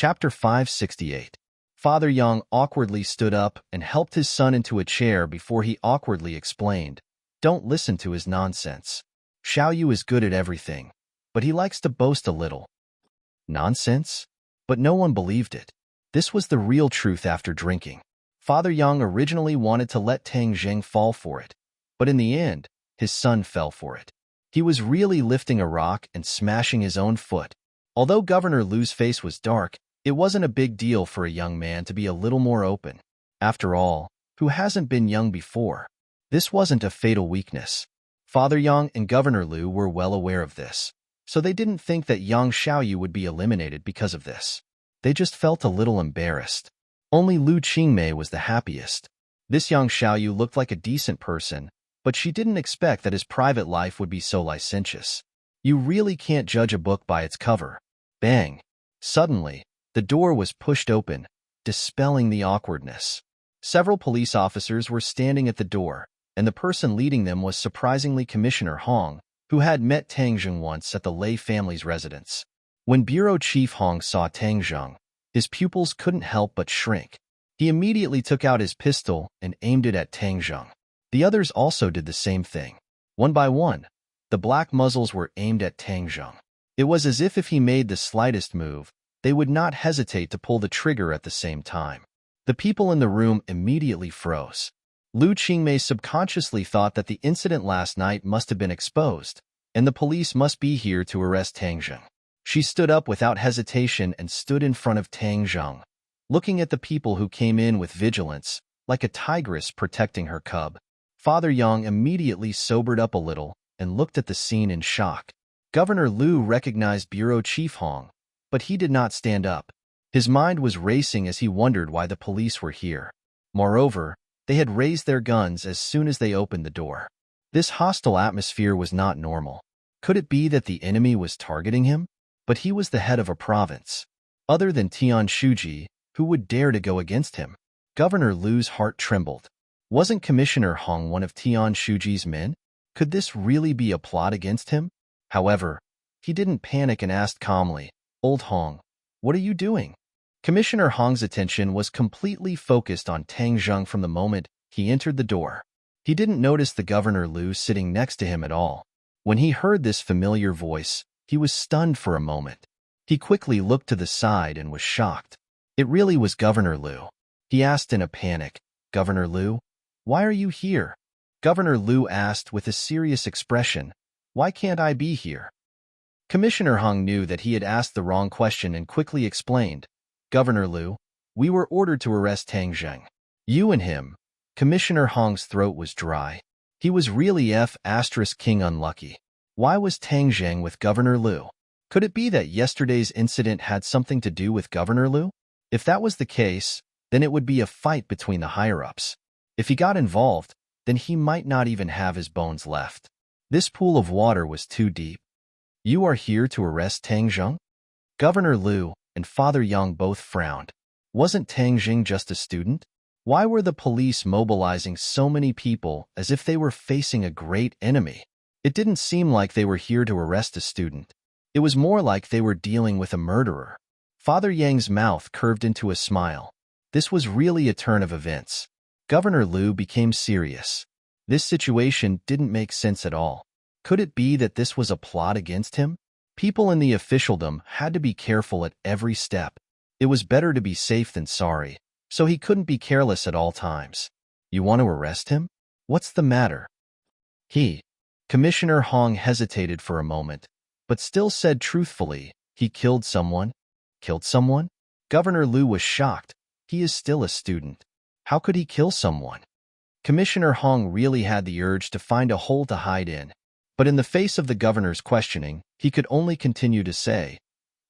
Chapter 568. Father Young awkwardly stood up and helped his son into a chair before he awkwardly explained, "Don't listen to his nonsense. Xiao Yu is good at everything, but he likes to boast a little." Nonsense? But no one believed it. This was the real truth after drinking. Father Young originally wanted to let Tang Zheng fall for it, but in the end, his son fell for it. He was really lifting a rock and smashing his own foot. Although Governor Lu's face was dark, it wasn't a big deal for a young man to be a little more open. After all, who hasn't been young before? This wasn't a fatal weakness. Father Yang and Governor Lu were well aware of this, so they didn't think that Yang Xiaoyu would be eliminated because of this. They just felt a little embarrassed. Only Lu Qingmei was the happiest. This Yang Xiaoyu looked like a decent person, but she didn't expect that his private life would be so licentious. You really can't judge a book by its cover. Bang! Suddenly, the door was pushed open, dispelling the awkwardness. Several police officers were standing at the door, and the person leading them was surprisingly Commissioner Hong, who had met Tang Zheng once at the Lei family's residence. When Bureau Chief Hong saw Tang Zheng, his pupils couldn't help but shrink. He immediately took out his pistol and aimed it at Tang Zheng. The others also did the same thing. One by one, the black muzzles were aimed at Tang Zheng. It was as if he made the slightest move, they would not hesitate to pull the trigger at the same time. The people in the room immediately froze. Lu Qingmei subconsciously thought that the incident last night must have been exposed, and the police must be here to arrest Tang Zheng. She stood up without hesitation and stood in front of Tang Zheng, looking at the people who came in with vigilance, like a tigress protecting her cub. Father Yang immediately sobered up a little and looked at the scene in shock. Governor Lu recognized Bureau Chief Hong, but he did not stand up. His mind was racing as he wondered why the police were here. Moreover, they had raised their guns as soon as they opened the door. This hostile atmosphere was not normal. Could it be that the enemy was targeting him? But he was the head of a province. Other than Tian Shuji, who would dare to go against him? Governor Lu's heart trembled. Wasn't Commissioner Hong one of Tian Shuji's men? Could this really be a plot against him? However, he didn't panic and asked calmly, "Old Hong, what are you doing?" Commissioner Hong's attention was completely focused on Tang Zheng from the moment he entered the door. He didn't notice the Governor Lu sitting next to him at all. When he heard this familiar voice, he was stunned for a moment. He quickly looked to the side and was shocked. It really was Governor Lu. He asked in a panic, "Governor Lu, why are you here?" Governor Lu asked with a serious expression, "Why can't I be here?" Commissioner Hong knew that he had asked the wrong question and quickly explained, "Governor Lu, we were ordered to arrest Tang Zheng. You and him." Commissioner Hong's throat was dry. He was really King unlucky. Why was Tang Zheng with Governor Lu? Could it be that yesterday's incident had something to do with Governor Lu? If that was the case, then it would be a fight between the higher-ups. If he got involved, then he might not even have his bones left. This pool of water was too deep. "You are here to arrest Tang Zheng?" Governor Lu and Father Yang both frowned. Wasn't Tang Zheng just a student? Why were the police mobilizing so many people as if they were facing a great enemy? It didn't seem like they were here to arrest a student. It was more like they were dealing with a murderer. Father Yang's mouth curved into a smile. This was really a turn of events. Governor Lu became serious. This situation didn't make sense at all. Could it be that this was a plot against him? People in the officialdom had to be careful at every step. It was better to be safe than sorry, so he couldn't be careless at all times. "You want to arrest him? What's the matter?" Commissioner Hong hesitated for a moment, but still said truthfully, "He killed someone." "Killed someone?" Governor Lu was shocked. He is still a student. How could he kill someone? Commissioner Hong really had the urge to find a hole to hide in. But in the face of the governor's questioning, he could only continue to say,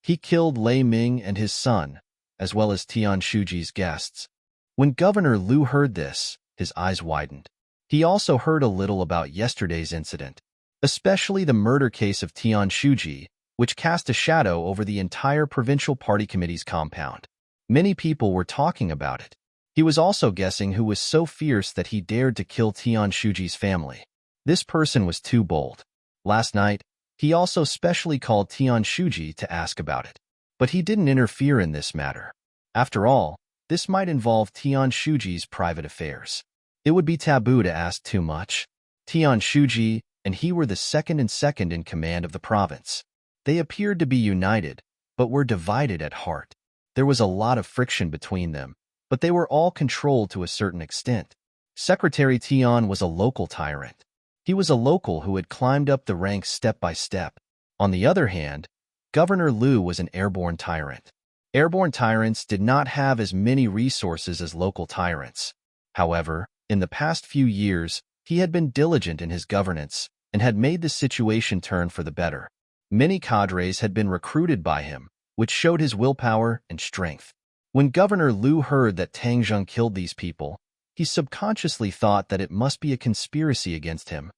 "He killed Lei Ming and his son, as well as Tian Shuji's guests." When Governor Lu heard this, his eyes widened. He also heard a little about yesterday's incident, especially the murder case of Tian Shuji, which cast a shadow over the entire provincial party committee's compound. Many people were talking about it. He was also guessing who was so fierce that he dared to kill Tian Shuji's family. This person was too bold. Last night, he also specially called Tian Shuji to ask about it. But he didn't interfere in this matter. After all, this might involve Tian Shuji's private affairs. It would be taboo to ask too much. Tian Shuji and he were the second in command of the province. They appeared to be united, but were divided at heart. There was a lot of friction between them, but they were all controlled to a certain extent. Secretary Tian was a local tyrant. He was a local who had climbed up the ranks step by step. On the other hand, Governor Liu was an airborne tyrant. Airborne tyrants did not have as many resources as local tyrants. However, in the past few years, he had been diligent in his governance and had made the situation turn for the better. Many cadres had been recruited by him, which showed his willpower and strength. When Governor Liu heard that Tang Zheng killed these people, he subconsciously thought that it must be a conspiracy against him.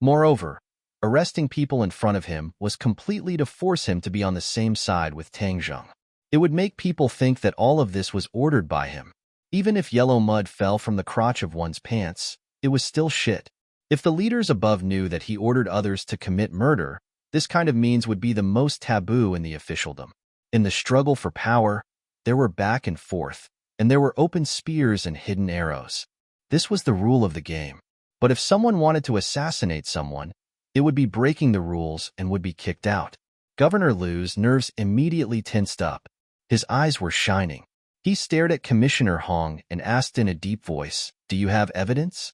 Moreover, arresting people in front of him was completely to force him to be on the same side with Tang Zheng. It would make people think that all of this was ordered by him. Even if yellow mud fell from the crotch of one's pants, it was still shit. If the leaders above knew that he ordered others to commit murder, this kind of means would be the most taboo in the officialdom. In the struggle for power, there were back and forth, and there were open spears and hidden arrows. This was the rule of the game. But if someone wanted to assassinate someone, it would be breaking the rules and would be kicked out. Governor Liu's nerves immediately tensed up. His eyes were shining. He stared at Commissioner Hong and asked in a deep voice, "Do you have evidence?"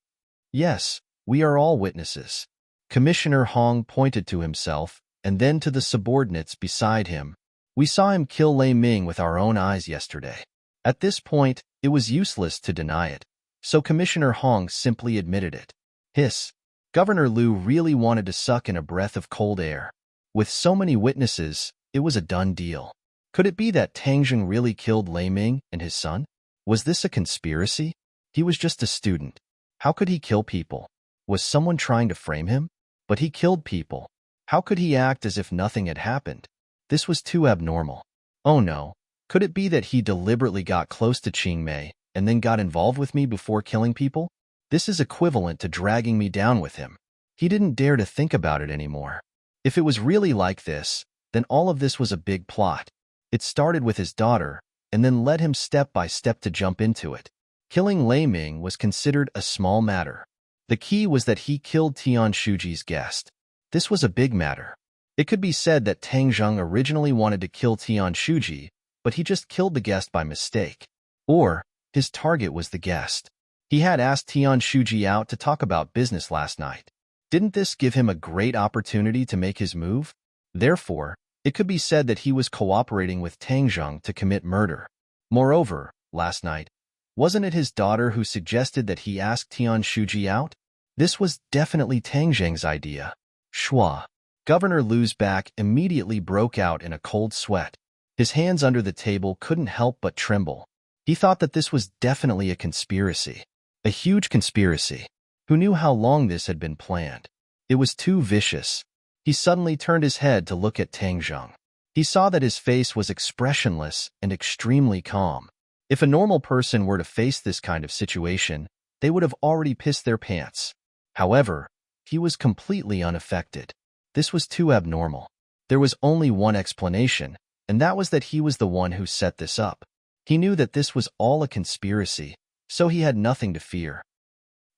"Yes, we are all witnesses." Commissioner Hong pointed to himself and then to the subordinates beside him. "We saw him kill Lei Ming with our own eyes yesterday." At this point, it was useless to deny it, so Commissioner Hong simply admitted it. Hiss. Governor Liu really wanted to suck in a breath of cold air. With so many witnesses, it was a done deal. Could it be that Tang Zheng really killed Lei Ming and his son? Was this a conspiracy? He was just a student. How could he kill people? Was someone trying to frame him? But he killed people. How could he act as if nothing had happened? This was too abnormal. Oh no. Could it be that he deliberately got close to Qingmei and then got involved with me before killing people? This is equivalent to dragging me down with him. He didn't dare to think about it anymore. If it was really like this, then all of this was a big plot. It started with his daughter, and then led him step by step to jump into it. Killing Lei Ming was considered a small matter. The key was that he killed Tian Shuji's guest. This was a big matter. It could be said that Tang Zheng originally wanted to kill Tian Shuji, but he just killed the guest by mistake. Or, his target was the guest. He had asked Tian Shuji out to talk about business last night. Didn't this give him a great opportunity to make his move? Therefore, it could be said that he was cooperating with Tang Zheng to commit murder. Moreover, last night, wasn't it his daughter who suggested that he ask Tian Shuji out? This was definitely Tang Zheng's idea. Shua. Governor Liu's back immediately broke out in a cold sweat. His hands under the table couldn't help but tremble. He thought that this was definitely a conspiracy. A huge conspiracy. Who knew how long this had been planned? It was too vicious. He suddenly turned his head to look at Tang Zheng. He saw that his face was expressionless and extremely calm. If a normal person were to face this kind of situation, they would have already pissed their pants. However, he was completely unaffected. This was too abnormal. There was only one explanation, and that was that he was the one who set this up. He knew that this was all a conspiracy, so he had nothing to fear.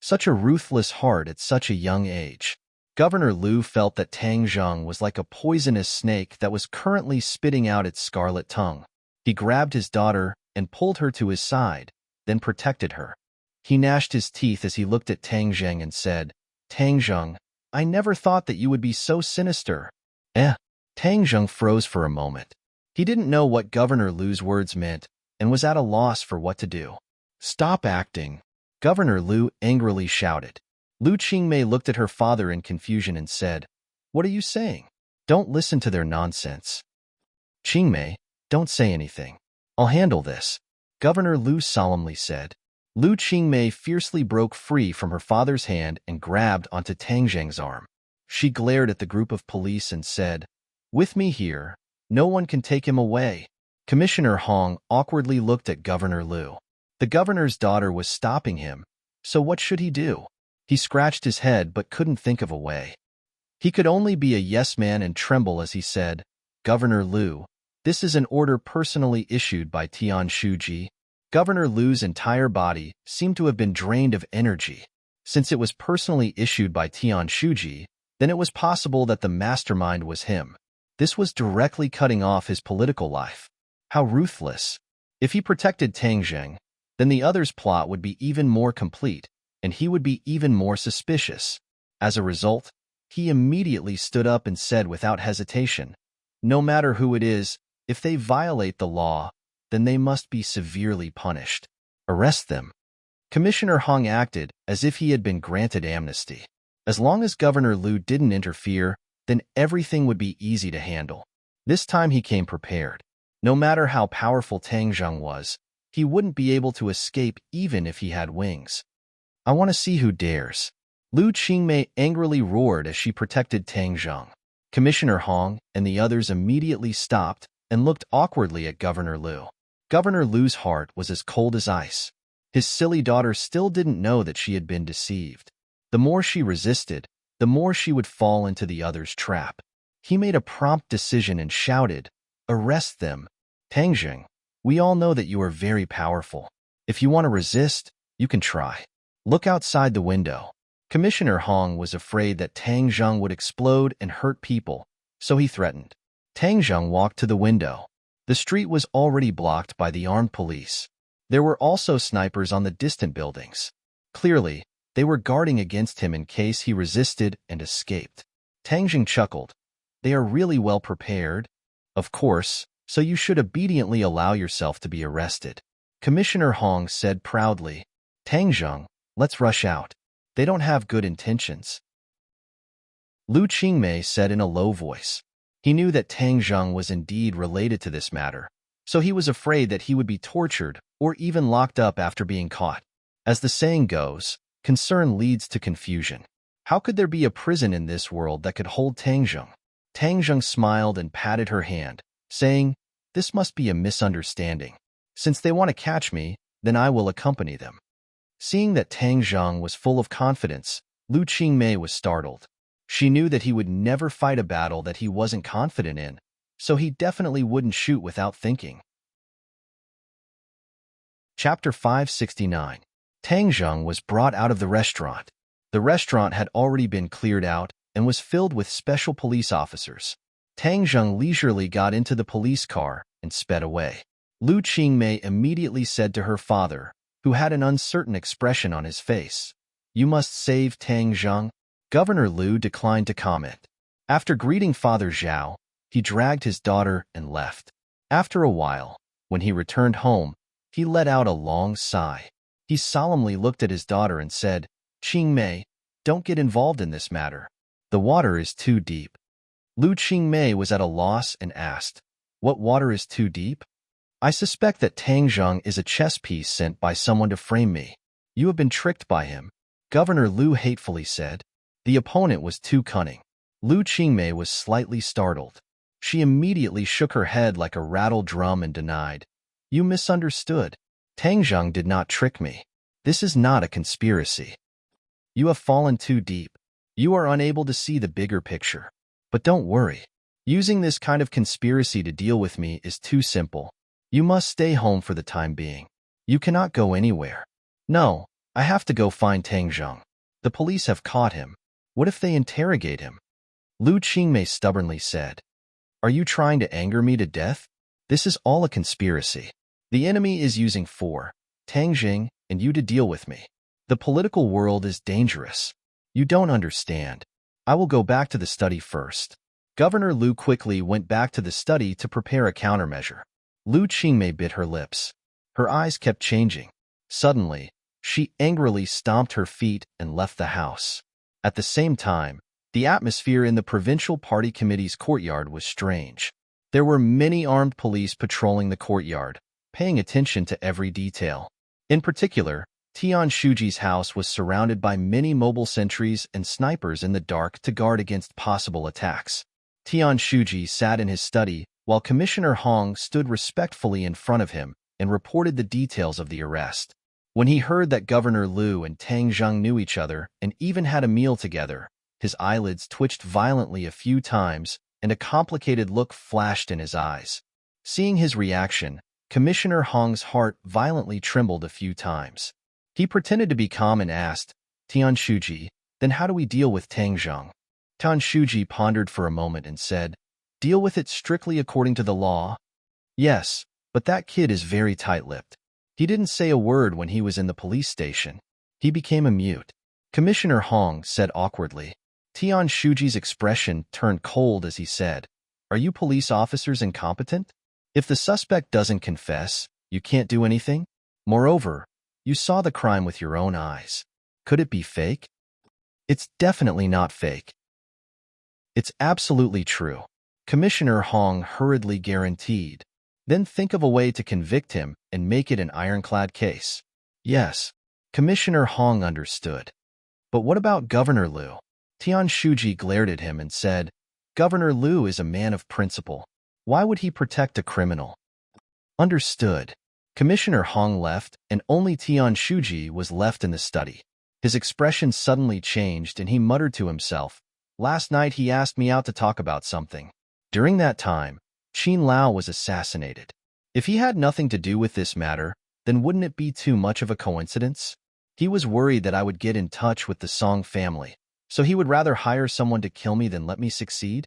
Such a ruthless heart at such a young age. Governor Liu felt that Tang Zheng was like a poisonous snake that was currently spitting out its scarlet tongue. He grabbed his daughter and pulled her to his side, then protected her. He gnashed his teeth as he looked at Tang Zheng and said, "Tang Zheng, I never thought that you would be so sinister." Tang Zheng froze for a moment. He didn't know what Governor Liu's words meant and was at a loss for what to do. "Stop acting," Governor Liu angrily shouted. Lu Qingmei looked at her father in confusion and said, "What are you saying? Don't listen to their nonsense." "Qingmei, don't say anything. I'll handle this," Governor Liu solemnly said. Lu Qingmei fiercely broke free from her father's hand and grabbed onto Tang Zheng's arm. She glared at the group of police and said, "With me here, no one can take him away." Commissioner Hong awkwardly looked at Governor Liu. The governor's daughter was stopping him, so what should he do? He scratched his head but couldn't think of a way. He could only be a yes man and tremble as he said, "Governor Liu, This is an order personally issued by Tian Shuji. Governor Lu's entire body seemed to have been drained of energy. Since it was personally issued by Tian Shuji, then it was possible that the mastermind was him. This was directly cutting off his political life. How ruthless. If he protected Tang Zheng, then the other's plot would be even more complete, and he would be even more suspicious. As a result, he immediately stood up and said without hesitation, "No matter who it is, if they violate the law, then they must be severely punished. Arrest them." Commissioner Hong acted as if he had been granted amnesty. As long as Governor Lu didn't interfere, then everything would be easy to handle. This time he came prepared. No matter how powerful Tang Zheng was, he wouldn't be able to escape even if he had wings. "I want to see who dares." Lu Qingmei angrily roared as she protected Tang Zheng. Commissioner Hong and the others immediately stopped and looked awkwardly at Governor Lu. Governor Lu's heart was as cold as ice. His silly daughter still didn't know that she had been deceived. The more she resisted, the more she would fall into the other's trap. He made a prompt decision and shouted, "Arrest them. Tang Zheng, we all know that you are very powerful. If you want to resist, you can try. Look outside the window." Commissioner Hong was afraid that Tang Zheng would explode and hurt people, so he threatened. Tang Zheng walked to the window. The street was already blocked by the armed police. There were also snipers on the distant buildings. Clearly, they were guarding against him in case he resisted and escaped. Tang Zheng chuckled. "They are really well prepared." "Of course, so you should obediently allow yourself to be arrested." Commissioner Hong said proudly. "Tang Zheng, let's rush out. They don't have good intentions." Lu Qingmei said in a low voice. He knew that Tang Zheng was indeed related to this matter, so he was afraid that he would be tortured or even locked up after being caught. As the saying goes, concern leads to confusion. How could there be a prison in this world that could hold Tang Zheng? Tang Zheng smiled and patted her hand, saying, "This must be a misunderstanding. Since they want to catch me, then I will accompany them." Seeing that Tang Zheng was full of confidence, Lu Qingmei was startled. She knew that he would never fight a battle that he wasn't confident in, so he definitely wouldn't shoot without thinking. Chapter 569. Tang Zheng was brought out of the restaurant. The restaurant had already been cleared out and was filled with special police officers. Tang Zheng leisurely got into the police car and sped away. Lu Qingmei immediately said to her father, who had an uncertain expression on his face, "You must save Tang Zheng." Governor Lu declined to comment. After greeting Father Zhao, he dragged his daughter and left. After a while, when he returned home, he let out a long sigh. He solemnly looked at his daughter and said, "Qingmei, don't get involved in this matter. The water is too deep." Lu Qingmei was at a loss and asked, "What water is too deep?" "I suspect that Tang Zheng is a chess piece sent by someone to frame me. You have been tricked by him," Governor Lu hatefully said. The opponent was too cunning. Lu Qingmei was slightly startled. She immediately shook her head like a rattled drum and denied, "You misunderstood. Tang Zheng did not trick me. This is not a conspiracy. You have fallen too deep. You are unable to see the bigger picture. But don't worry. Using this kind of conspiracy to deal with me is too simple. You must stay home for the time being. You cannot go anywhere." "No, I have to go find Tang Zheng. The police have caught him. What if they interrogate him?" Lu Qingmei stubbornly said. "Are you trying to anger me to death? This is all a conspiracy. The enemy is using Tang Zheng and you to deal with me. The political world is dangerous. You don't understand. I will go back to the study first." Governor Lu quickly went back to the study to prepare a countermeasure. Lu Qingmei bit her lips. Her eyes kept changing. Suddenly, she angrily stomped her feet and left the house. At the same time, the atmosphere in the provincial party committee's courtyard was strange. There were many armed police patrolling the courtyard, paying attention to every detail. In particular, Tian Shuji's house was surrounded by many mobile sentries and snipers in the dark to guard against possible attacks. Tian Shuji sat in his study while Commissioner Hong stood respectfully in front of him and reported the details of the arrest. When he heard that Governor Lu and Tang Zheng knew each other and even had a meal together, his eyelids twitched violently a few times and a complicated look flashed in his eyes. Seeing his reaction, Commissioner Hong's heart violently trembled a few times. He pretended to be calm and asked, Tian Shuji, then how do we deal with Tang Zheng? Tian Shuji pondered for a moment and said, deal with it strictly according to the law? Yes, but that kid is very tight-lipped. He didn't say a word when he was in the police station. He became a mute. Commissioner Hong said awkwardly. Tian Shuji's expression turned cold as he said, are you police officers incompetent? If the suspect doesn't confess, you can't do anything? Moreover, you saw the crime with your own eyes. Could it be fake? It's definitely not fake. It's absolutely true. Commissioner Hong hurriedly guaranteed. Then think of a way to convict him and make it an ironclad case. Yes, Commissioner Hong understood. But what about Governor Liu? Tian Shuji glared at him and said, Governor Liu is a man of principle. Why would he protect a criminal? Understood. Commissioner Hong left, and only Tian Shuji was left in the study. His expression suddenly changed, and he muttered to himself, last night he asked me out to talk about something. During that time, Qin Lao was assassinated. If he had nothing to do with this matter, then wouldn't it be too much of a coincidence? He was worried that I would get in touch with the Song family, so he would rather hire someone to kill me than let me succeed?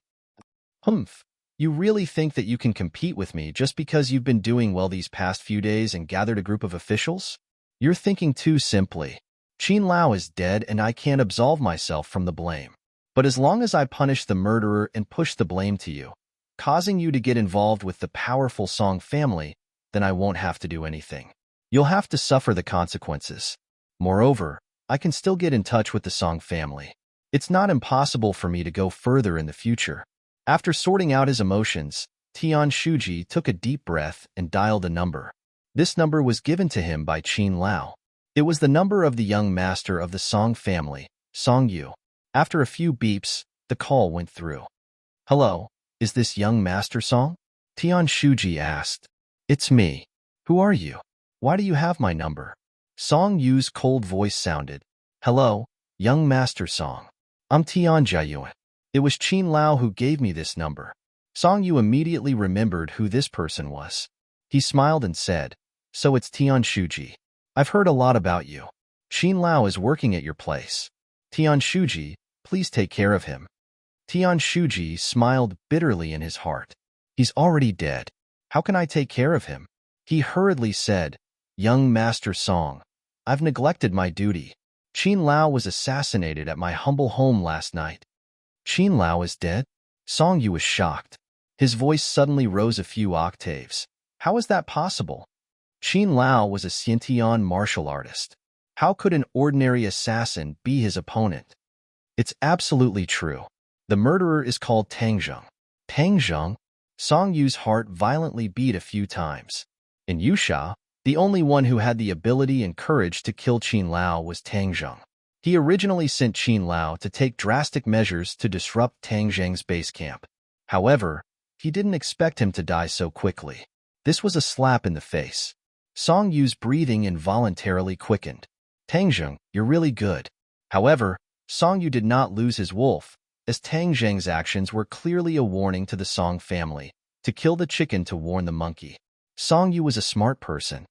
Humph. You really think that you can compete with me just because you've been doing well these past few days and gathered a group of officials? You're thinking too simply. Qin Lao is dead and I can't absolve myself from the blame. But as long as I punish the murderer and push the blame to you, causing you to get involved with the powerful Song family, then I won't have to do anything. You'll have to suffer the consequences. Moreover, I can still get in touch with the Song family. It's not impossible for me to go further in the future. After sorting out his emotions, Tian Shuji took a deep breath and dialed a number. This number was given to him by Qin Lao. It was the number of the young master of the Song family, Song Yu. After a few beeps, the call went through. Hello, is this young master Song? Tian Shuji asked. It's me. Who are you? Why do you have my number? Song Yu's cold voice sounded. Hello, young master Song. I'm Tian Jiayuan. It was Qin Lao who gave me this number. Song Yu immediately remembered who this person was. He smiled and said, so it's Tian Shuji. I've heard a lot about you. Qin Lao is working at your place. Tian Shuji, please take care of him. Tian Shuji smiled bitterly in his heart. He's already dead. How can I take care of him? He hurriedly said, young master Song, I've neglected my duty. Qin Lao was assassinated at my humble home last night. Qin Lao is dead? Song Yu was shocked. His voice suddenly rose a few octaves. How is that possible? Qin Lao was a Xiantian martial artist. How could an ordinary assassin be his opponent? It's absolutely true. The murderer is called Tang Zheng. Tang Zheng? Song Yu's heart violently beat a few times. In Yusha, the only one who had the ability and courage to kill Qin Lao was Tang Zheng. He originally sent Qin Lao to take drastic measures to disrupt Tang Zheng's base camp. However, he didn't expect him to die so quickly. This was a slap in the face. Song Yu's breathing involuntarily quickened. Tang Zheng, you're really good. However, Song Yu did not lose his wolf, as Tang Zheng's actions were clearly a warning to the Song family, to kill the chicken to warn the monkey. Song Yu was a smart person.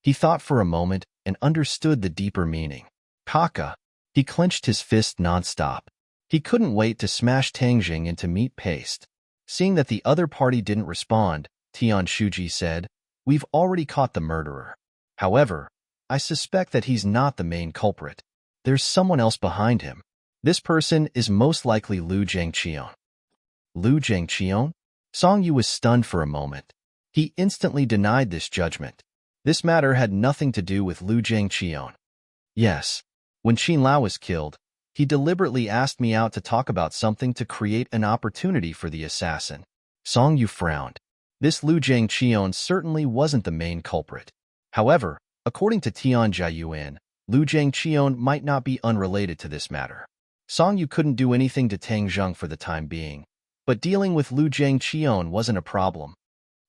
He thought for a moment and understood the deeper meaning. Kaka. He clenched his fist nonstop. He couldn't wait to smash Tang Zheng into meat paste. Seeing that the other party didn't respond, Tian Shuji said, we've already caught the murderer. However, I suspect that he's not the main culprit. There's someone else behind him. This person is most likely Lu Zhangqian. Lu Zhangqian? Song Yu was stunned for a moment. He instantly denied this judgment. This matter had nothing to do with Lu Zhangqian. Yes. When Qin Lao was killed, he deliberately asked me out to talk about something to create an opportunity for the assassin. Song Yu frowned. This Lu Zhangqian certainly wasn't the main culprit. However, according to Tian Jiayuan, Lu Zhangqian might not be unrelated to this matter. Song Yu couldn't do anything to Tang Zheng for the time being, but dealing with Lu Zhangqian wasn't a problem.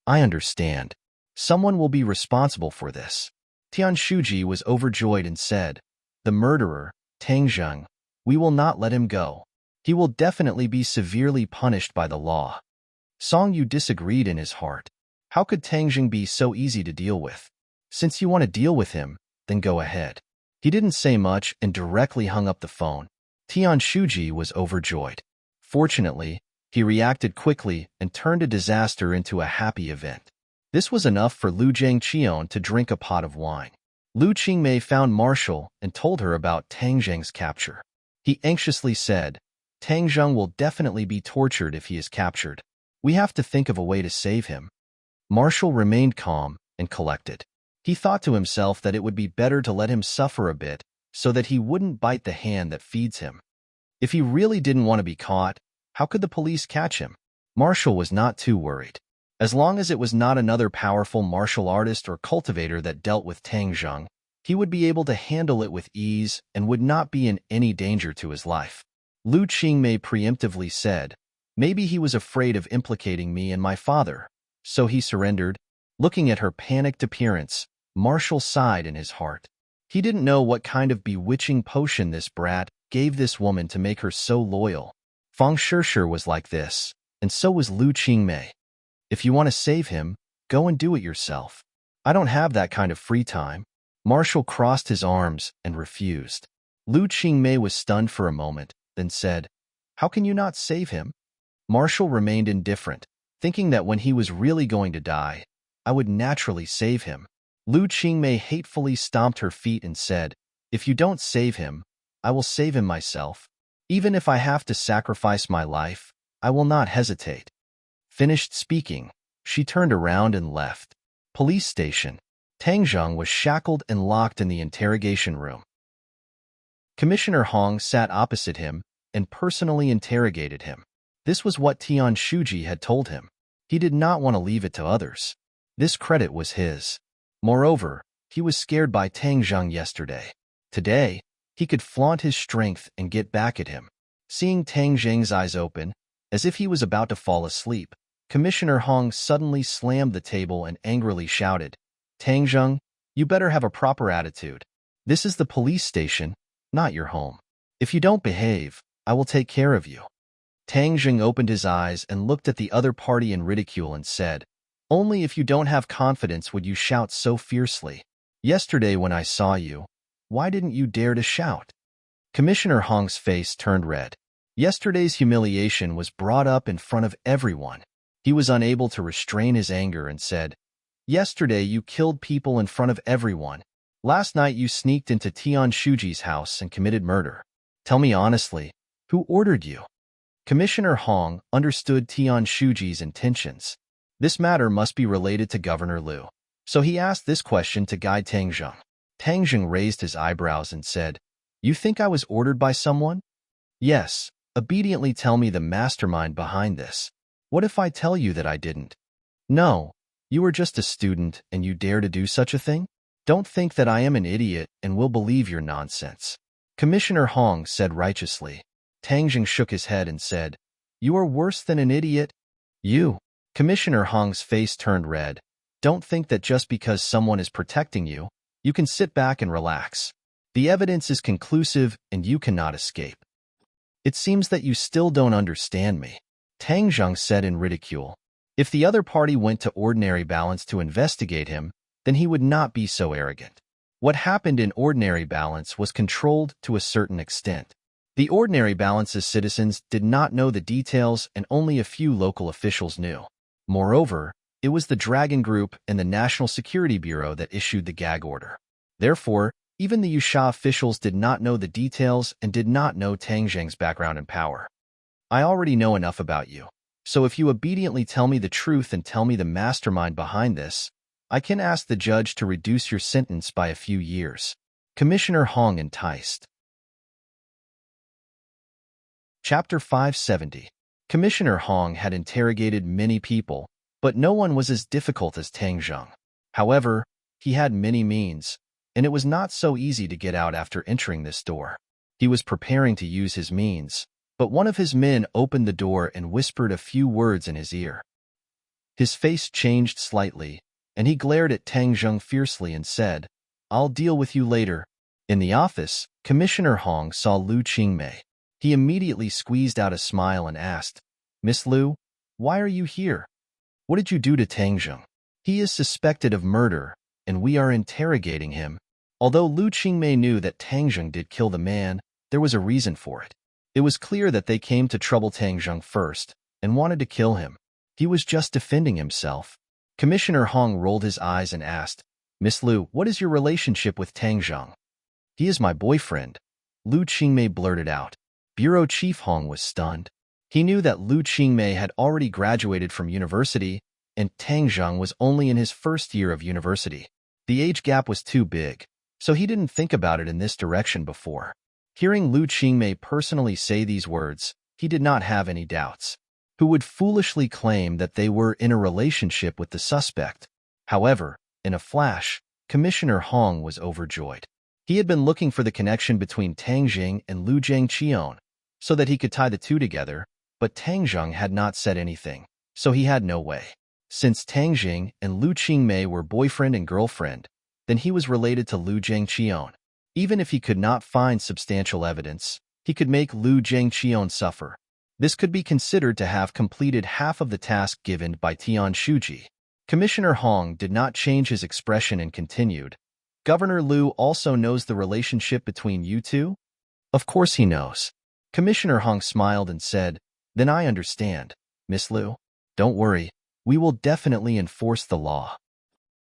I understand. Someone will be responsible for this. Tian Shuji was overjoyed and said, the murderer, Tang Zheng, we will not let him go. He will definitely be severely punished by the law. Song Yu disagreed in his heart. How could Tang Jing be so easy to deal with? Since you want to deal with him, then go ahead. He didn't say much and directly hung up the phone. Tian Shuji was overjoyed. Fortunately, he reacted quickly and turned a disaster into a happy event. This was enough for Lu Jiangqian to drink a pot of wine. Lu Qingmei found Marshall and told her about Tang Zheng's capture. He anxiously said, Tang Zheng will definitely be tortured if he is captured. We have to think of a way to save him. Marshall remained calm and collected. He thought to himself that it would be better to let him suffer a bit so that he wouldn't bite the hand that feeds him. If he really didn't want to be caught, how could the police catch him? Marshall was not too worried. As long as it was not another powerful martial artist or cultivator that dealt with Tang Zheng, he would be able to handle it with ease and would not be in any danger to his life. Lu Qingmei preemptively said, maybe he was afraid of implicating me and my father, so he surrendered. Looking at her panicked appearance, Marshall sighed in his heart. He didn't know what kind of bewitching potion this brat gave this woman to make her so loyal. Fang Shishir was like this, and so was Lu Qingmei. If you want to save him, go and do it yourself. I don't have that kind of free time. Marshall crossed his arms and refused. Lu Qingmei was stunned for a moment, then said, how can you not save him? Marshall remained indifferent, thinking that when he was really going to die, I would naturally save him. Lu Qingmei hatefully stomped her feet and said, if you don't save him, I will save him myself. Even if I have to sacrifice my life, I will not hesitate. Finished speaking, she turned around and left. Police station. Tang Zheng was shackled and locked in the interrogation room. Commissioner Hong sat opposite him and personally interrogated him. This was what Tian Shuji had told him. He did not want to leave it to others. This credit was his. Moreover, he was scared by Tang Zheng yesterday. Today, he could flaunt his strength and get back at him. Seeing Tang Zheng's eyes open, as if he was about to fall asleep, Commissioner Hong suddenly slammed the table and angrily shouted, Tang Zheng, you better have a proper attitude. This is the police station, not your home. If you don't behave, I will take care of you. Tang Zheng opened his eyes and looked at the other party in ridicule and said, only if you don't have confidence would you shout so fiercely. Yesterday when I saw you, why didn't you dare to shout? Commissioner Hong's face turned red. Yesterday's humiliation was brought up in front of everyone. He was unable to restrain his anger and said, yesterday you killed people in front of everyone. Last night you sneaked into Tian Shuji's house and committed murder. Tell me honestly, who ordered you? Commissioner Hong understood Tian Shuji's intentions. This matter must be related to Governor Liu. So he asked this question to guide Tang Zheng. Tang Zheng raised his eyebrows and said, you think I was ordered by someone? Yes, obediently tell me the mastermind behind this. What if I tell you that I didn't? No, you are just a student and you dare to do such a thing? Don't think that I am an idiot and will believe your nonsense. Commissioner Hong said righteously. Tang Zheng shook his head and said, you are worse than an idiot. You. Commissioner Hong's face turned red. Don't think that just because someone is protecting you, you can sit back and relax. The evidence is conclusive and you cannot escape. It seems that you still don't understand me. Tang Zheng said in ridicule. If the other party went to Ordinary Balance to investigate him, then he would not be so arrogant. What happened in Ordinary Balance was controlled to a certain extent. The Ordinary Balance's citizens did not know the details and only a few local officials knew. Moreover, it was the Dragon Group and the National Security Bureau that issued the gag order. Therefore, even the Yusha officials did not know the details and did not know Tang Zheng's background and power. I already know enough about you, so if you obediently tell me the truth and tell me the mastermind behind this, I can ask the judge to reduce your sentence by a few years. Commissioner Hong enticed. Chapter 570. Commissioner Hong had interrogated many people, but no one was as difficult as Tang Zheng. However, he had many means, and it was not so easy to get out after entering this door. He was preparing to use his means, but one of his men opened the door and whispered a few words in his ear. His face changed slightly, and he glared at Tang Zheng fiercely and said, I'll deal with you later. In the office, Commissioner Hong saw Lu Qingmei. He immediately squeezed out a smile and asked, Miss Liu, Why are you here? What did you do to Tangjung? He is suspected of murder, and we are interrogating him. Although Lu Qingmei knew that Tangjung did kill the man, there was a reason for it. It was clear that they came to trouble Tangjung first and wanted to kill him. He was just defending himself. Commissioner Hong rolled his eyes and asked, Miss Lu, what is your relationship with Tangjung? He is my boyfriend, Lu Qingmei blurted out. Bureau Chief Hong was stunned. He knew that Lu Qingmei had already graduated from university, and Tangjung was only in his first year of university. The age gap was too big, so he didn't think about it in this direction before. Hearing Lu Qingmei personally say these words, he did not have any doubts. Who would foolishly claim that they were in a relationship with the suspect? However, in a flash, Commissioner Hong was overjoyed. He had been looking for the connection between Tangjung and Lu Zhangqian, so that he could tie the two together, but Tangjung had not said anything, so he had no way. Since Tangjung and Lu Qingmei were boyfriend and girlfriend, then he was related to Lu Zhangqian. Even if he could not find substantial evidence, he could make Lu Zhangqian suffer. This could be considered to have completed half of the task given by Tian Shuji. Commissioner Hong did not change his expression and continued, Governor Lu also knows the relationship between you two? Of course he knows. Commissioner Hong smiled and said, Then I understand, Miss Lu. Don't worry, we will definitely enforce the law.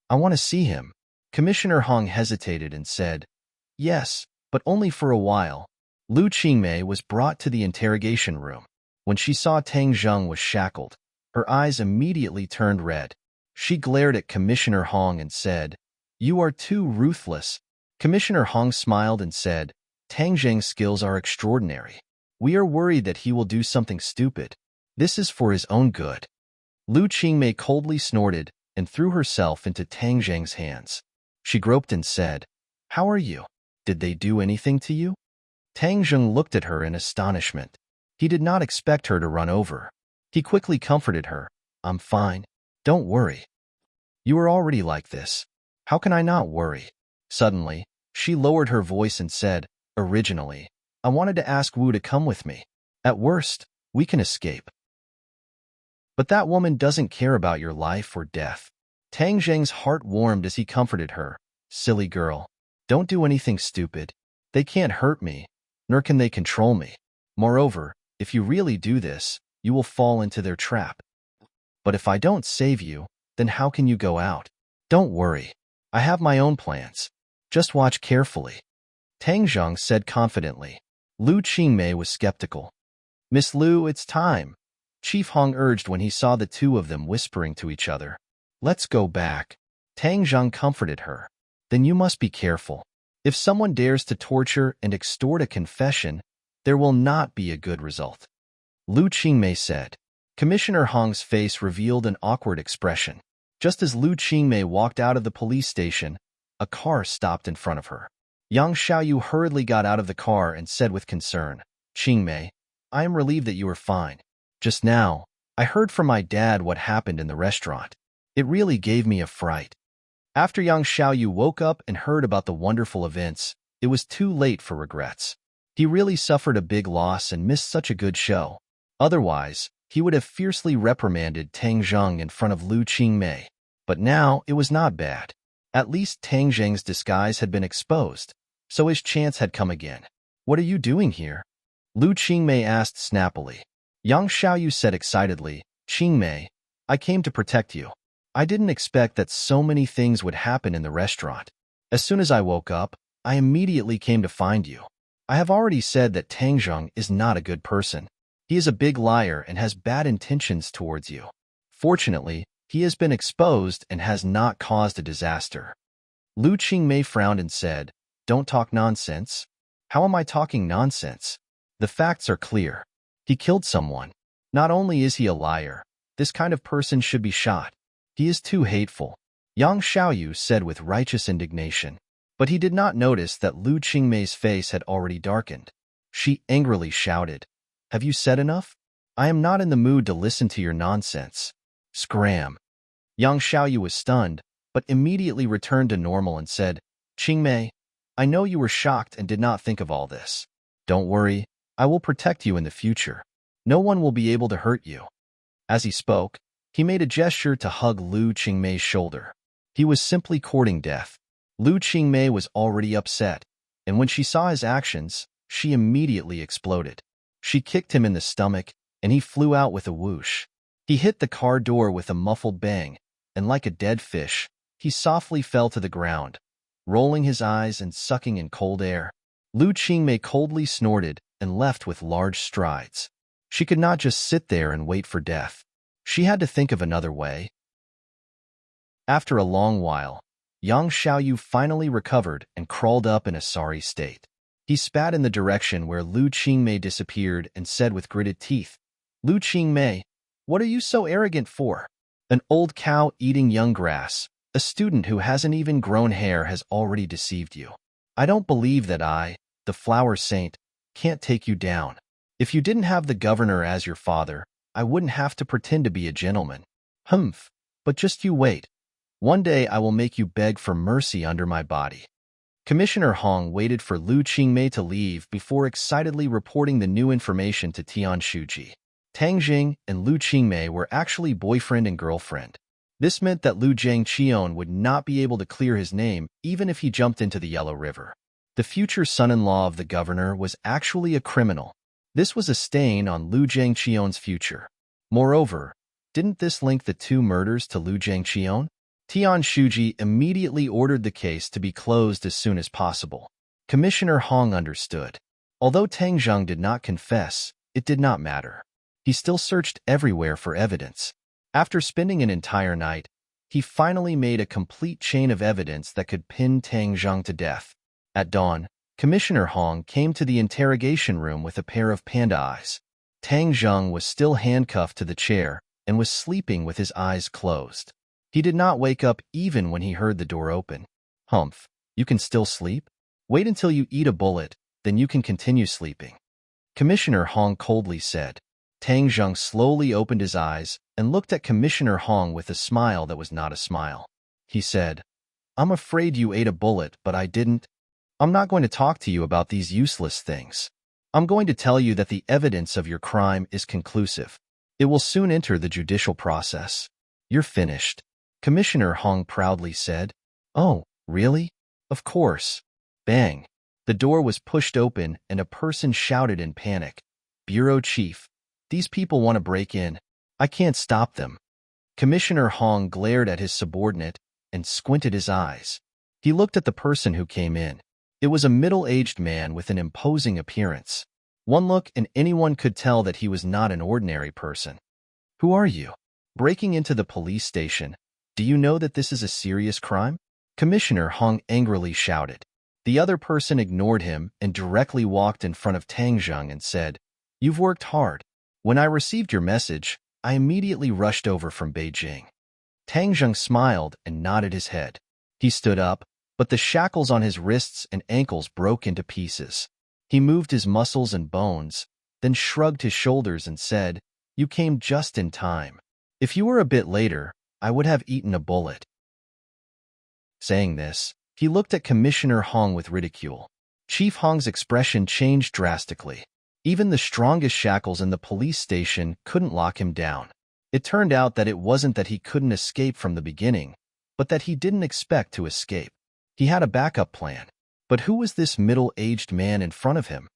I want to see him. Commissioner Hong hesitated and said, Yes, but only for a while. Lu Qingmei was brought to the interrogation room. When she saw Tangjung was shackled, her eyes immediately turned red. She glared at Commissioner Hong and said, You are too ruthless. Commissioner Hong smiled and said, Tangjung's skills are extraordinary. We are worried that he will do something stupid. This is for his own good. Lu Qingmei coldly snorted and threw herself into Tangjung's hands. She groped and said, How are you? Did they do anything to you? Tangjung looked at her in astonishment. He did not expect her to run over. He quickly comforted her. I'm fine. Don't worry. You are already like this. How can I not worry? Suddenly, she lowered her voice and said, Originally, I wanted to ask Wu to come with me. At worst, we can escape. But that woman doesn't care about your life or death. Tangjung's heart warmed as he comforted her. Silly girl. Don't do anything stupid. They can't hurt me, nor can they control me. Moreover, if you really do this, you will fall into their trap. But if I don't save you, then how can you go out? Don't worry. I have my own plans. Just watch carefully. Tangjung said confidently. Lu Qingmei was skeptical. Miss Lu, it's time. Chief Hong urged when he saw the two of them whispering to each other. Let's go back. Tangjung comforted her. Then you must be careful. If someone dares to torture and extort a confession, there will not be a good result. Lu Qingmei said. Commissioner Hong's face revealed an awkward expression. Just as Lu Qingmei walked out of the police station, a car stopped in front of her. Yang Xiaoyu hurriedly got out of the car and said with concern, Qingmei, I am relieved that you are fine. Just now, I heard from my dad what happened in the restaurant. It really gave me a fright. After Yang Xiaoyu woke up and heard about the wonderful events, it was too late for regrets. He really suffered a big loss and missed such a good show. Otherwise, he would have fiercely reprimanded Tangjung in front of Lu Qingmei. But now it was not bad. At least Tangjung's disguise had been exposed, so his chance had come again. What are you doing here? Lu Qingmei asked snappily. Yang Xiaoyu said excitedly, Qingmei, I came to protect you. I didn't expect that so many things would happen in the restaurant. As soon as I woke up, I immediately came to find you. I have already said that Tangjung is not a good person. He is a big liar and has bad intentions towards you. Fortunately, he has been exposed and has not caused a disaster. Lu Qingmei frowned and said, Don't talk nonsense. How am I talking nonsense? The facts are clear. He killed someone. Not only is he a liar, this kind of person should be shot. He is too hateful. Yang Xiaoyu said with righteous indignation. But he did not notice that Lu Qingmei's face had already darkened. She angrily shouted, Have you said enough? I am not in the mood to listen to your nonsense. Scram. Yang Xiaoyu was stunned, but immediately returned to normal and said, Qingmei, I know you were shocked and did not think of all this. Don't worry, I will protect you in the future. No one will be able to hurt you. As he spoke, he made a gesture to hug Lu Qingmei's shoulder. He was simply courting death. Lu Qingmei was already upset, and when she saw his actions, she immediately exploded. She kicked him in the stomach, and he flew out with a whoosh. He hit the car door with a muffled bang, and like a dead fish, he softly fell to the ground, rolling his eyes and sucking in cold air. Lu Qingmei coldly snorted and left with large strides. She could not just sit there and wait for death. She had to think of another way. After a long while, Yang Xiaoyu finally recovered and crawled up in a sorry state. He spat in the direction where Lu Qingmei disappeared and said with gritted teeth, "Lu Qingmei, what are you so arrogant for? An old cow eating young grass, a student who hasn't even grown hair has already deceived you. I don't believe that I, the flower saint, can't take you down. If you didn't have the governor as your father, I wouldn't have to pretend to be a gentleman. Humph, but just you wait. One day I will make you beg for mercy under my body." Commissioner Hong waited for Lu Qingmei to leave before excitedly reporting the new information to Tian Shuji. Tang Jing and Lu Qingmei were actually boyfriend and girlfriend. This meant that Lu Zhangqion would not be able to clear his name even if he jumped into the Yellow River. The future son-in-law of the governor was actually a criminal. This was a stain on Lu Zhangqion's future. Moreover, didn't this link the two murders to Lu Zhangqion? Tian Shuji immediately ordered the case to be closed as soon as possible. Commissioner Hong understood. Although Tang Zheng did not confess, it did not matter. He still searched everywhere for evidence. After spending an entire night, he finally made a complete chain of evidence that could pin Tang Zheng to death. At dawn, Commissioner Hong came to the interrogation room with a pair of panda eyes. Tang Zheng was still handcuffed to the chair and was sleeping with his eyes closed. He did not wake up even when he heard the door open. "Humph, you can still sleep? Wait until you eat a bullet, then you can continue sleeping," Commissioner Hong coldly said. Tang Zheng slowly opened his eyes and looked at Commissioner Hong with a smile that was not a smile. He said, "I'm afraid you ate a bullet, but I didn't. I'm not going to talk to you about these useless things. I'm going to tell you that the evidence of your crime is conclusive. It will soon enter the judicial process. You're finished," Commissioner Hong proudly said. "Oh, really? Of course." Bang! The door was pushed open and a person shouted in panic, "Bureau Chief, these people want to break in. I can't stop them." Commissioner Hong glared at his subordinate and squinted his eyes. He looked at the person who came in. It was a middle-aged man with an imposing appearance. One look and anyone could tell that he was not an ordinary person. "Who are you? Breaking into the police station. Do you know that this is a serious crime?" Commissioner Hong angrily shouted. The other person ignored him and directly walked in front of Tang Zheng and said, "You've worked hard. When I received your message, I immediately rushed over from Beijing." Tang Zheng smiled and nodded his head. He stood up, but the shackles on his wrists and ankles broke into pieces. He moved his muscles and bones, then shrugged his shoulders and said, "You came just in time. If you were a bit later, I would have eaten a bullet." Saying this, he looked at Commissioner Hong with ridicule. Chief Hong's expression changed drastically. Even the strongest shackles in the police station couldn't lock him down. It turned out that it wasn't that he couldn't escape from the beginning, but that he didn't expect to escape. He had a backup plan. But who was this middle-aged man in front of him?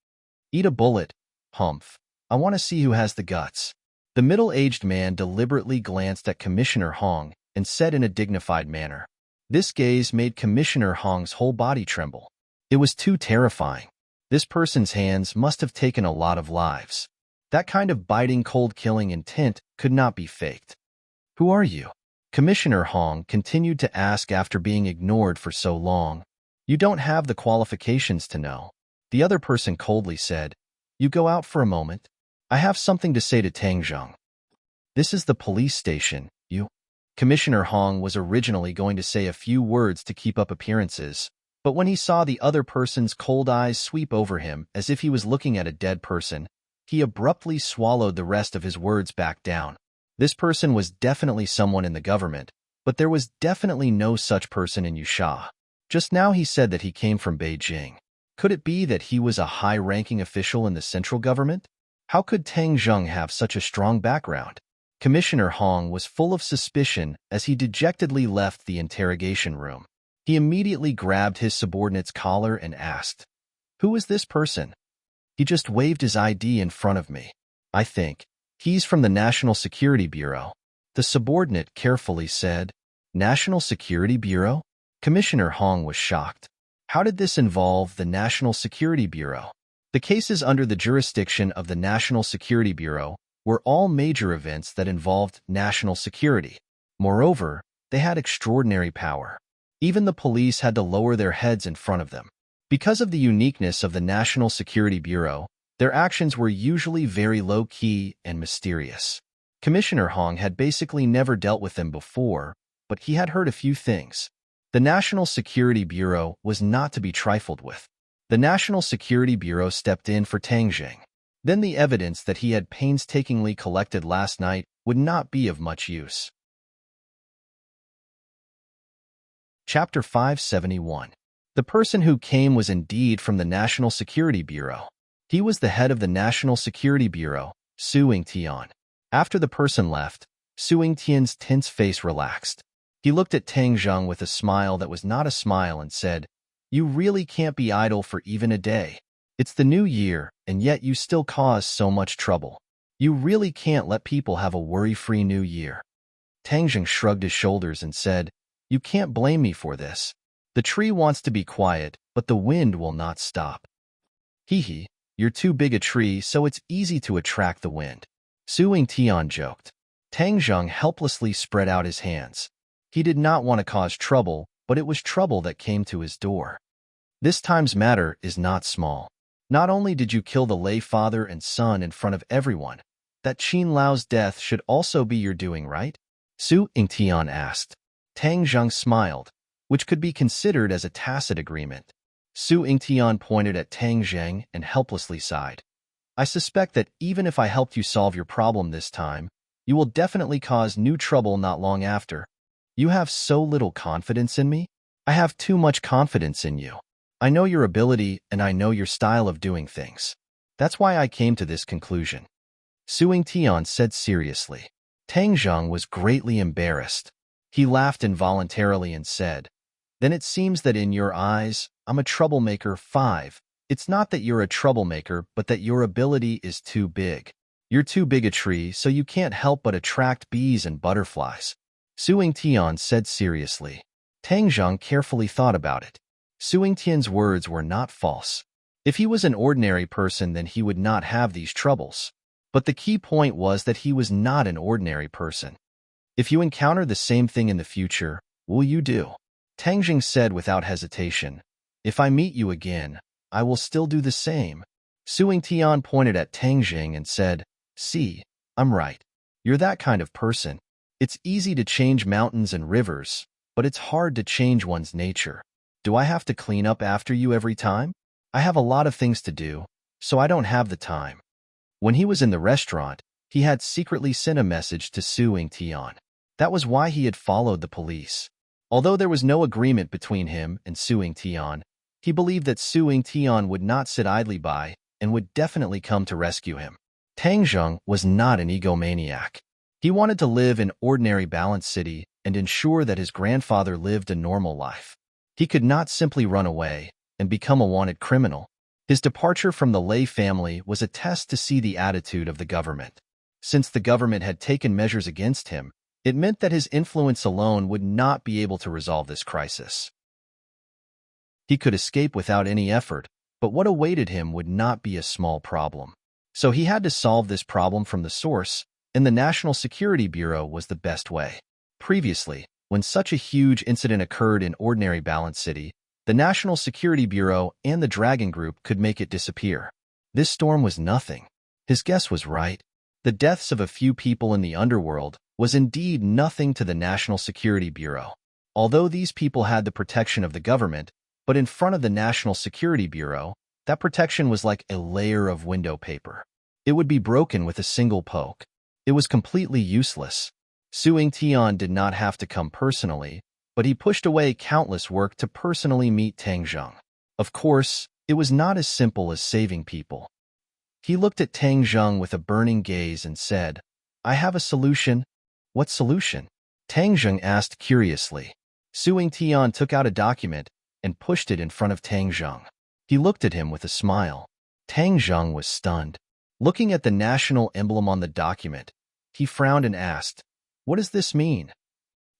"Eat a bullet. Humph. I want to see who has the guts." The middle-aged man deliberately glanced at Commissioner Hong and said in a dignified manner. This gaze made Commissioner Hong's whole body tremble. It was too terrifying. This person's hands must have taken a lot of lives. That kind of biting, cold-killing intent could not be faked. "Who are you?" Commissioner Hong continued to ask after being ignored for so long. "You don't have the qualifications to know." The other person coldly said, "You go out for a moment. I have something to say to Tang Zheng." "This is the police station, you..." Commissioner Hong was originally going to say a few words to keep up appearances, but when he saw the other person's cold eyes sweep over him as if he was looking at a dead person, he abruptly swallowed the rest of his words back down. This person was definitely someone in the government, but there was definitely no such person in Yusha. Just now he said that he came from Beijing. Could it be that he was a high-ranking official in the central government? How could Tang Zheng have such a strong background? Commissioner Hong was full of suspicion as he dejectedly left the interrogation room. He immediately grabbed his subordinate's collar and asked, "Who is this person?" He just waved his ID in front of me. "I think he's from the National Security Bureau," the subordinate carefully said. "National Security Bureau?" Commissioner Hong was shocked. How did this involve the National Security Bureau? The cases under the jurisdiction of the National Security Bureau were all major events that involved national security. Moreover, they had extraordinary power. Even the police had to lower their heads in front of them. Because of the uniqueness of the National Security Bureau, their actions were usually very low-key and mysterious. Commissioner Hong had basically never dealt with them before, but he had heard a few things. The National Security Bureau was not to be trifled with. The National Security Bureau stepped in for Tang Zheng. Then the evidence that he had painstakingly collected last night would not be of much use. Chapter 571. The person who came was indeed from the National Security Bureau. He was the head of the National Security Bureau, Su Yingtian. After the person left, Su Yingtian's tense face relaxed. He looked at Tang Zheng with a smile that was not a smile and said, "You really can't be idle for even a day. It's the new year, and yet you still cause so much trouble. You really can't let people have a worry-free new year." Tang Zheng shrugged his shoulders and said, "You can't blame me for this. The tree wants to be quiet, but the wind will not stop." "Hee, you're too big a tree, so it's easy to attract the wind," Su Yingtian joked. Tang Zheng helplessly spread out his hands. He did not want to cause trouble, but it was trouble that came to his door. This time's matter is not small. Not only did you kill the lay father and son in front of everyone, that Qin Lao's death should also be your doing, right? Su Yingtian asked. Tang Zheng smiled, which could be considered as a tacit agreement. Su Yingtian pointed at Tang Zheng and helplessly sighed. "I suspect that even if I helped you solve your problem this time, you will definitely cause new trouble not long after. You have so little confidence in me? I have too much confidence in you. I know your ability and I know your style of doing things. That's why I came to this conclusion," Su Yingtian said seriously. Tang Zheng was greatly embarrassed. He laughed involuntarily and said, "Then it seems that in your eyes, I'm a troublemaker 5. It's not that you're a troublemaker, but that your ability is too big. You're too big a tree, so you can't help but attract bees and butterflies," Su Yingtian said seriously. Tang Zheng carefully thought about it. Su Yingtian's words were not false. If he was an ordinary person, then he would not have these troubles. But the key point was that he was not an ordinary person. "If you encounter the same thing in the future, will you do?" Tang Zheng said without hesitation. "If I meet you again, I will still do the same." Su Yingtian pointed at Tang Zheng and said, "See, I'm right. You're that kind of person. It's easy to change mountains and rivers, but it's hard to change one's nature. Do I have to clean up after you every time? I have a lot of things to do, so I don't have the time." When he was in the restaurant, he had secretly sent a message to Su Yingtian. That was why he had followed the police. Although there was no agreement between him and Su Yingtian, he believed that Su Yingtian would not sit idly by and would definitely come to rescue him. Tang Zheng was not an egomaniac. He wanted to live in ordinary balanced city and ensure that his grandfather lived a normal life. He could not simply run away and become a wanted criminal. His departure from the Lei family was a test to see the attitude of the government. Since the government had taken measures against him, it meant that his influence alone would not be able to resolve this crisis. He could escape without any effort, but what awaited him would not be a small problem. So he had to solve this problem from the source, and the National Security Bureau was the best way. Previously, when such a huge incident occurred in ordinary balanced city, the National Security Bureau and the Dragon Group could make it disappear. This storm was nothing. His guess was right. The deaths of a few people in the underworld was indeed nothing to the National Security Bureau. Although these people had the protection of the government, but in front of the National Security Bureau, that protection was like a layer of window paper. It would be broken with a single poke. It was completely useless. Su Yingtian did not have to come personally, but he pushed away countless work to personally meet Tang Zheng. Of course, it was not as simple as saving people. He looked at Tang Zheng with a burning gaze and said, I have a solution. What solution? Tang Zheng asked curiously. Suing Tian took out a document and pushed it in front of Tang Zheng. He looked at him with a smile. Tang Zheng was stunned. Looking at the national emblem on the document, he frowned and asked, "What does this mean?"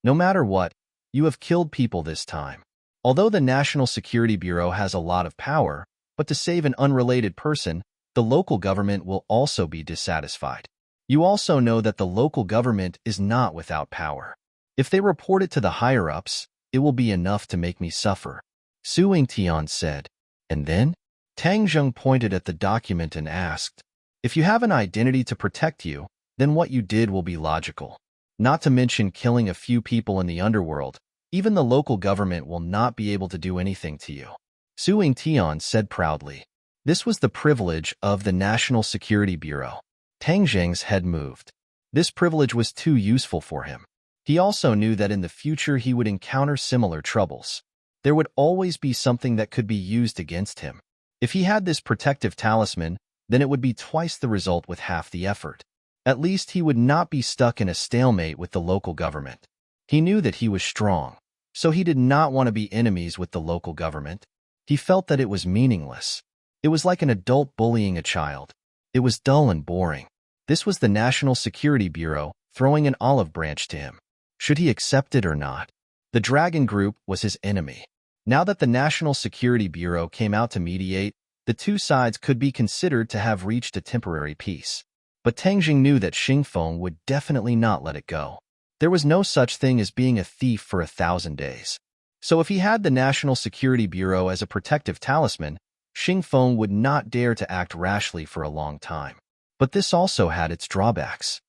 "No matter what, you have killed people this time. Although the National Security Bureau has a lot of power, but to save an unrelated person, the local government will also be dissatisfied. You also know that the local government is not without power. If they report it to the higher-ups, it will be enough to make me suffer," Su Yingtian said. "And then?" Tang Zheng pointed at the document and asked, "If you have an identity to protect you, then what you did will be logical. Not to mention killing a few people in the underworld, even the local government will not be able to do anything to you," Su Yingtian said proudly. This was the privilege of the National Security Bureau. Tang Zheng's head moved. This privilege was too useful for him. He also knew that in the future he would encounter similar troubles. There would always be something that could be used against him. If he had this protective talisman, then it would be twice the result with half the effort. At least he would not be stuck in a stalemate with the local government. He knew that he was strong, so he did not want to be enemies with the local government. He felt that it was meaningless. It was like an adult bullying a child. It was dull and boring. This was the National Security Bureau throwing an olive branch to him. Should he accept it or not? The Dragon Group was his enemy. Now that the National Security Bureau came out to mediate, the two sides could be considered to have reached a temporary peace. But Tang Jing knew that Xingfeng would definitely not let it go. There was no such thing as being a thief for 1,000 days. So if he had the National Security Bureau as a protective talisman, Xingfeng would not dare to act rashly for a long time. But this also had its drawbacks.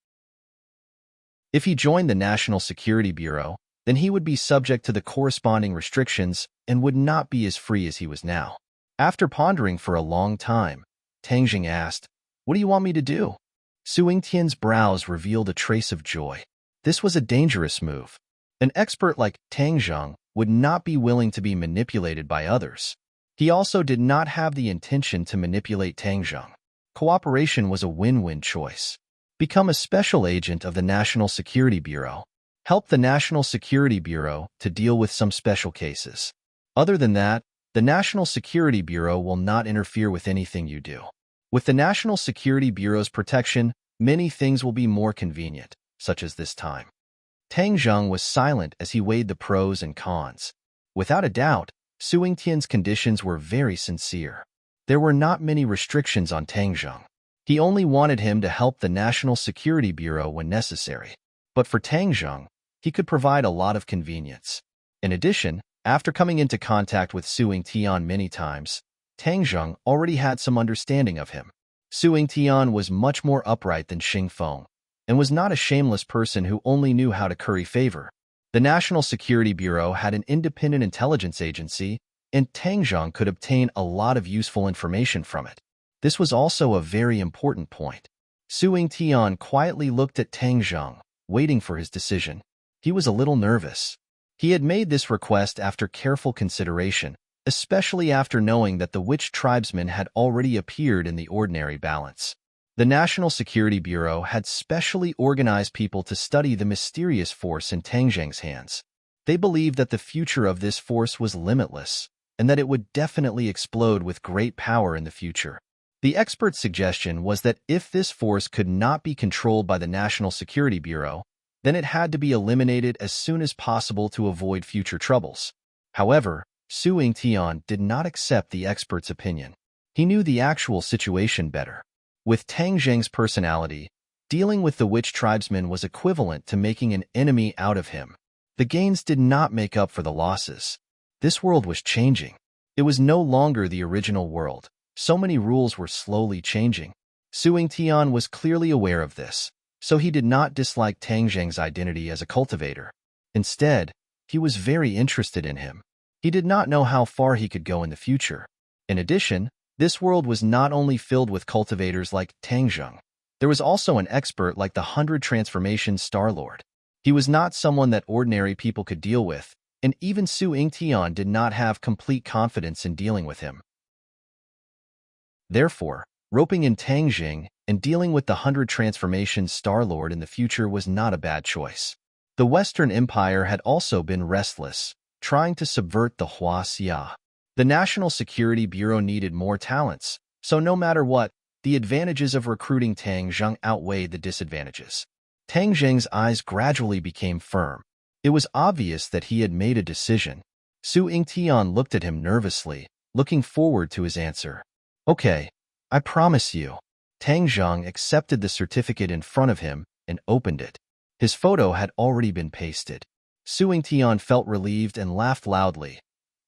If he joined the National Security Bureau, then he would be subject to the corresponding restrictions and would not be as free as he was now. After pondering for a long time, Tang Jing asked, "What do you want me to do?" Su Yingtian's brows revealed a trace of joy. This was a dangerous move. An expert like Tang Zheng would not be willing to be manipulated by others. He also did not have the intention to manipulate Tang Zheng. Cooperation was a win-win choice. Become a special agent of the National Security Bureau. Help the National Security Bureau to deal with some special cases. Other than that, the National Security Bureau will not interfere with anything you do. With the National Security Bureau's protection, many things will be more convenient, such as this time. Tang Zheng was silent as he weighed the pros and cons. Without a doubt, Su Yingtian's conditions were very sincere. There were not many restrictions on Tang Zheng. He only wanted him to help the National Security Bureau when necessary. But for Tang Zheng, he could provide a lot of convenience. In addition, after coming into contact with Su Yingtian many times, Tang Zheng already had some understanding of him. Su Yingtian was much more upright than Xingfeng, and was not a shameless person who only knew how to curry favor. The National Security Bureau had an independent intelligence agency, and Tang Zheng could obtain a lot of useful information from it. This was also a very important point. Su Yingtian quietly looked at Tang Zheng, waiting for his decision. He was a little nervous. He had made this request after careful consideration, especially after knowing that the witch tribesmen had already appeared in the ordinary balance. The National Security Bureau had specially organized people to study the mysterious force in Tang Zheng's hands. They believed that the future of this force was limitless, and that it would definitely explode with great power in the future. The expert's suggestion was that if this force could not be controlled by the National Security Bureau, then it had to be eliminated as soon as possible to avoid future troubles. However, Su Yingtian did not accept the expert's opinion. He knew the actual situation better. With Tang Zheng's personality, dealing with the witch tribesmen was equivalent to making an enemy out of him. The gains did not make up for the losses. This world was changing. It was no longer the original world. So many rules were slowly changing. Su Yingtian was clearly aware of this, so he did not dislike Tang Zheng's identity as a cultivator. Instead, he was very interested in him. He did not know how far he could go in the future. In addition, this world was not only filled with cultivators like Tang Zheng. There was also an expert like the 100 Transformation Star Lord. He was not someone that ordinary people could deal with, and even Su Yingtian did not have complete confidence in dealing with him. Therefore, roping in Tang Jing and dealing with the 100 transformations Star-Lord in the future was not a bad choice. The Western Empire had also been restless, trying to subvert the Huaxia. The National Security Bureau needed more talents, so no matter what, the advantages of recruiting Tang Zheng outweighed the disadvantages. Tang Zheng's eyes gradually became firm. It was obvious that he had made a decision. Su Yingtian looked at him nervously, looking forward to his answer. Okay, I promise you. Tang Zheng accepted the certificate in front of him and opened it. His photo had already been pasted. Su Yingtian felt relieved and laughed loudly.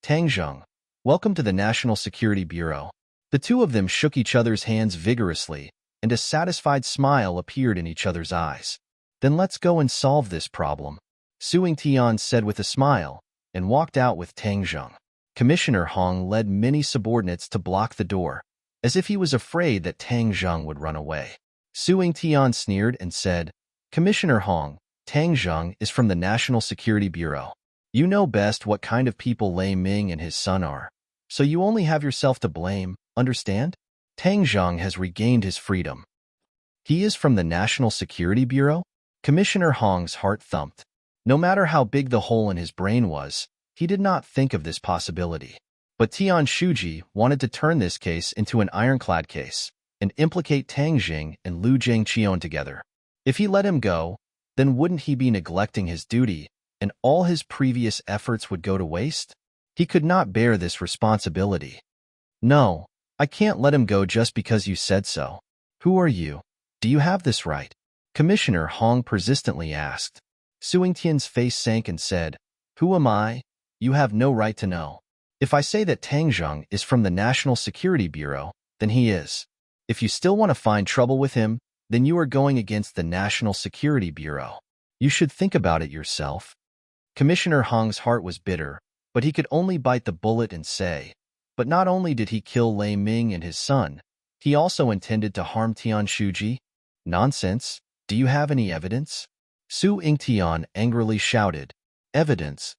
Tang Zheng, welcome to the National Security Bureau. The two of them shook each other's hands vigorously, and a satisfied smile appeared in each other's eyes. Then let's go and solve this problem, Su Yingtian said with a smile, and walked out with Tang Zheng. Commissioner Hong led many subordinates to block the door, as if he was afraid that Tang Zheng would run away. Su Yingtian sneered and said, Commissioner Hong, Tang Zheng is from the National Security Bureau. You know best what kind of people Lei Ming and his son are, so you only have yourself to blame, understand? Tang Zheng has regained his freedom. He is from the National Security Bureau? Commissioner Hong's heart thumped. No matter how big the hole in his brain was, he did not think of this possibility. But Tian Shuji wanted to turn this case into an ironclad case and implicate Tang Jing and Lu Jiangqion together. If he let him go, then wouldn't he be neglecting his duty and all his previous efforts would go to waste? He could not bear this responsibility. No, I can't let him go just because you said so. Who are you? Do you have this right? Commissioner Hong persistently asked. Su Yingtian's face sank and said, Who am I? You have no right to know. If I say that Tang Zheng is from the National Security Bureau, then he is. If you still want to find trouble with him, then you are going against the National Security Bureau. You should think about it yourself. Commissioner Hong's heart was bitter, but he could only bite the bullet and say, But not only did he kill Lei Ming and his son, he also intended to harm Tian Shuji? Nonsense. Do you have any evidence? Su Yingtian angrily shouted. Evidence?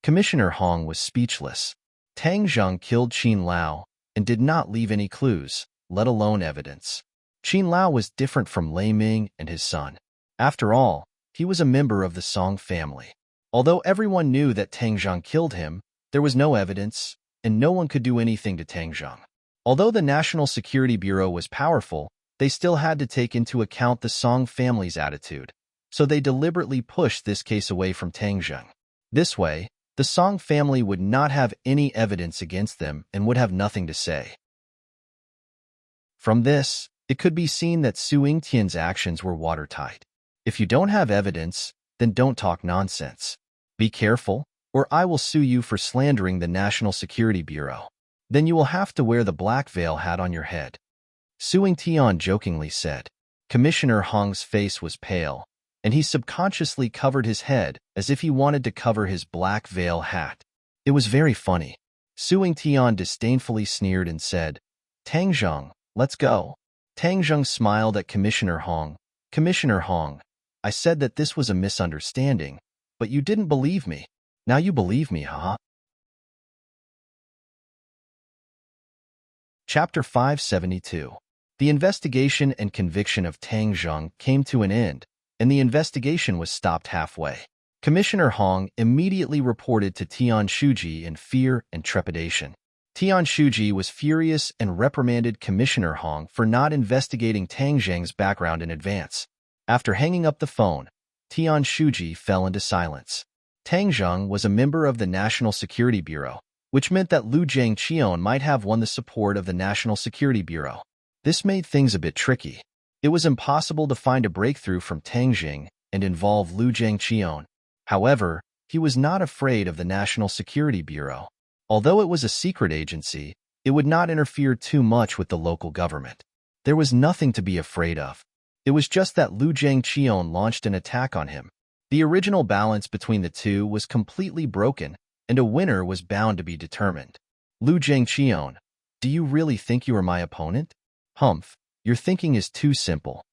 Commissioner Hong was speechless. Tang Zheng killed Qin Lao and did not leave any clues, let alone evidence. Qin Lao was different from Lei Ming and his son. After all, he was a member of the Song family. Although everyone knew that Tang Zheng killed him, there was no evidence, and no one could do anything to Tang Zheng. Although the National Security Bureau was powerful, they still had to take into account the Song family's attitude, so they deliberately pushed this case away from Tang Zheng. This way, the Song family would not have any evidence against them and would have nothing to say. From this, it could be seen that Su Yingtian's actions were watertight. If you don't have evidence, then don't talk nonsense. Be careful, or I will sue you for slandering the National Security Bureau. Then you will have to wear the black veil hat on your head. Su Yingtian jokingly said. Commissioner Hong's face was pale, and he subconsciously covered his head as if he wanted to cover his black veil hat. It was very funny. Su Yingtian disdainfully sneered and said, Tang Zheng, let's go. Tang Zheng smiled at Commissioner Hong. Commissioner Hong, I said that this was a misunderstanding, but you didn't believe me. Now you believe me, huh? Chapter 572. The investigation and conviction of Tang Zheng came to an end, and the investigation was stopped halfway. Commissioner Hong immediately reported to Tian Shuji in fear and trepidation. Tian Shuji was furious and reprimanded Commissioner Hong for not investigating Tang Zheng's background in advance. After hanging up the phone, Tian Shuji fell into silence. Tang Zheng was a member of the National Security Bureau, which meant that Lu Jiangqion might have won the support of the National Security Bureau. This made things a bit tricky. It was impossible to find a breakthrough from Tang Jing and involve Lu Jiangqion. However, he was not afraid of the National Security Bureau. Although it was a secret agency, it would not interfere too much with the local government. There was nothing to be afraid of. It was just that Lu Jiangqion launched an attack on him. The original balance between the two was completely broken, and a winner was bound to be determined. Lu Jiangqion, do you really think you are my opponent? Humph, your thinking is too simple.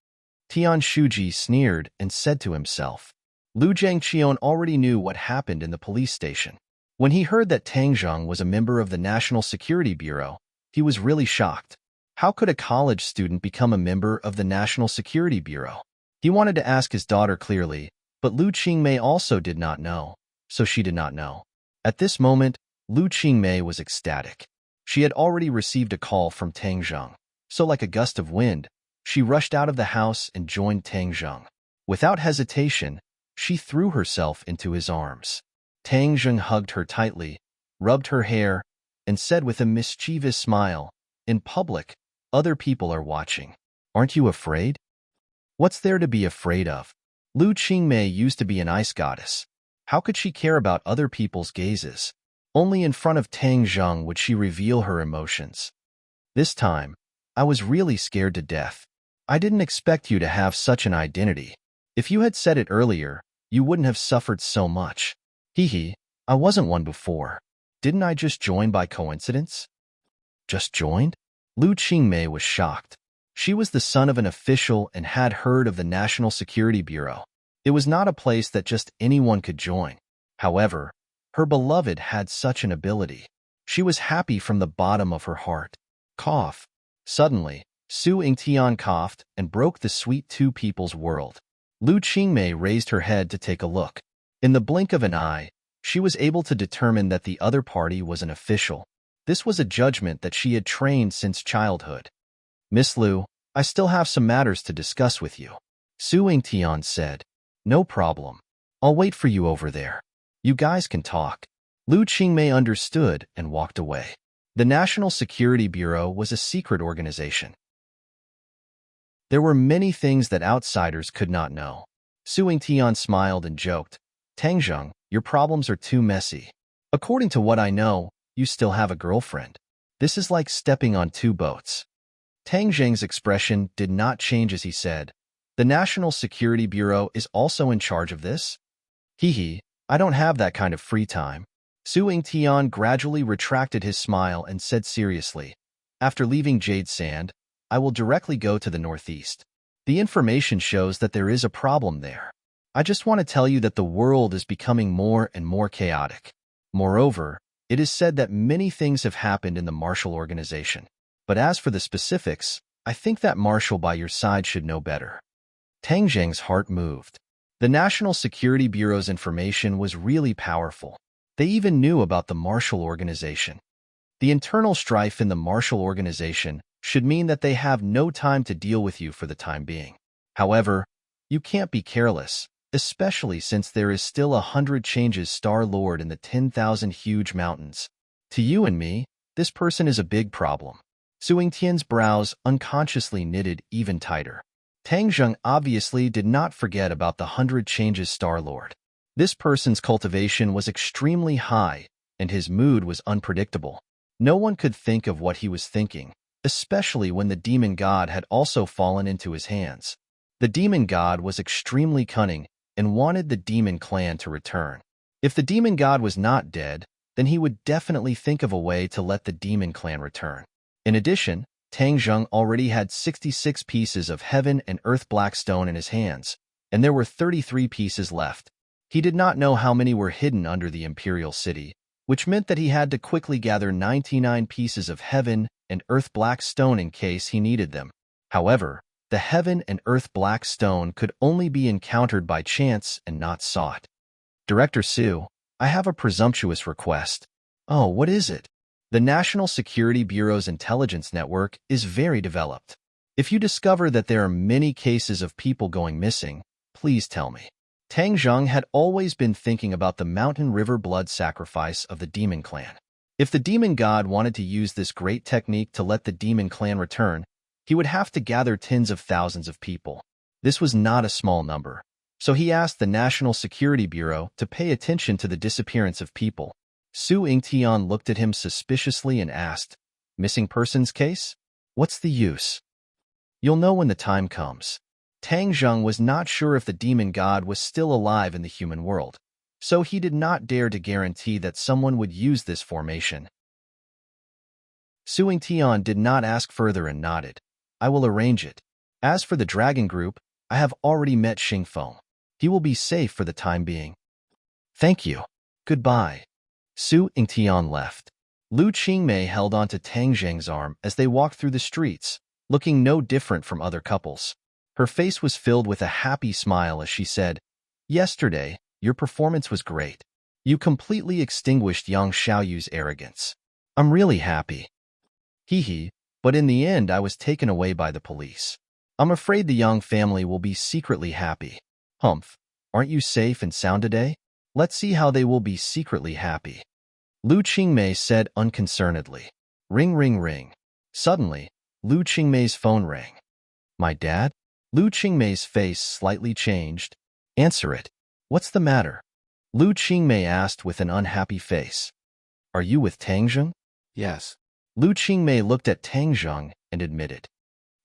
Tian Shuji sneered and said to himself. Lu Jiangqion already knew what happened in the police station. When he heard that Tang Zheng was a member of the National Security Bureau, he was really shocked. How could a college student become a member of the National Security Bureau? He wanted to ask his daughter clearly, but Lu Qingmei also did not know, so she did not know. At this moment, Lu Qingmei was ecstatic. She had already received a call from Tang Zheng, so like a gust of wind, she rushed out of the house and joined Tang Zheng. Without hesitation, she threw herself into his arms. Tang Zheng hugged her tightly, rubbed her hair, and said with a mischievous smile, "In public, other people are watching. Aren't you afraid?" What's there to be afraid of? Lu Qingmei used to be an ice goddess. How could she care about other people's gazes? Only in front of Tang Zheng would she reveal her emotions. This time, I was really scared to death. I didn't expect you to have such an identity. If you had said it earlier, you wouldn't have suffered so much. Hee, I wasn't one before. Didn't I just join by coincidence? Just joined? Lu Qingmei was shocked. She was the son of an official and had heard of the National Security Bureau. It was not a place that just anyone could join. However, her beloved had such an ability. She was happy from the bottom of her heart. Cough. Suddenly, Su Yingtian coughed and broke the sweet two people's world. Lu Qingmei raised her head to take a look. In the blink of an eye, she was able to determine that the other party was an official. This was a judgment that she had trained since childhood. "Miss Lu, I still have some matters to discuss with you," Su Yingtian said. "No problem. I'll wait for you over there. You guys can talk." Lu Qingmei understood and walked away. The National Security Bureau was a secret organization. There were many things that outsiders could not know. Su Yingtian smiled and joked, "Tang Zheng, your problems are too messy. According to what I know, you still have a girlfriend. This is like stepping on two boats." Tang Zheng's expression did not change as he said, "The National Security Bureau is also in charge of this?" Hee, I don't have that kind of free time." Su Yingtian gradually retracted his smile and said seriously, "After leaving Jade Sand, I will directly go to the northeast. The information shows that there is a problem there. I just want to tell you that the world is becoming more and more chaotic. Moreover, it is said that many things have happened in the Marshall Organization. But as for the specifics, I think that Marshall by your side should know better." Tang Zheng's heart moved. The National Security Bureau's information was really powerful. They even knew about the Marshall Organization. The internal strife in the Marshall Organization should mean that they have no time to deal with you for the time being. However, you can't be careless, especially since there is still 100 changes Star-Lord in the 10,000 huge mountains. To you and me, this person is a big problem. Su Yingtian's brows unconsciously knitted even tighter. Tang Zheng obviously did not forget about the 100 changes Star-Lord. This person's cultivation was extremely high, and his mood was unpredictable. No one could think of what he was thinking, especially when the demon god had also fallen into his hands. The demon god was extremely cunning and wanted the demon clan to return. If the demon god was not dead, then he would definitely think of a way to let the demon clan return. In addition, Tang Zheng already had 66 pieces of heaven and earth black stone in his hands, and there were 33 pieces left. He did not know how many were hidden under the imperial city, which meant that he had to quickly gather 99 pieces of heaven and earth black stone in case he needed them. However, the heaven and earth black stone could only be encountered by chance and not sought. "Director Su, I have a presumptuous request." "Oh, what is it?" "The National Security Bureau's intelligence network is very developed. If you discover that there are many cases of people going missing, please tell me." Tang Zheng had always been thinking about the mountain river blood sacrifice of the demon clan. If the demon god wanted to use this great technique to let the demon clan return, he would have to gather tens of thousands of people. This was not a small number, so he asked the National Security Bureau to pay attention to the disappearance of people. Su Yingtian looked at him suspiciously and asked, "Missing persons case? What's the use?" "You'll know when the time comes." Tang Zheng was not sure if the demon god was still alive in the human world, so he did not dare to guarantee that someone would use this formation. Su Yingtian did not ask further and nodded. "I will arrange it. As for the dragon group, I have already met Xingfeng. He will be safe for the time being." "Thank you. Goodbye." Su Yingtian left. Lu Qingmei held onto Tang Zheng's arm as they walked through the streets, looking no different from other couples. Her face was filled with a happy smile as she said, "Yesterday, your performance was great. You completely extinguished Yang Xiaoyu's arrogance. I'm really happy. Hee hee, but in the end I was taken away by the police. I'm afraid the Yang family will be secretly happy. Humph, aren't you safe and sound today? Let's see how they will be secretly happy." Lu Qingmei said unconcernedly. Ring, ring, ring. Suddenly, Lu Qingmei's phone rang. "My dad?" Lu Qingmei's face slightly changed. "Answer it. What's the matter?" Lu Qingmei asked with an unhappy face. "Are you with Tang Zheng?" Yes. Lu Qingmei looked at Tang Zheng and admitted.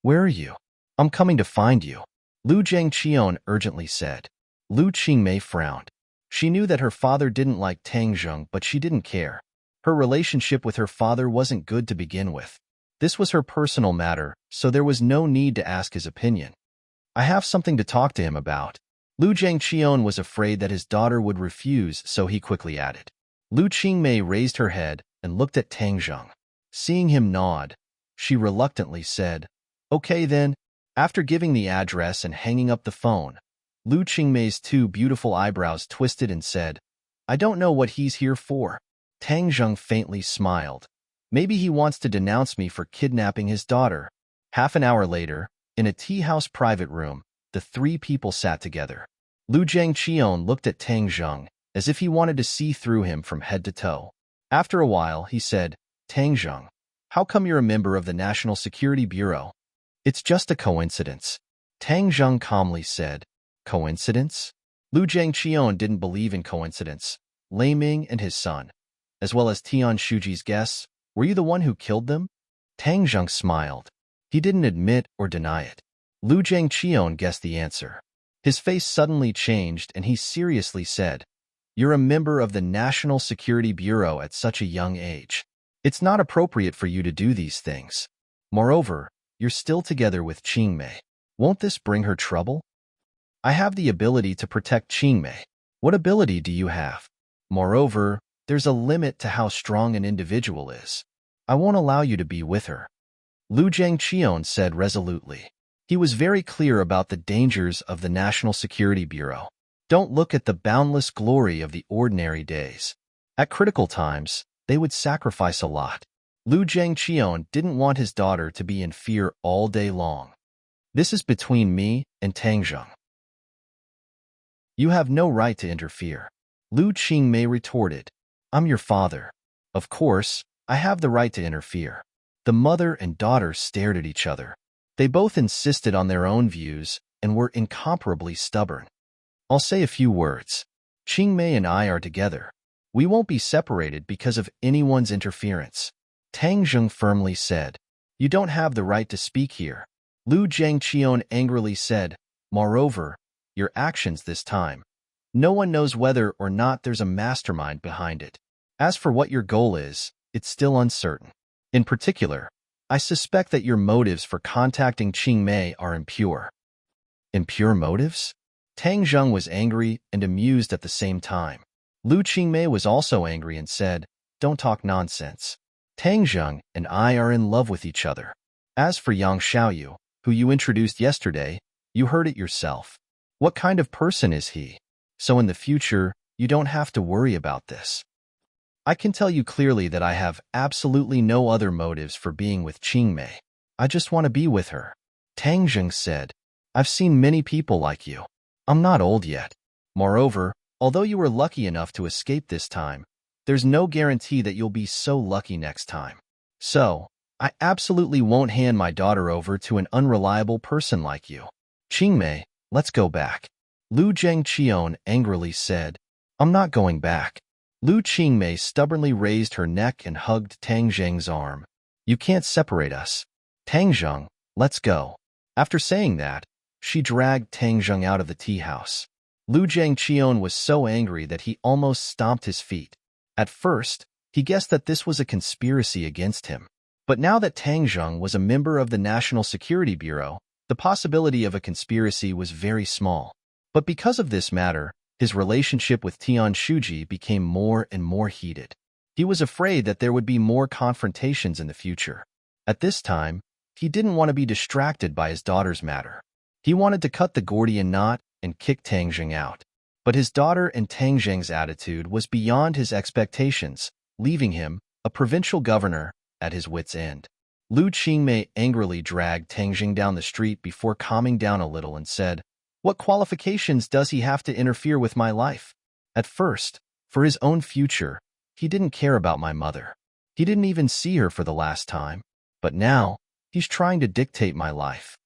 "Where are you?" "I'm coming to find you," Lu Zhangqian urgently said. Lu Qingmei frowned. She knew that her father didn't like Tang Zheng, but she didn't care. Her relationship with her father wasn't good to begin with. This was her personal matter, so there was no need to ask his opinion. "I have something to talk to him about." Lu Zhangqian was afraid that his daughter would refuse, so he quickly added. Lu Qingmei raised her head and looked at Tang Zheng. Seeing him nod, she reluctantly said, "Okay then." After giving the address and hanging up the phone, Lu Qingmei's two beautiful eyebrows twisted and said, "I don't know what he's here for." Tang Zheng faintly smiled. "Maybe he wants to denounce me for kidnapping his daughter." Half an hour later, in a tea-house private room, the three people sat together. Lu Zhangqian looked at Tang Zheng as if he wanted to see through him from head to toe. After a while, he said, "Tang Zheng, how come you're a member of the National Security Bureau?" "It's just a coincidence," Tang Zheng calmly said. "Coincidence?" Lu Zhangqian didn't believe in coincidence. Lei Ming and his son, as well as Tian Shuji's guests, were you the one who killed them? Tang Zheng smiled. He didn't admit or deny it. Lu Zhangqian guessed the answer. His face suddenly changed and he seriously said, "You're a member of the National Security Bureau at such a young age. It's not appropriate for you to do these things. Moreover, you're still together with Qingmei. Won't this bring her trouble?" "I have the ability to protect Qingmei." "What ability do you have?" "Moreover, there's a limit to how strong an individual is. I won't allow you to be with her," Lu Zhangqian said resolutely. He was very clear about the dangers of the National Security Bureau. Don't look at the boundless glory of the ordinary days. At critical times, they would sacrifice a lot. Lu Zhangqian didn't want his daughter to be in fear all day long. "This is between me and Tang Zheng. You have no right to interfere," Lu Qingmei retorted. "I'm your father. Of course, I have the right to interfere." The mother and daughter stared at each other. They both insisted on their own views and were incomparably stubborn. "I'll say a few words. Qingmei and I are together. We won't be separated because of anyone's interference," Tang Zheng firmly said. "You don't have the right to speak here," Lu Zhangqian angrily said. "Moreover, your actions this time. No one knows whether or not there's a mastermind behind it. As for what your goal is, it's still uncertain. In particular, I suspect that your motives for contacting Qingmei are impure." "Impure motives?" Tang Zheng was angry and amused at the same time. Lu Qingmei was also angry and said, "Don't talk nonsense. Tang Zheng and I are in love with each other. As for Yang Xiaoyu, who you introduced yesterday, you heard it yourself. What kind of person is he? So in the future, you don't have to worry about this. I can tell you clearly that I have absolutely no other motives for being with Qingmei. I just want to be with her." Tang Zheng said, "I've seen many people like you. I'm not old yet. Moreover, although you were lucky enough to escape this time, there's no guarantee that you'll be so lucky next time. So, I absolutely won't hand my daughter over to an unreliable person like you. Qingmei, let's go back." Lu Zhangqian angrily said, "I'm not going back." Lu Qingmei stubbornly raised her neck and hugged Tang Zheng's arm. "You can't separate us. Tang Zheng, let's go." After saying that, she dragged Tang Zheng out of the tea house. Lu Zhangqian was so angry that he almost stomped his feet. At first, he guessed that this was a conspiracy against him. But now that Tang Zheng was a member of the National Security Bureau, the possibility of a conspiracy was very small. But because of this matter, his relationship with Tian Shuji became more and more heated. He was afraid that there would be more confrontations in the future. At this time, he didn't want to be distracted by his daughter's matter. He wanted to cut the Gordian knot and kick Tang Jing out. But his daughter and Tang Jing's attitude was beyond his expectations, leaving him, a provincial governor, at his wit's end. Lu Qingmei angrily dragged Tang Jing down the street before calming down a little and said, "What qualifications does he have to interfere with my life? At first, for his own future, he didn't care about my mother. He didn't even see her for the last time. But now, he's trying to dictate my life."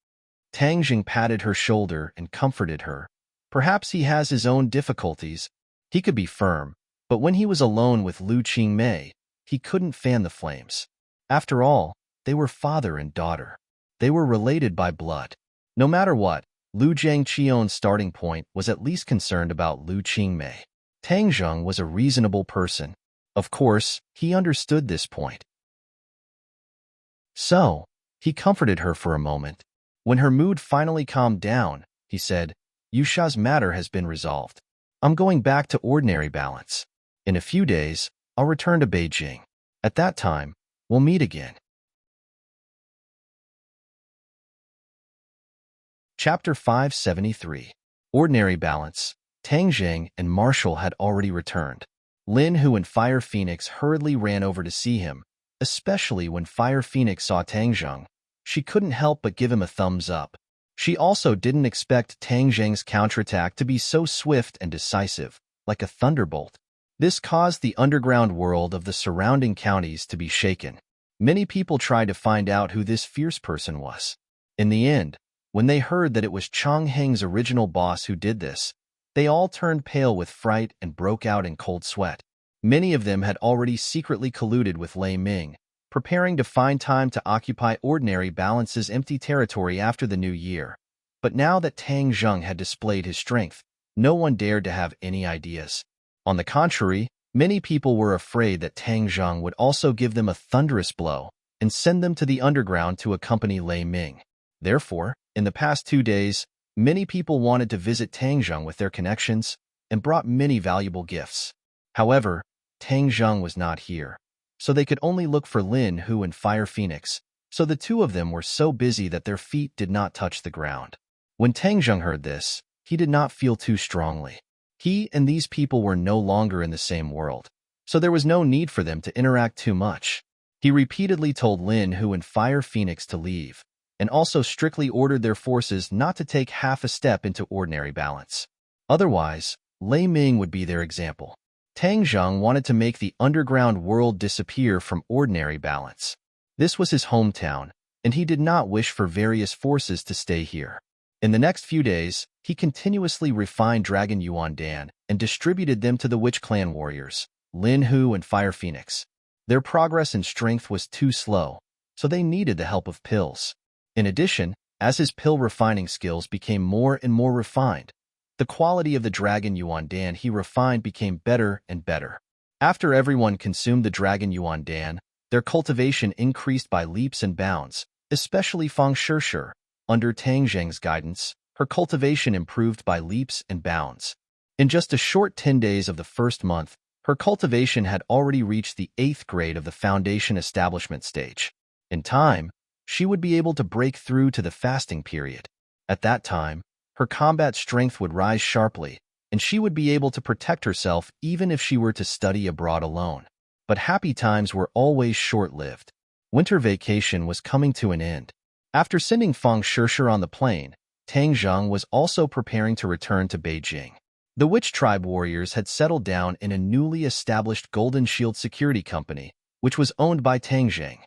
Tang Jing patted her shoulder and comforted her. Perhaps he has his own difficulties. He could be firm, but when he was alone with Lu Qingmei, he couldn't fan the flames. After all, they were father and daughter. They were related by blood. No matter what, Lu Zhangqian's starting point was at least concerned about Lu Qingmei. Tang Jing was a reasonable person. Of course, he understood this point. So, he comforted her for a moment. When her mood finally calmed down, he said, "Yusha's matter has been resolved. I'm going back to ordinary balance. In a few days, I'll return to Beijing. At that time, we'll meet again." Chapter 573. Ordinary Balance. Tang Jing and Marshall had already returned. Lin Hu and Fire Phoenix hurriedly ran over to see him, especially when Fire Phoenix saw Tang Jing. She couldn't help but give him a thumbs up. She also didn't expect Tang Jing's counterattack to be so swift and decisive, like a thunderbolt. This caused the underground world of the surrounding counties to be shaken. Many people tried to find out who this fierce person was. In the end, when they heard that it was Chang Heng's original boss who did this, they all turned pale with fright and broke out in cold sweat. Many of them had already secretly colluded with Lei Ming, preparing to find time to occupy Ordinary Balance's empty territory after the new year. But now that Tang Jing had displayed his strength, no one dared to have any ideas. On the contrary, many people were afraid that Tang Jing would also give them a thunderous blow and send them to the underground to accompany Lei Ming. Therefore, in the past 2 days, many people wanted to visit Tang Jing with their connections and brought many valuable gifts. However, Tang Jing was not here, so they could only look for Lin Hu and Fire Phoenix, so the two of them were so busy that their feet did not touch the ground. When Tang Jing heard this, he did not feel too strongly. He and these people were no longer in the same world, so there was no need for them to interact too much. He repeatedly told Lin Hu and Fire Phoenix to leave, and also strictly ordered their forces not to take half a step into Ordinary Balance. Otherwise, Lei Ming would be their example. Tang Jing wanted to make the underground world disappear from Ordinary Balance. This was his hometown, and he did not wish for various forces to stay here. In the next few days, he continuously refined Dragon Yuan Dan and distributed them to the Witch Clan warriors, Lin Hu and Fire Phoenix. Their progress in strength was too slow, so they needed the help of pills. In addition, as his pill refining skills became more and more refined, the quality of the Dragon Yuan Dan he refined became better and better. After everyone consumed the Dragon Yuan Dan, their cultivation increased by leaps and bounds, especially Fang Shishir. Under Tang Jing's guidance, her cultivation improved by leaps and bounds. In just a short 10 days of the first month, her cultivation had already reached the 8th grade of the foundation establishment stage. In time, she would be able to break through to the fasting period. At that time, her combat strength would rise sharply, and she would be able to protect herself even if she were to study abroad alone. But happy times were always short-lived. Winter vacation was coming to an end. After sending Fang Shishir on the plane, Tang Jing was also preparing to return to Beijing. The Witch Tribe warriors had settled down in a newly established Golden Shield security company, which was owned by Tang Jing.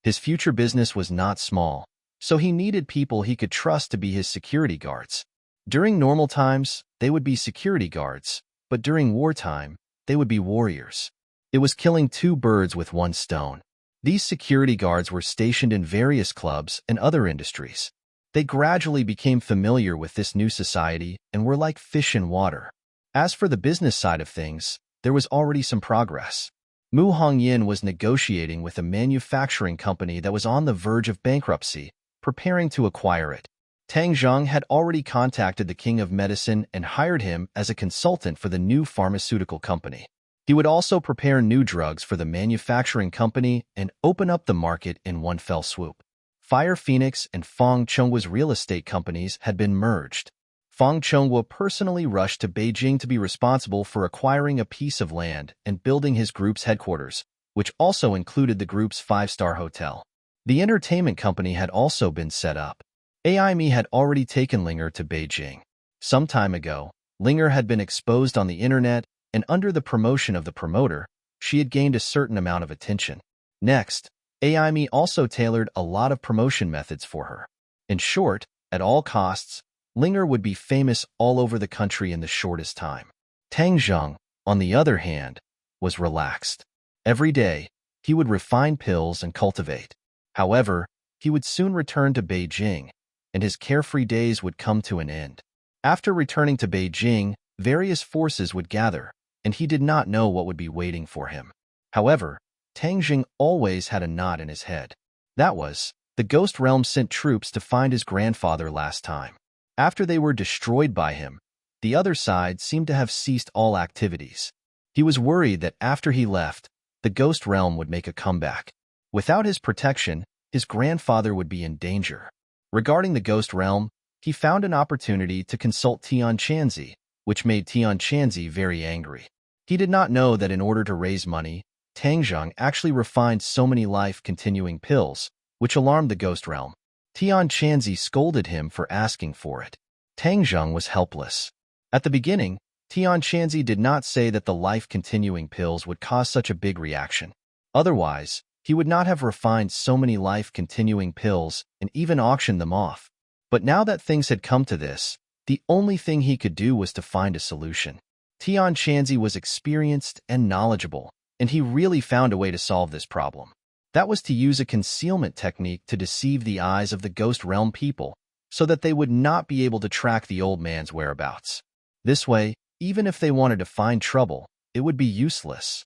His future business was not small, so he needed people he could trust to be his security guards. During normal times, they would be security guards, but during wartime, they would be warriors. It was killing 2 birds with 1 stone. These security guards were stationed in various clubs and other industries. They gradually became familiar with this new society and were like fish in water. As for the business side of things, there was already some progress. Mu Hongyin was negotiating with a manufacturing company that was on the verge of bankruptcy, preparing to acquire it. Tang Jing had already contacted the King of Medicine and hired him as a consultant for the new pharmaceutical company. He would also prepare new drugs for the manufacturing company and open up the market in one fell swoop. Fire Phoenix and Fong Chonghua's real estate companies had been merged. Fong Chonghua personally rushed to Beijing to be responsible for acquiring a piece of land and building his group's headquarters, which also included the group's five-star hotel. The entertainment company had also been set up. Aimi had already taken Linger to Beijing. Some time ago, Linger had been exposed on the internet, and under the promotion of the promoter, she had gained a certain amount of attention. Next, Aimi also tailored a lot of promotion methods for her. In short, at all costs, Linger would be famous all over the country in the shortest time. Tang Zheng, on the other hand, was relaxed. Every day, he would refine pills and cultivate. However, he would soon return to Beijing, and his carefree days would come to an end. After returning to Beijing, various forces would gather, and he did not know what would be waiting for him. However, Tang Zheng always had a knot in his head. That was, the Ghost Realm sent troops to find his grandfather last time. After they were destroyed by him, the other side seemed to have ceased all activities. He was worried that after he left, the Ghost Realm would make a comeback. Without his protection, his grandfather would be in danger. Regarding the Ghost Realm, he found an opportunity to consult Tian Chanzi, which made Tian Chanzi very angry. He did not know that in order to raise money, Tang Zheng actually refined so many life-continuing pills, which alarmed the Ghost Realm. Tian Chanzi scolded him for asking for it. Tang Zheng was helpless. At the beginning, Tian Chanzi did not say that the life-continuing pills would cause such a big reaction. Otherwise, he would not have refined so many life-continuing pills and even auctioned them off. But now that things had come to this, the only thing he could do was to find a solution. Tian Chanzi was experienced and knowledgeable, and he really found a way to solve this problem. That was to use a concealment technique to deceive the eyes of the Ghost Realm people, so that they would not be able to track the old man's whereabouts. This way, even if they wanted to find trouble, it would be useless.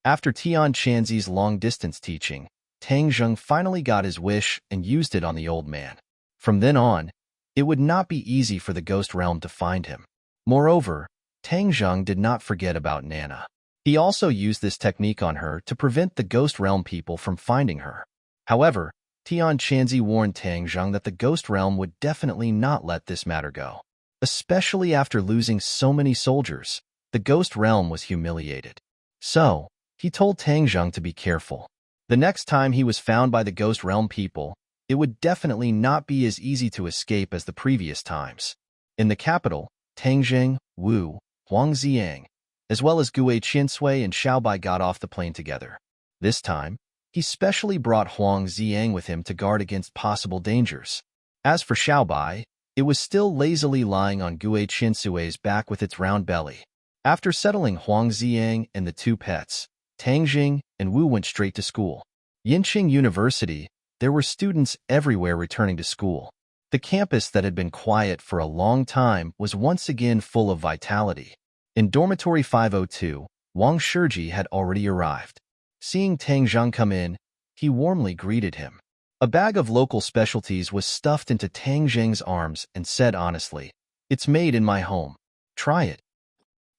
After Tian Chanzi's long-distance teaching, Tang Zheng finally got his wish and used it on the old man. From then on, it would not be easy for the Ghost Realm to find him. Moreover, Tang Zheng did not forget about Nana. He also used this technique on her to prevent the Ghost Realm people from finding her. However, Tian Chanzi warned Tang Zheng that the Ghost Realm would definitely not let this matter go. Especially after losing so many soldiers, the Ghost Realm was humiliated. So, he told Tang Zheng to be careful. The next time he was found by the Ghost Realm people, it would definitely not be as easy to escape as the previous times. In the capital, Tang Zheng, Wu, Huang Ziang, as well as Gue Qinsui and Xiaobai got off the plane together. This time, he specially brought Huang Ziang with him to guard against possible dangers. As for Xiaobai, it was still lazily lying on Gue Qinsui's back with its round belly. After settling Huang Ziang and the two pets, Tang Jing and Wu went straight to school. Yinqing University, there were students everywhere returning to school. The campus that had been quiet for a long time was once again full of vitality. In dormitory 502, Wang Shiji had already arrived. Seeing Tang Zheng come in, he warmly greeted him. A bag of local specialties was stuffed into Tang Zheng's arms and said honestly, "It's made in my home. Try it."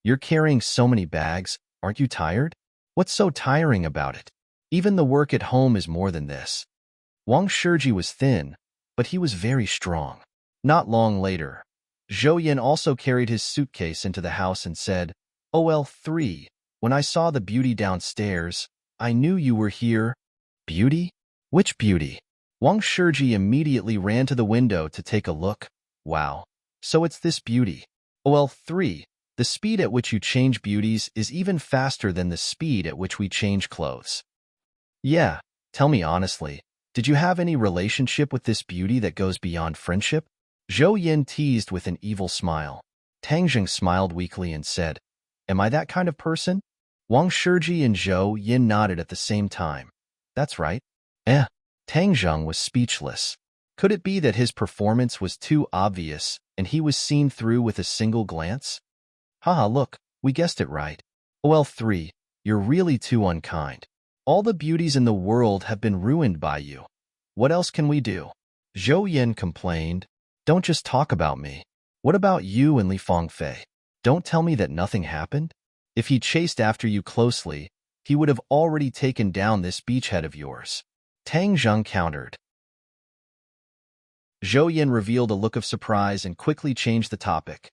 "You're carrying so many bags, aren't you tired?" "What's so tiring about it? Even the work at home is more than this." Wang Shiji was thin, but he was very strong. Not long later, Zhou Yin also carried his suitcase into the house and said, "OL3, when I saw the beauty downstairs, I knew you were here." "Beauty? Which beauty?" Wang Shiji immediately ran to the window to take a look. "Wow, so it's this beauty. OL3, the speed at which you change beauties is even faster than the speed at which we change clothes." "Yeah, tell me honestly, did you have any relationship with this beauty that goes beyond friendship?" Zhou Yin teased with an evil smile. Tang Jing smiled weakly and said, "Am I that kind of person?" Wang Shiji and Zhou Yin nodded at the same time. "That's right." Tang Zheng was speechless. Could it be that his performance was too obvious and he was seen through with a single glance? "Haha, look, we guessed it right. OL3, you're really too unkind. All the beauties in the world have been ruined by you. What else can we do?" Zhou Yin complained. "Don't just talk about me. What about you and Li Fangfei? Don't tell me that nothing happened." If he chased after you closely, he would have already taken down this beachhead of yours. Tang Zheng countered. Zhou Yin revealed a look of surprise and quickly changed the topic.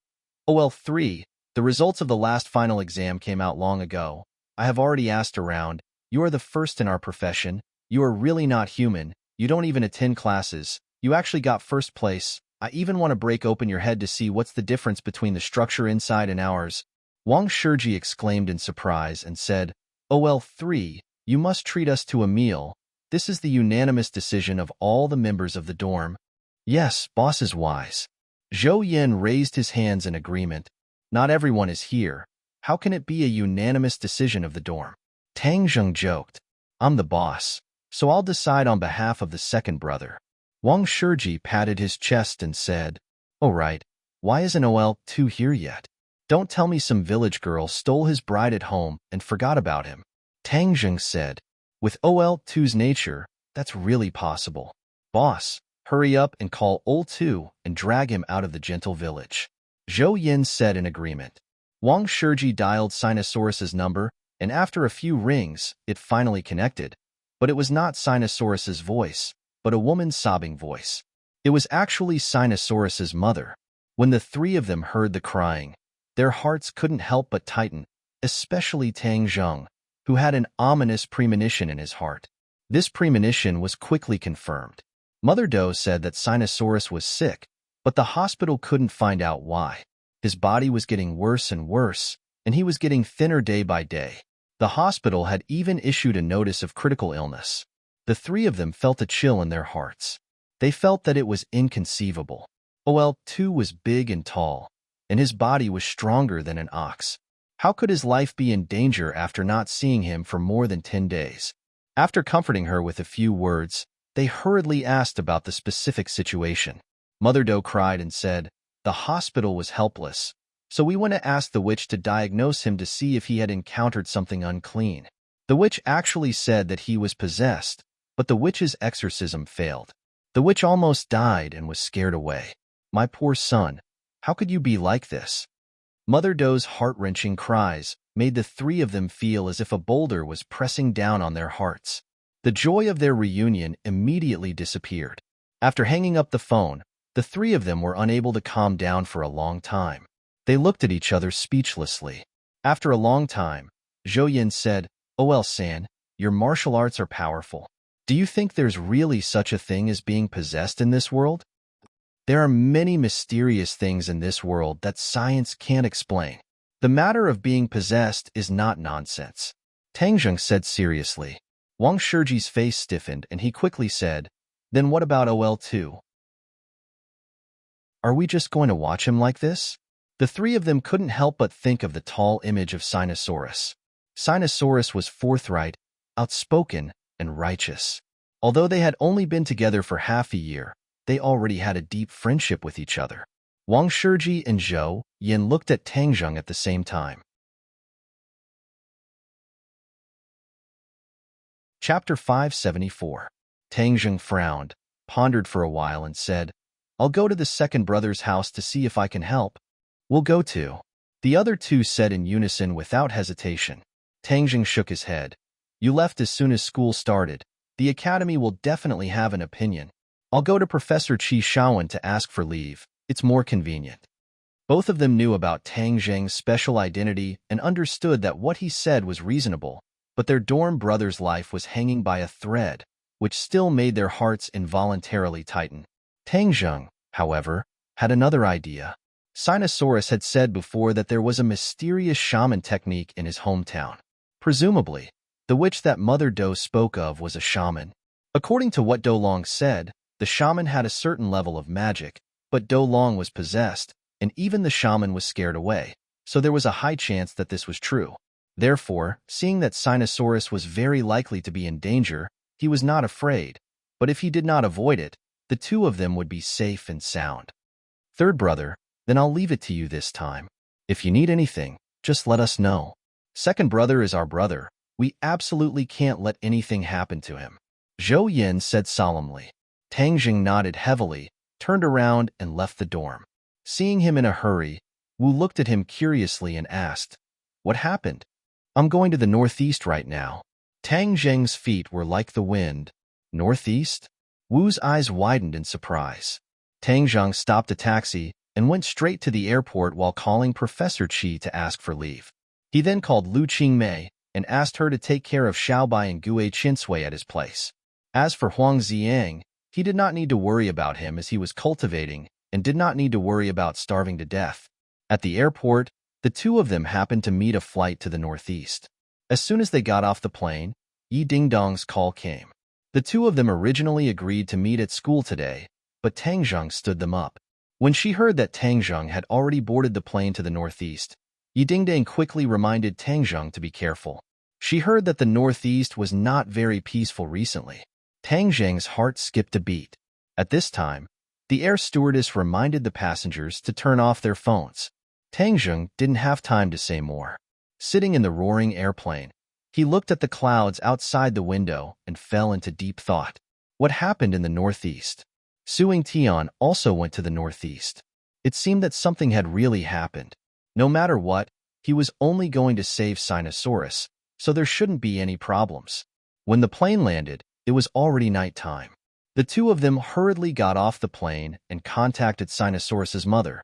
OL3, the results of the last final exam came out long ago. I have already asked around. You are the first in our profession. You are really not human. You don't even attend classes. You actually got first place. I even want to break open your head to see what's the difference between the structure inside and ours. Wang Shiji exclaimed in surprise and said, OL3, you must treat us to a meal. This is the unanimous decision of all the members of the dorm. Yes, boss is wise. Zhou Yin raised his hands in agreement. Not everyone is here. How can it be a unanimous decision of the dorm? Tang Zheng joked. I'm the boss, so I'll decide on behalf of the second brother. Wang Shiji patted his chest and said, Oh right, why isn't OL2 here yet? Don't tell me some village girl stole his bride at home and forgot about him. Tang Zheng said, with OL2's nature, that's really possible. Boss, hurry up and call OL2 and drag him out of the gentle village. Zhou Yin said in agreement. Wang Shiji dialed Sinosaurus's number, and after a few rings, it finally connected. But it was not Sinosaurus's voice, but a woman's sobbing voice. It was actually Sinosaurus's mother. When the three of them heard the crying, their hearts couldn't help but tighten, especially Tang Zheng, who had an ominous premonition in his heart. This premonition was quickly confirmed. Mother Doe said that Sinosaurus was sick, but the hospital couldn't find out why. His body was getting worse and worse, and he was getting thinner day by day. The hospital had even issued a notice of critical illness. The three of them felt a chill in their hearts. They felt that it was inconceivable. OL2 was big and tall, and his body was stronger than an ox. How could his life be in danger after not seeing him for more than 10 days? After comforting her with a few words, they hurriedly asked about the specific situation. Mother Doe cried and said, the hospital was helpless, so we went to ask the witch to diagnose him to see if he had encountered something unclean. The witch actually said that he was possessed, but the witch's exorcism failed. The witch almost died and was scared away. My poor son, how could you be like this? Mother Doe's heart-wrenching cries made the three of them feel as if a boulder was pressing down on their hearts. The joy of their reunion immediately disappeared. After hanging up the phone, the three of them were unable to calm down for a long time. They looked at each other speechlessly. After a long time, Zhou Yin said, OL-san, your martial arts are powerful. Do you think there's really such a thing as being possessed in this world? There are many mysterious things in this world that science can't explain. The matter of being possessed is not nonsense. Tang Zheng said seriously. Wang Shiji's face stiffened and he quickly said, Then what about OL2? Are we just going to watch him like this? The three of them couldn't help but think of the tall image of Sinosaurus. Sinosaurus was forthright, outspoken, and righteous. Although they had only been together for half a year, they already had a deep friendship with each other. Wang Shiji and Zhou Yin looked at Tang Zheng at the same time. Chapter 574. Tang Zheng frowned, pondered for a while and said, I'll go to the second brother's house to see if I can help. We'll go too. The other two said in unison without hesitation. Tang Zheng shook his head. You left as soon as school started. The academy will definitely have an opinion. I'll go to Professor Qi Shaowen to ask for leave. It's more convenient. Both of them knew about Tang Zheng's special identity and understood that what he said was reasonable, but their dorm brother's life was hanging by a thread, which still made their hearts involuntarily tighten. Tang Zheng, however, had another idea. Sinosaurus had said before that there was a mysterious shaman technique in his hometown. Presumably, the witch that Mother Doe spoke of was a shaman. According to what Do Long said, the shaman had a certain level of magic, but Do Long was possessed, and even the shaman was scared away, so there was a high chance that this was true. Therefore, seeing that Sinosaurus was very likely to be in danger, he was not afraid, but if he did not avoid it, the two of them would be safe and sound. Third brother, then I'll leave it to you this time. If you need anything, just let us know. Second brother is our brother. We absolutely can't let anything happen to him. Zhou Yin said solemnly. Tang Zheng nodded heavily, turned around and left the dorm. Seeing him in a hurry, Wu looked at him curiously and asked, What happened? I'm going to the northeast right now. Tang Zheng's feet were like the wind. Northeast? Wu's eyes widened in surprise. Tang Zheng stopped a taxi and went straight to the airport while calling Professor Qi to ask for leave. He then called Lu Qingmei and asked her to take care of Xiaobai and Gue Qinsui at his place. As for Huang Ziang, he did not need to worry about him as he was cultivating and did not need to worry about starving to death. At the airport, the two of them happened to meet a flight to the northeast. As soon as they got off the plane, Yi Dingdong's call came. The two of them originally agreed to meet at school today, but Tang Zheng stood them up. When she heard that Tang Zheng had already boarded the plane to the northeast, Yi Dingdong quickly reminded Tang Zheng to be careful. She heard that the northeast was not very peaceful recently. Tang Zheng's heart skipped a beat. At this time, the air stewardess reminded the passengers to turn off their phones. Tang Zheng didn't have time to say more. Sitting in the roaring airplane, he looked at the clouds outside the window and fell into deep thought. What happened in the northeast? Suing Tian also went to the northeast. It seemed that something had really happened. No matter what, he was only going to save Sinosaurus, so there shouldn't be any problems. When the plane landed, it was already nighttime. The two of them hurriedly got off the plane and contacted Sinosaurus's mother.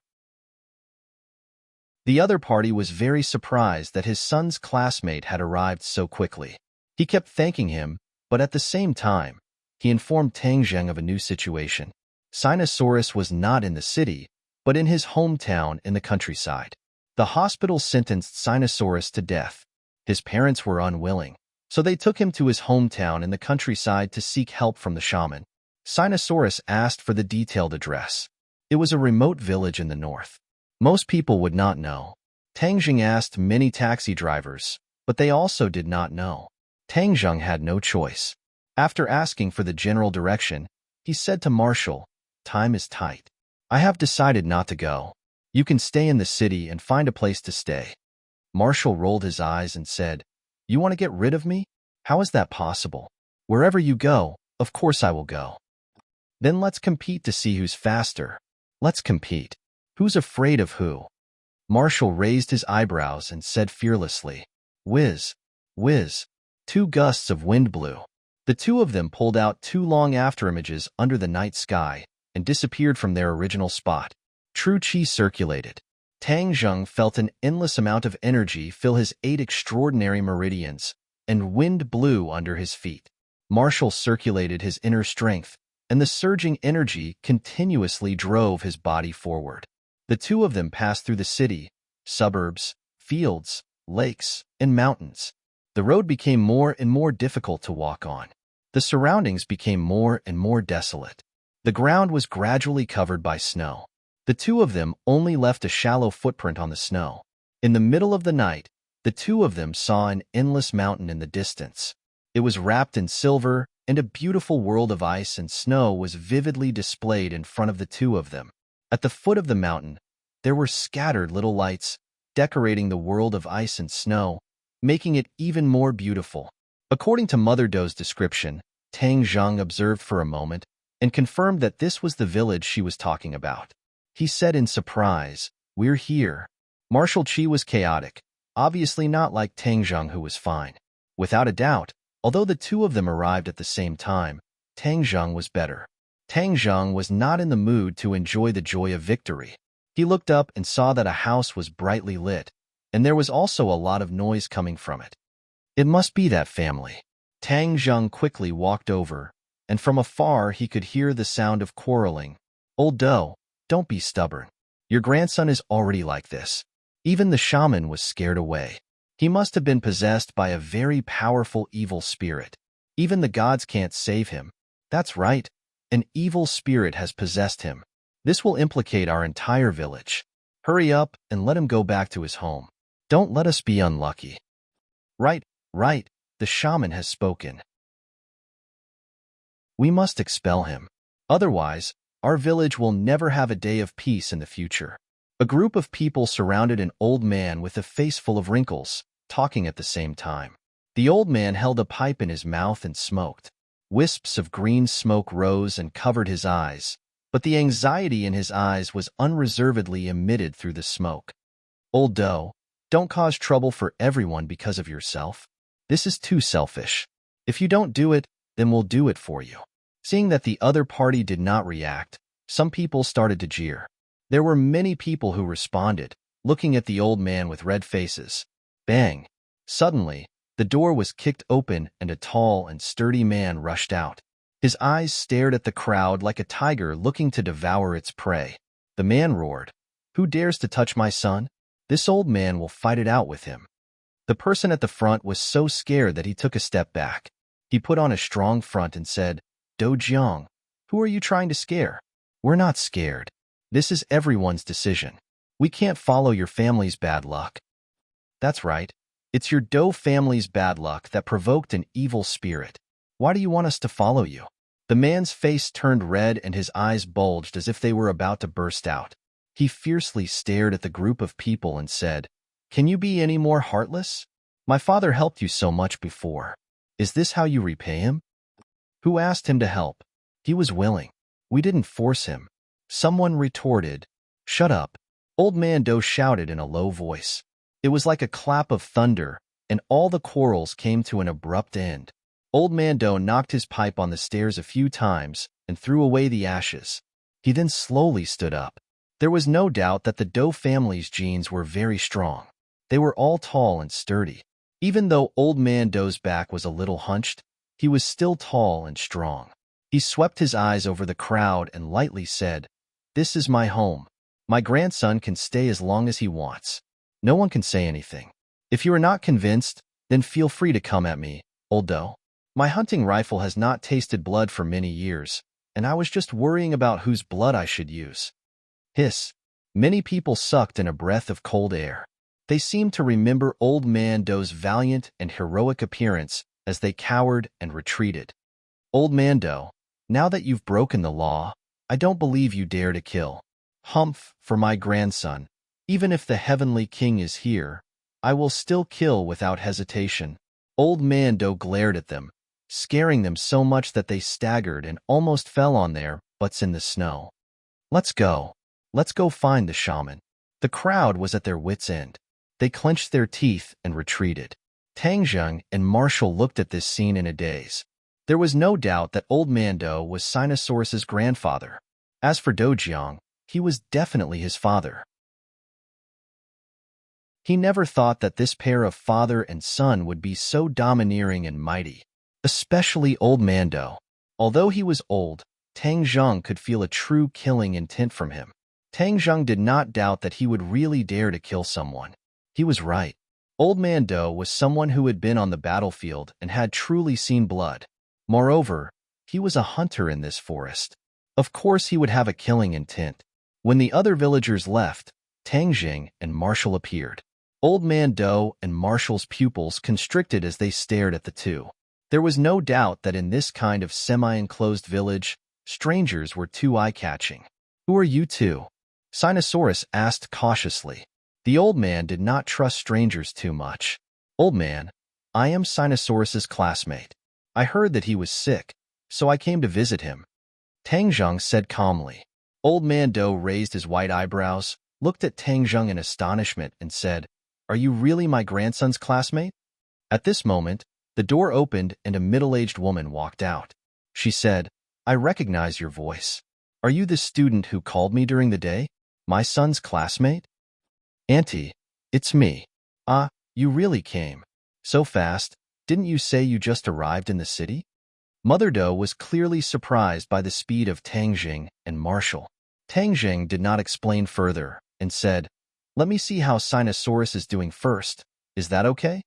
The other party was very surprised that his son's classmate had arrived so quickly. He kept thanking him, but at the same time, he informed Tang Zheng of a new situation. Sinosaurus was not in the city, but in his hometown in the countryside. The hospital sentenced Sinosaurus to death. His parents were unwilling, so they took him to his hometown in the countryside to seek help from the shaman. Sinosaurus asked for the detailed address. It was a remote village in the north. Most people would not know. Tang Zheng asked many taxi drivers, but they also did not know. Tang Zheng had no choice. After asking for the general direction, he said to Marshall, "Time is tight. I have decided not to go. You can stay in the city and find a place to stay." Marshall rolled his eyes and said, "You want to get rid of me? How is that possible? Wherever you go, of course I will go." "Then let's compete to see who's faster. Let's compete. Who's afraid of who?" Marshall raised his eyebrows and said fearlessly, "Whiz, whiz." 2 gusts of wind blew. The two of them pulled out 2 long afterimages under the night sky and disappeared from their original spot. True Qi circulated. Tang Zheng felt an endless amount of energy fill his 8 extraordinary meridians, and wind blew under his feet. Marshall circulated his inner strength, and the surging energy continuously drove his body forward. The two of them passed through the city, suburbs, fields, lakes, and mountains. The road became more and more difficult to walk on. The surroundings became more and more desolate. The ground was gradually covered by snow. The two of them only left a shallow footprint on the snow. In the middle of the night, the two of them saw an endless mountain in the distance. It was wrapped in silver, and a beautiful world of ice and snow was vividly displayed in front of the two of them. At the foot of the mountain, there were scattered little lights, decorating the world of ice and snow, making it even more beautiful. According to Mother Doe's description, Tang Zheng observed for a moment and confirmed that this was the village she was talking about. He said in surprise, "We're here." Marshal Qi was chaotic, obviously not like Tang Zheng, who was fine. Without a doubt, although the two of them arrived at the same time, Tang Zheng was better. Tang Zheng was not in the mood to enjoy the joy of victory. He looked up and saw that a house was brightly lit, and there was also a lot of noise coming from it. It must be that family. Tang Zheng quickly walked over, and from afar he could hear the sound of quarreling. "Old Doe, don't be stubborn. Your grandson is already like this." Even the shaman was scared away. He must have been possessed by a very powerful evil spirit. Even the gods can't save him. That's right. An evil spirit has possessed him. This will implicate our entire village. Hurry up and let him go back to his home. Don't let us be unlucky. Right, the shaman has spoken. We must expel him. Otherwise, our village will never have a day of peace in the future. A group of people surrounded an old man with a face full of wrinkles, talking at the same time. The old man held a pipe in his mouth and smoked. Wisps of green smoke rose and covered his eyes, but the anxiety in his eyes was unreservedly emitted through the smoke. "Old Doe, Don't cause trouble for everyone because of yourself. This is too selfish. If you don't do it, then we'll do it for you." Seeing that the other party did not react, some people started to jeer. There were many people who responded, looking at the old man with red faces. Bang! Suddenly, the door was kicked open and a tall and sturdy man rushed out. His eyes stared at the crowd like a tiger looking to devour its prey. The man roared, "Who dares to touch my son? This old man will fight it out with him." The person at the front was so scared that he took a step back. He put on a strong front and said, "Do Jiang, who are you trying to scare? We're not scared. This is everyone's decision. We can't follow your family's bad luck." "That's right. It's your Do family's bad luck that provoked an evil spirit. Why do you want us to follow you?" The man's face turned red and his eyes bulged as if they were about to burst out. He fiercely stared at the group of people and said, "Can you be any more heartless? My father helped you so much before. Is this how you repay him?" "Who asked him to help? He was willing. We didn't force him." Someone retorted, "Shut up." Old Man Do shouted in a low voice. It was like a clap of thunder, and all the quarrels came to an abrupt end. Old Man Do knocked his pipe on the stairs a few times and threw away the ashes. He then slowly stood up. There was no doubt that the Do family's genes were very strong. They were all tall and sturdy. Even though Old Man Do's back was a little hunched, he was still tall and strong. He swept his eyes over the crowd and lightly said, "This is my home. My grandson can stay as long as he wants. No one can say anything. If you are not convinced, then feel free to come at me, old Do. My hunting rifle has not tasted blood for many years, and I was just worrying about whose blood I should use." Hiss. Many people sucked in a breath of cold air. They seemed to remember Old Man Do's valiant and heroic appearance as they cowered and retreated. "Old Man Do, now that you've broken the law, I don't believe you dare to kill. Humph, for my grandson. Even if the Heavenly King is here, I will still kill without hesitation." Old Man Do glared at them, scaring them so much that they staggered and almost fell on their butts in the snow. "Let's go. Let's go find the shaman." The crowd was at their wits' end. They clenched their teeth and retreated. Tangjung and Marshall looked at this scene in a daze. There was no doubt that Old Man Do was Sinosaurus's grandfather. As for Dojiang, he was definitely his father. He never thought that this pair of father and son would be so domineering and mighty, especially Old Man Do. Although he was old, Tangjung could feel a true killing intent from him. Tangjung did not doubt that he would really dare to kill someone. He was right. Old Man Do was someone who had been on the battlefield and had truly seen blood. Moreover, he was a hunter in this forest. Of course he would have a killing intent. When the other villagers left, Tangjing and Marshall appeared. Old Man Do and Marshall's pupils constricted as they stared at the two. There was no doubt that in this kind of semi-enclosed village, strangers were too eye-catching. "Who are you two?" Sinosaurus asked cautiously. The old man did not trust strangers too much. "Old man, I am Sinosaurus's classmate. I heard that he was sick, so I came to visit him," Tangjung said calmly. Old Man Do raised his white eyebrows, looked at Tangjung in astonishment, and said, "Are you really my grandson's classmate?" At this moment, the door opened and a middle-aged woman walked out. She said, "I recognize your voice. Are you the student who called me during the day? My son's classmate?" "Auntie, it's me." "Ah, you really came. So fast, didn't you say you just arrived in the city?" Mother Do was clearly surprised by the speed of Tangjing and Marshall. Tangjing did not explain further and said, "Let me see how Sinosaurus is doing first. Is that okay?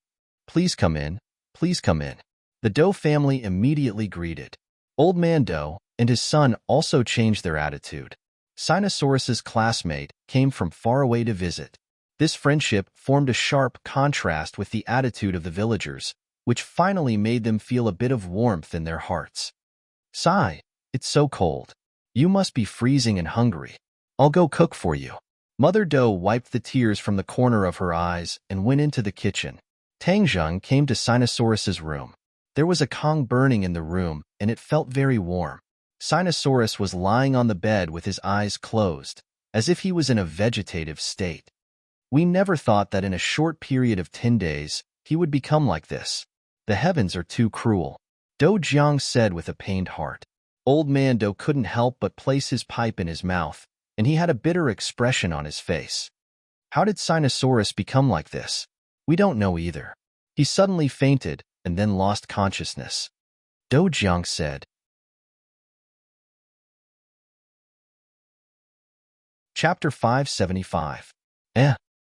Please come in. Please come in." The Do family immediately greeted. Old Man Do and his son also changed their attitude. Sinosaurus's classmate came from far away to visit. This friendship formed a sharp contrast with the attitude of the villagers, which finally made them feel a bit of warmth in their hearts. "Sai, it's so cold. You must be freezing and hungry. I'll go cook for you." Mother Do wiped the tears from the corner of her eyes and went into the kitchen. Tangjung came to Sinosaurus's room. There was a Kong burning in the room, and it felt very warm. Sinosaurus was lying on the bed with his eyes closed, as if he was in a vegetative state. We never thought that in a short period of 10 days, he would become like this. The heavens are too cruel, Do Jiang said with a pained heart. Old man Do couldn't help but place his pipe in his mouth, and he had a bitter expression on his face. How did Sinosaurus become like this? We don't know either. He suddenly fainted and then lost consciousness. Do Jiang said. Chapter 575.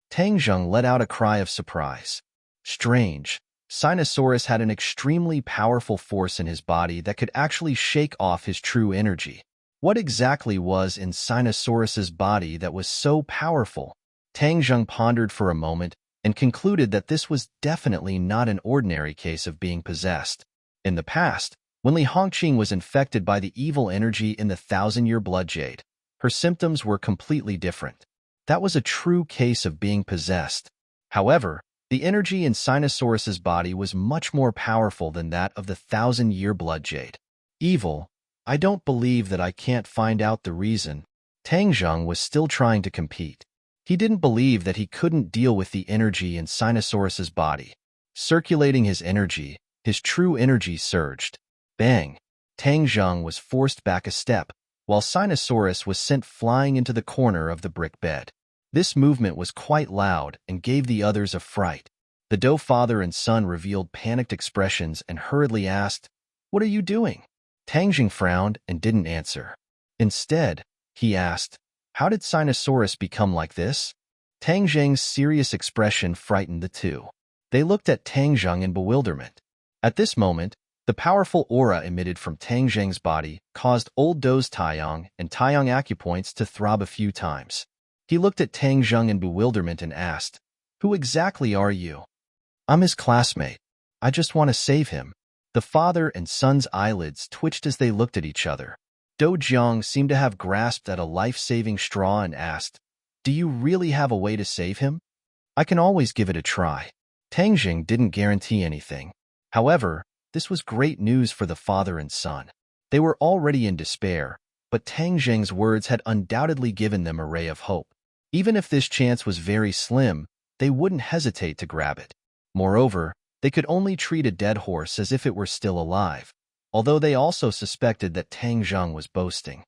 Tang Zheng let out a cry of surprise. Strange. Sinosaurus had an extremely powerful force in his body that could actually shake off his true energy. What exactly was in Sinosaurus's body that was so powerful? Tang Zheng pondered for a moment and concluded that this was definitely not an ordinary case of being possessed. In the past, when Li Hongqing was infected by the evil energy in the thousand-year blood jade, her symptoms were completely different. That was a true case of being possessed. However, the energy in Sinosaurus's body was much more powerful than that of the thousand-year blood jade. Evil? I don't believe that I can't find out the reason. Tang Zheng was still trying to compete. He didn't believe that he couldn't deal with the energy in Sinosaurus's body. Circulating his energy, his true energy surged. Bang! Tang Zheng was forced back a step, while Sinosaurus was sent flying into the corner of the brick bed. This movement was quite loud and gave the others a fright. The Do father and son revealed panicked expressions and hurriedly asked, "What are you doing?" Tang Zheng frowned and didn't answer. Instead, he asked, "How did Sinosaurus become like this?" Tang Zheng's serious expression frightened the two. They looked at Tang Zheng in bewilderment. At this moment, the powerful aura emitted from Tang Zheng's body caused old Do's Taiyang and Taiyang acupoints to throb a few times. He looked at Tang Zheng in bewilderment and asked, "Who exactly are you?" "I'm his classmate. I just want to save him." The father and son's eyelids twitched as they looked at each other. Do Jiang seemed to have grasped at a life-saving straw and asked, "Do you really have a way to save him?" "I can always give it a try." Tang Zheng didn't guarantee anything. However, this was great news for the father and son. They were already in despair, but Tang Zheng's words had undoubtedly given them a ray of hope. Even if this chance was very slim, they wouldn't hesitate to grab it. Moreover, they could only treat a dead horse as if it were still alive, although they also suspected that Tang Zheng was boasting.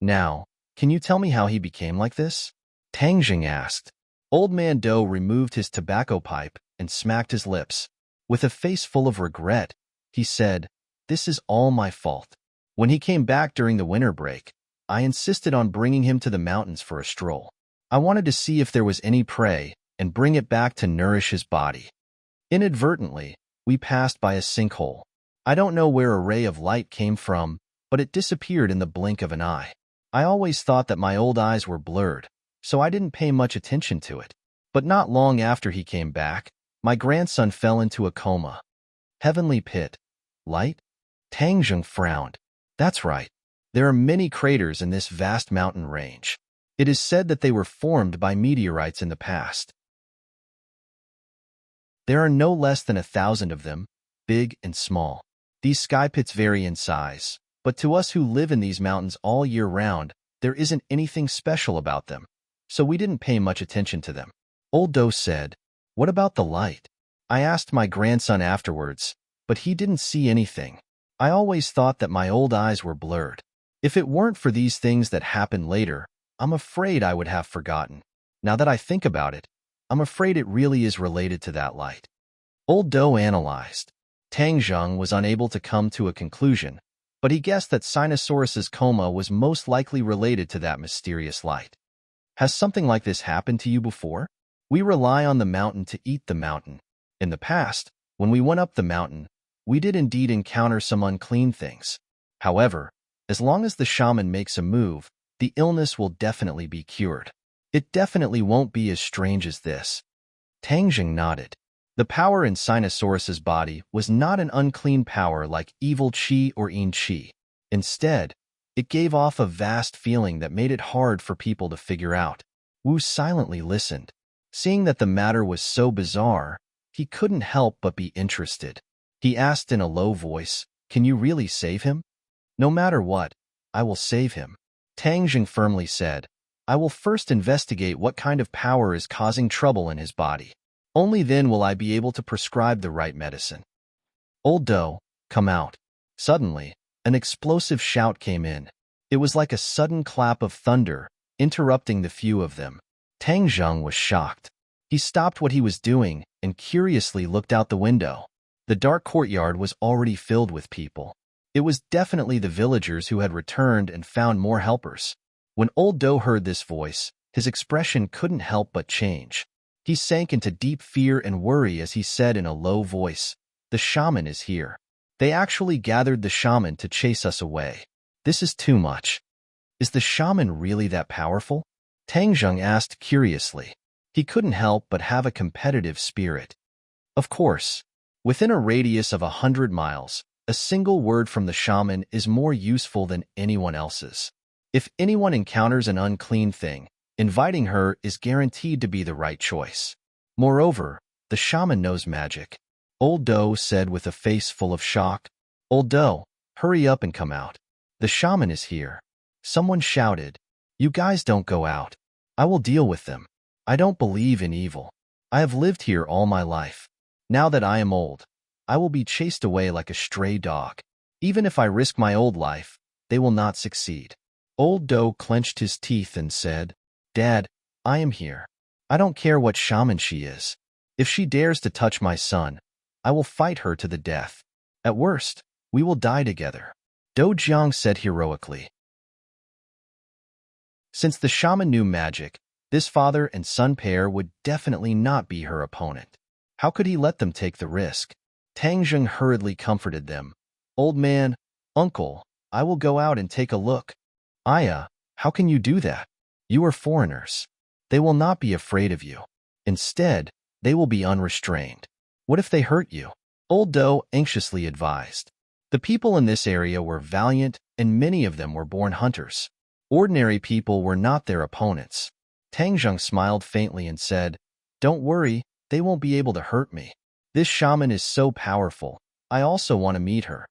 "Now, can you tell me how he became like this?" Tang Zheng asked. Old man Do removed his tobacco pipe and smacked his lips. With a face full of regret, he said, "This is all my fault. When he came back during the winter break, I insisted on bringing him to the mountains for a stroll. I wanted to see if there was any prey and bring it back to nourish his body. Inadvertently, we passed by a sinkhole. I don't know where a ray of light came from, but it disappeared in the blink of an eye. I always thought that my old eyes were blurred, so I didn't pay much attention to it. But not long after he came back, my grandson fell into a coma." Heavenly pit. Light? Tang Zheng frowned. That's right. There are many craters in this vast mountain range. It is said that they were formed by meteorites in the past. There are no less than 1,000 of them, big and small. These sky pits vary in size, but to us who live in these mountains all year round, there isn't anything special about them, so we didn't pay much attention to them. Old Do said, "What about the light?" I asked my grandson afterwards, but he didn't see anything. I always thought that my old eyes were blurred. If it weren't for these things that happened later, I'm afraid I would have forgotten. Now that I think about it, I'm afraid it really is related to that light. Old Do analyzed. Tang Zheng was unable to come to a conclusion, but he guessed that Sinosaurus's coma was most likely related to that mysterious light. Has something like this happened to you before? We rely on the mountain to eat the mountain. In the past, when we went up the mountain, we did indeed encounter some unclean things. However, as long as the shaman makes a move, the illness will definitely be cured. It definitely won't be as strange as this. Tang Zheng nodded. The power in Sinosaurus's body was not an unclean power like evil qi or yin qi. Instead, it gave off a vast feeling that made it hard for people to figure out. Wu silently listened. Seeing that the matter was so bizarre, he couldn't help but be interested. He asked in a low voice, "Can you really save him?" "No matter what, I will save him," Tang Zheng firmly said. I will first investigate what kind of power is causing trouble in his body. Only then will I be able to prescribe the right medicine. Old Do, come out. Suddenly, an explosive shout came in. It was like a sudden clap of thunder, interrupting the few of them. Tang Zheng was shocked. He stopped what he was doing and curiously looked out the window. The dark courtyard was already filled with people. It was definitely the villagers who had returned and found more helpers. When Old Do heard this voice, his expression couldn't help but change. He sank into deep fear and worry as he said in a low voice, "The shaman is here. They actually gathered the shaman to chase us away. This is too much." "Is the shaman really that powerful?" Tang Zheng asked curiously. He couldn't help but have a competitive spirit. Of course, within a radius of 100 miles, a single word from the shaman is more useful than anyone else's. If anyone encounters an unclean thing, inviting her is guaranteed to be the right choice. Moreover, the shaman knows magic. Old Do said with a face full of shock. "Old Do, hurry up and come out. The shaman is here." Someone shouted, "You guys don't go out. I will deal with them. I don't believe in evil. I have lived here all my life. Now that I am old, I will be chased away like a stray dog. Even if I risk my old life, they will not succeed." Old Do clenched his teeth and said, "Dad, I am here. I don't care what shaman she is. If she dares to touch my son, I will fight her to the death. At worst, we will die together." Do Jiang said heroically. Since the shaman knew magic, this father and son pair would definitely not be her opponent. How could he let them take the risk? Tang Zheng hurriedly comforted them. "Old man, uncle, I will go out and take a look." "Aya, how can you do that? You are foreigners. They will not be afraid of you. Instead, they will be unrestrained. What if they hurt you?" Old Do anxiously advised. The people in this area were valiant, and many of them were born hunters. Ordinary people were not their opponents. Tang Zheng smiled faintly and said, "Don't worry, they won't be able to hurt me. This shaman is so powerful. I also want to meet her."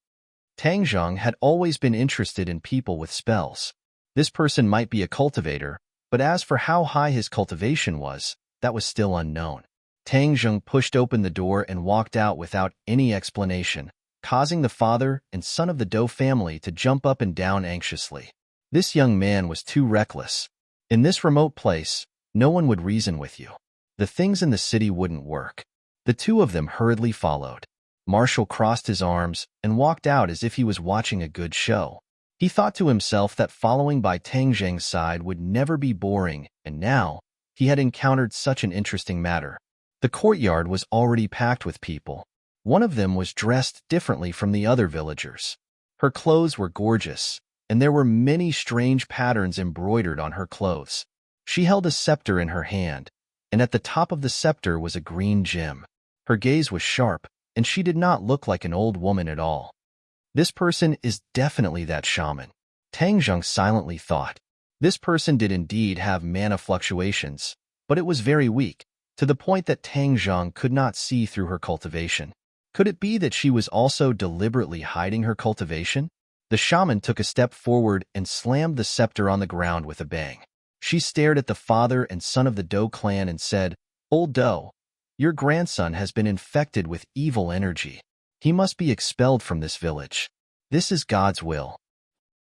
Tang Zheng had always been interested in people with spells. This person might be a cultivator, but as for how high his cultivation was, that was still unknown. Tang Zheng pushed open the door and walked out without any explanation, causing the father and son of the Do family to jump up and down anxiously. This young man was too reckless. In this remote place, no one would reason with you. The things in the city wouldn't work. The two of them hurriedly followed. Marshall crossed his arms and walked out as if he was watching a good show. He thought to himself that following by Tang Zheng's side would never be boring, and now he had encountered such an interesting matter. The courtyard was already packed with people. One of them was dressed differently from the other villagers. Her clothes were gorgeous, and there were many strange patterns embroidered on her clothes. She held a scepter in her hand, and at the top of the scepter was a green gem. Her gaze was sharp, and she did not look like an old woman at all. This person is definitely that shaman. Tang Zheng silently thought. This person did indeed have mana fluctuations, but it was very weak, to the point that Tang Zheng could not see through her cultivation. Could it be that she was also deliberately hiding her cultivation? The shaman took a step forward and slammed the scepter on the ground with a bang. She stared at the father and son of the Do clan and said, "Old Do, your grandson has been infected with evil energy. He must be expelled from this village. This is God's will."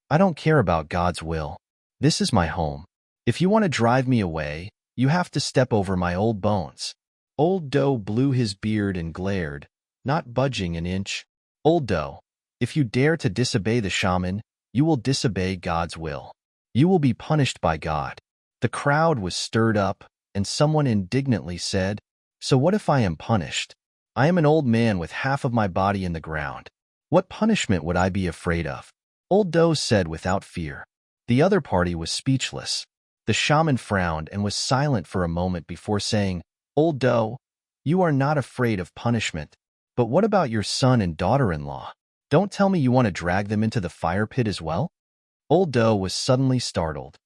"I don't care about God's will. This is my home. If you want to drive me away, you have to step over my old bones." Old Do blew his beard and glared, not budging an inch. "Old Do, if you dare to disobey the shaman, you will disobey God's will. You will be punished by God." The crowd was stirred up, and someone indignantly said, "So what if I am punished? I am an old man with half of my body in the ground. What punishment would I be afraid of?" Old Do said without fear. The other party was speechless. The shaman frowned and was silent for a moment before saying, "Old Do, you are not afraid of punishment, but what about your son and daughter-in-law? Don't tell me you want to drag them into the fire pit as well?" Old Do was suddenly startled.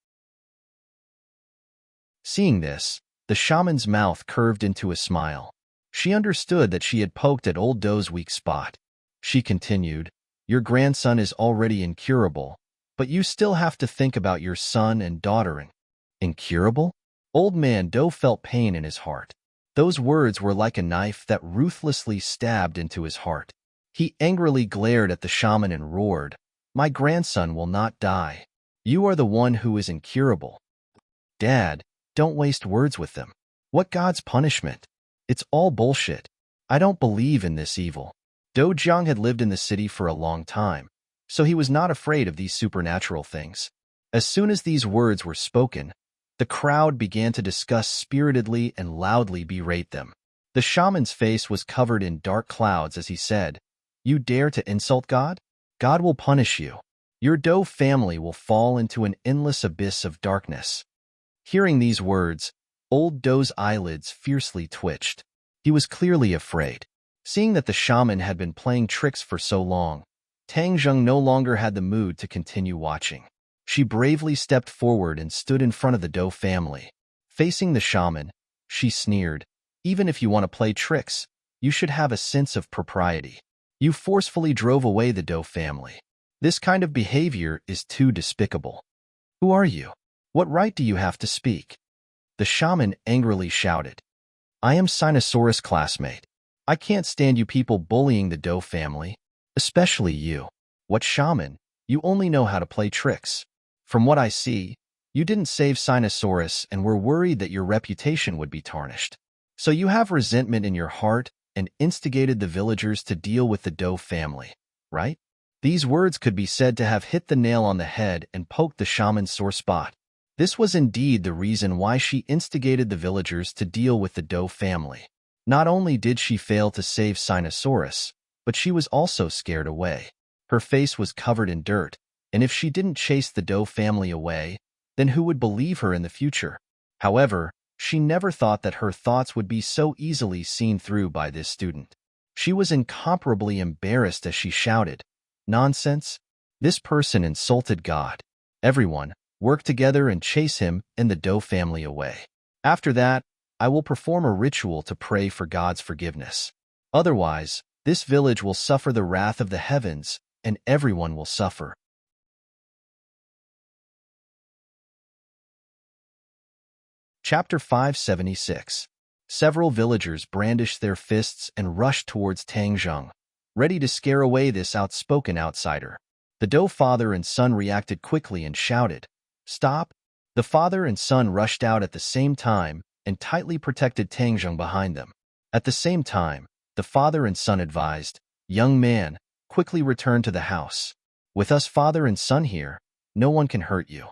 Seeing this, the shaman's mouth curved into a smile. She understood that she had poked at Old Do's weak spot. She continued, "Your grandson is already incurable, but you still have to think about your son and daughter-in. Incurable? Old man Do felt pain in his heart. Those words were like a knife that ruthlessly stabbed into his heart. He angrily glared at the shaman and roared, "My grandson will not die. You are the one who is incurable." "Dad, don't waste words with them. What God's punishment? It's all bullshit. I don't believe in this evil." Do Jiang had lived in the city for a long time, so he was not afraid of these supernatural things. As soon as these words were spoken, the crowd began to discuss spiritedly and loudly berate them. The shaman's face was covered in dark clouds as he said, "You dare to insult God? God will punish you. Your Do family will fall into an endless abyss of darkness." Hearing these words, old Do's eyelids fiercely twitched. He was clearly afraid. Seeing that the shaman had been playing tricks for so long, Tang Zheng no longer had the mood to continue watching. She bravely stepped forward and stood in front of the Do family. Facing the shaman, she sneered, "Even if you want to play tricks, you should have a sense of propriety. You forcefully drove away the Do family. This kind of behavior is too despicable. Who are you? What right do you have to speak?" The shaman angrily shouted, "I am Sinosaurus' classmate. I can't stand you people bullying the Do family, especially you. What shaman? You only know how to play tricks. From what I see, you didn't save Sinosaurus and were worried that your reputation would be tarnished. So you have resentment in your heart and instigated the villagers to deal with the Do family, right?" These words could be said to have hit the nail on the head and poked the shaman's sore spot. This was indeed the reason why she instigated the villagers to deal with the Do family. Not only did she fail to save Sinosaurus, but she was also scared away. Her face was covered in dirt, and if she didn't chase the Do family away, then who would believe her in the future? However, she never thought that her thoughts would be so easily seen through by this student. She was incomparably embarrassed as she shouted, "Nonsense! This person insulted God. Everyone, work together and chase him and the Do family away. After that, I will perform a ritual to pray for God's forgiveness. Otherwise, this village will suffer the wrath of the heavens, and everyone will suffer." Chapter 576. Several villagers brandished their fists and rushed towards Tang Zheng, ready to scare away this outspoken outsider. The Do father and son reacted quickly and shouted, "Stop!" The father and son rushed out at the same time and tightly protected Tang Zheng behind them. At the same time, the father and son advised, "Young man, quickly return to the house. With us father and son here, no one can hurt you."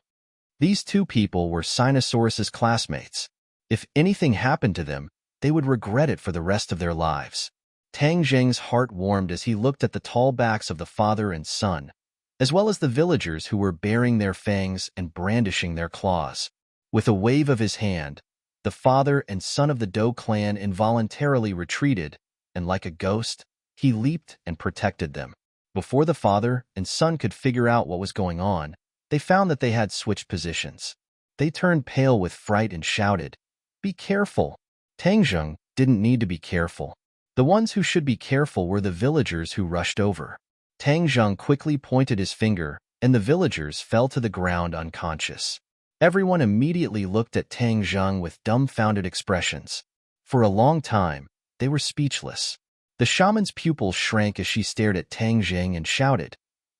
These two people were Sinosaurus's classmates. If anything happened to them, they would regret it for the rest of their lives. Tang Zheng's heart warmed as he looked at the tall backs of the father and son, as well as the villagers who were baring their fangs and brandishing their claws. With a wave of his hand, the father and son of the Do clan involuntarily retreated, and like a ghost, he leaped and protected them. Before the father and son could figure out what was going on, they found that they had switched positions. They turned pale with fright and shouted, "Be careful!" Tang Zheng didn't need to be careful. The ones who should be careful were the villagers who rushed over. Tang Zheng quickly pointed his finger, and the villagers fell to the ground unconscious. Everyone immediately looked at Tang Zheng with dumbfounded expressions. For a long time, they were speechless. The shaman's pupils shrank as she stared at Tang Zheng and shouted,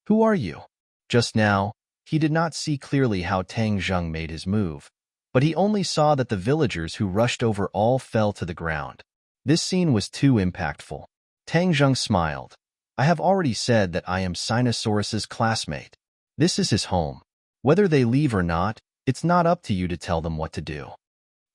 "Who are you?" Just now, he did not see clearly how Tang Zheng made his move, but he only saw that the villagers who rushed over all fell to the ground. This scene was too impactful. Tang Zheng smiled. "I have already said that I am Sinosaurus's classmate. This is his home. Whether they leave or not, it's not up to you to tell them what to do."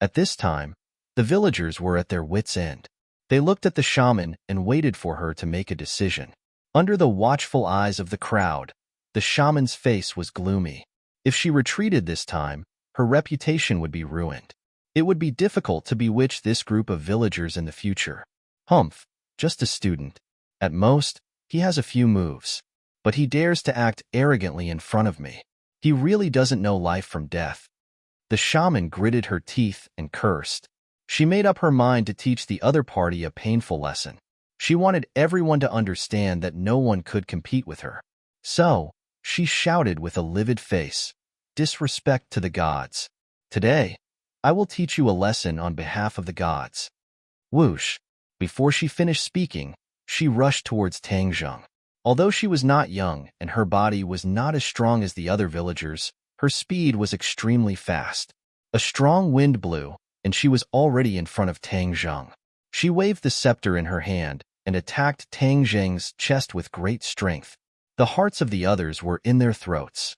At this time, the villagers were at their wits' end. They looked at the shaman and waited for her to make a decision. Under the watchful eyes of the crowd, the shaman's face was gloomy. If she retreated this time, her reputation would be ruined. It would be difficult to bewitch this group of villagers in the future. "Humph, just a student. At most, he has a few moves. But he dares to act arrogantly in front of me. He really doesn't know life from death." The shaman gritted her teeth and cursed. She made up her mind to teach the other party a painful lesson. She wanted everyone to understand that no one could compete with her. So, she shouted with a livid face, "Disrespect to the gods." Today, I will teach you a lesson on behalf of the gods. Whoosh! Before she finished speaking, she rushed towards Tang Zheng. Although she was not young and her body was not as strong as the other villagers, her speed was extremely fast. A strong wind blew, and she was already in front of Tang Zheng. She waved the scepter in her hand and attacked Tang Zheng's chest with great strength. The hearts of the others were in their throats.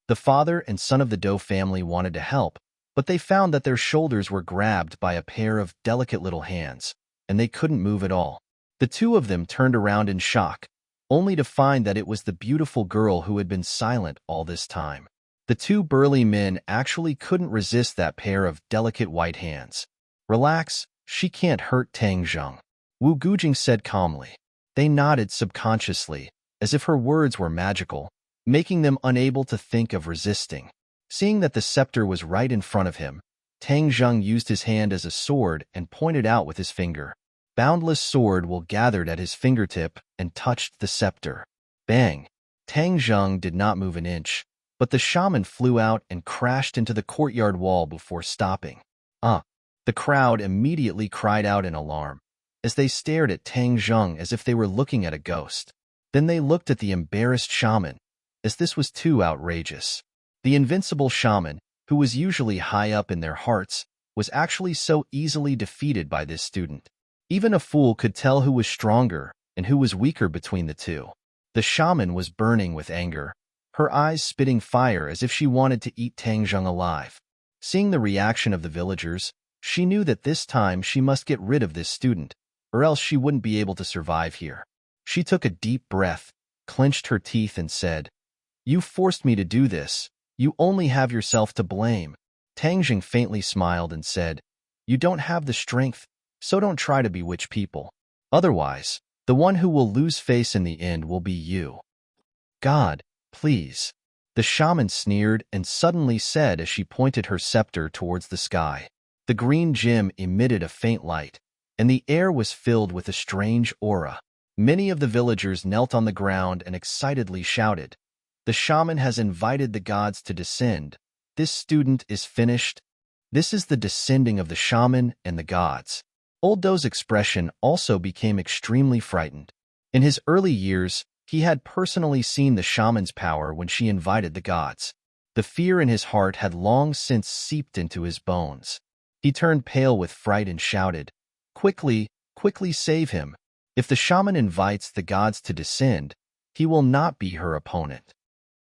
The father and son of the Dou family wanted to help, but they found that their shoulders were grabbed by a pair of delicate little hands, and they couldn't move at all. The two of them turned around in shock, only to find that it was the beautiful girl who had been silent all this time. The two burly men actually couldn't resist that pair of delicate white hands. Relax, she can't hurt Tang Zheng, Wu Gujing said calmly. They nodded subconsciously, as if her words were magical, making them unable to think of resisting. Seeing that the scepter was right in front of him, Tang Zheng used his hand as a sword and pointed out with his finger. Boundless sword will gathered at his fingertip and touched the scepter. Bang! Tang Zheng did not move an inch, but the shaman flew out and crashed into the courtyard wall before stopping. The crowd immediately cried out in alarm, as they stared at Tang Zheng as if they were looking at a ghost. Then they looked at the embarrassed shaman, as this was too outrageous. The invincible shaman, who was usually high up in their hearts, was actually so easily defeated by this student. Even a fool could tell who was stronger and who was weaker between the two. The shaman was burning with anger, her eyes spitting fire as if she wanted to eat Tang Zheng alive. Seeing the reaction of the villagers, she knew that this time she must get rid of this student, or else she wouldn't be able to survive here. She took a deep breath, clenched her teeth and said, "You forced me to do this. You only have yourself to blame." Tang Zheng faintly smiled and said, "You don't have the strength, so don't try to bewitch people. Otherwise, the one who will lose face in the end will be you." "God, please," the shaman sneered and suddenly said as she pointed her scepter towards the sky. The green gem emitted a faint light, and the air was filled with a strange aura. Many of the villagers knelt on the ground and excitedly shouted, "The shaman has invited the gods to descend. This student is finished." This is the descending of the shaman and the gods. Old Dou's expression also became extremely frightened. In his early years, he had personally seen the shaman's power when she invited the gods. The fear in his heart had long since seeped into his bones. He turned pale with fright and shouted, "Quickly, quickly save him. If the shaman invites the gods to descend, he will not be her opponent."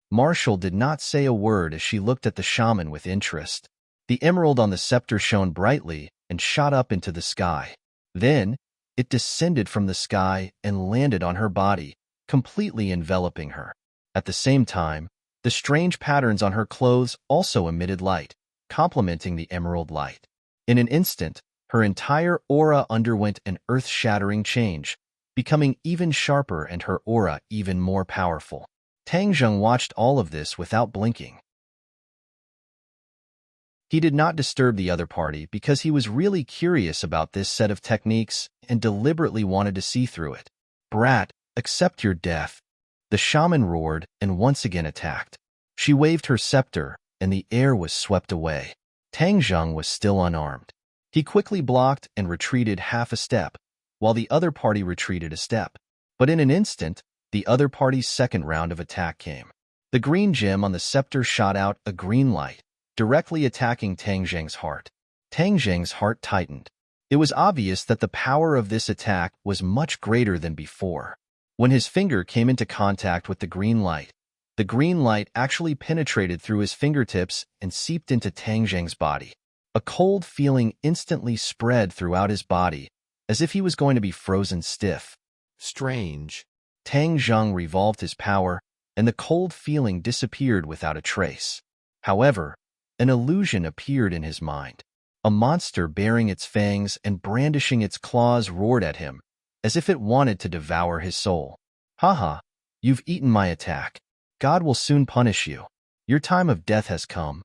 Marshall did not say a word as she looked at the shaman with interest. The emerald on the scepter shone brightly and shot up into the sky. Then, it descended from the sky and landed on her body, completely enveloping her. At the same time, the strange patterns on her clothes also emitted light, complementing the emerald light. In an instant, her entire aura underwent an earth-shattering change, becoming even sharper and her aura even more powerful. Tang Zheng watched all of this without blinking. He did not disturb the other party because he was really curious about this set of techniques and deliberately wanted to see through it. "Brat, accept your death." The shaman roared and once again attacked. She waved her scepter, and the air was swept away. Tang Zheng was still unarmed. He quickly blocked and retreated half a step, while the other party retreated a step. But in an instant, the other party's second round of attack came. The green gem on the scepter shot out a green light, directly attacking Tang Zheng's heart. Tang Zheng's heart tightened. It was obvious that the power of this attack was much greater than before. When his finger came into contact with the green light actually penetrated through his fingertips and seeped into Tang Zheng's body. A cold feeling instantly spread throughout his body, as if he was going to be frozen stiff. Strange. Tang Zheng revolved his power, and the cold feeling disappeared without a trace. However, an illusion appeared in his mind. A monster bearing its fangs and brandishing its claws roared at him, as if it wanted to devour his soul. "Haha, you've eaten my attack. God will soon punish you. Your time of death has come."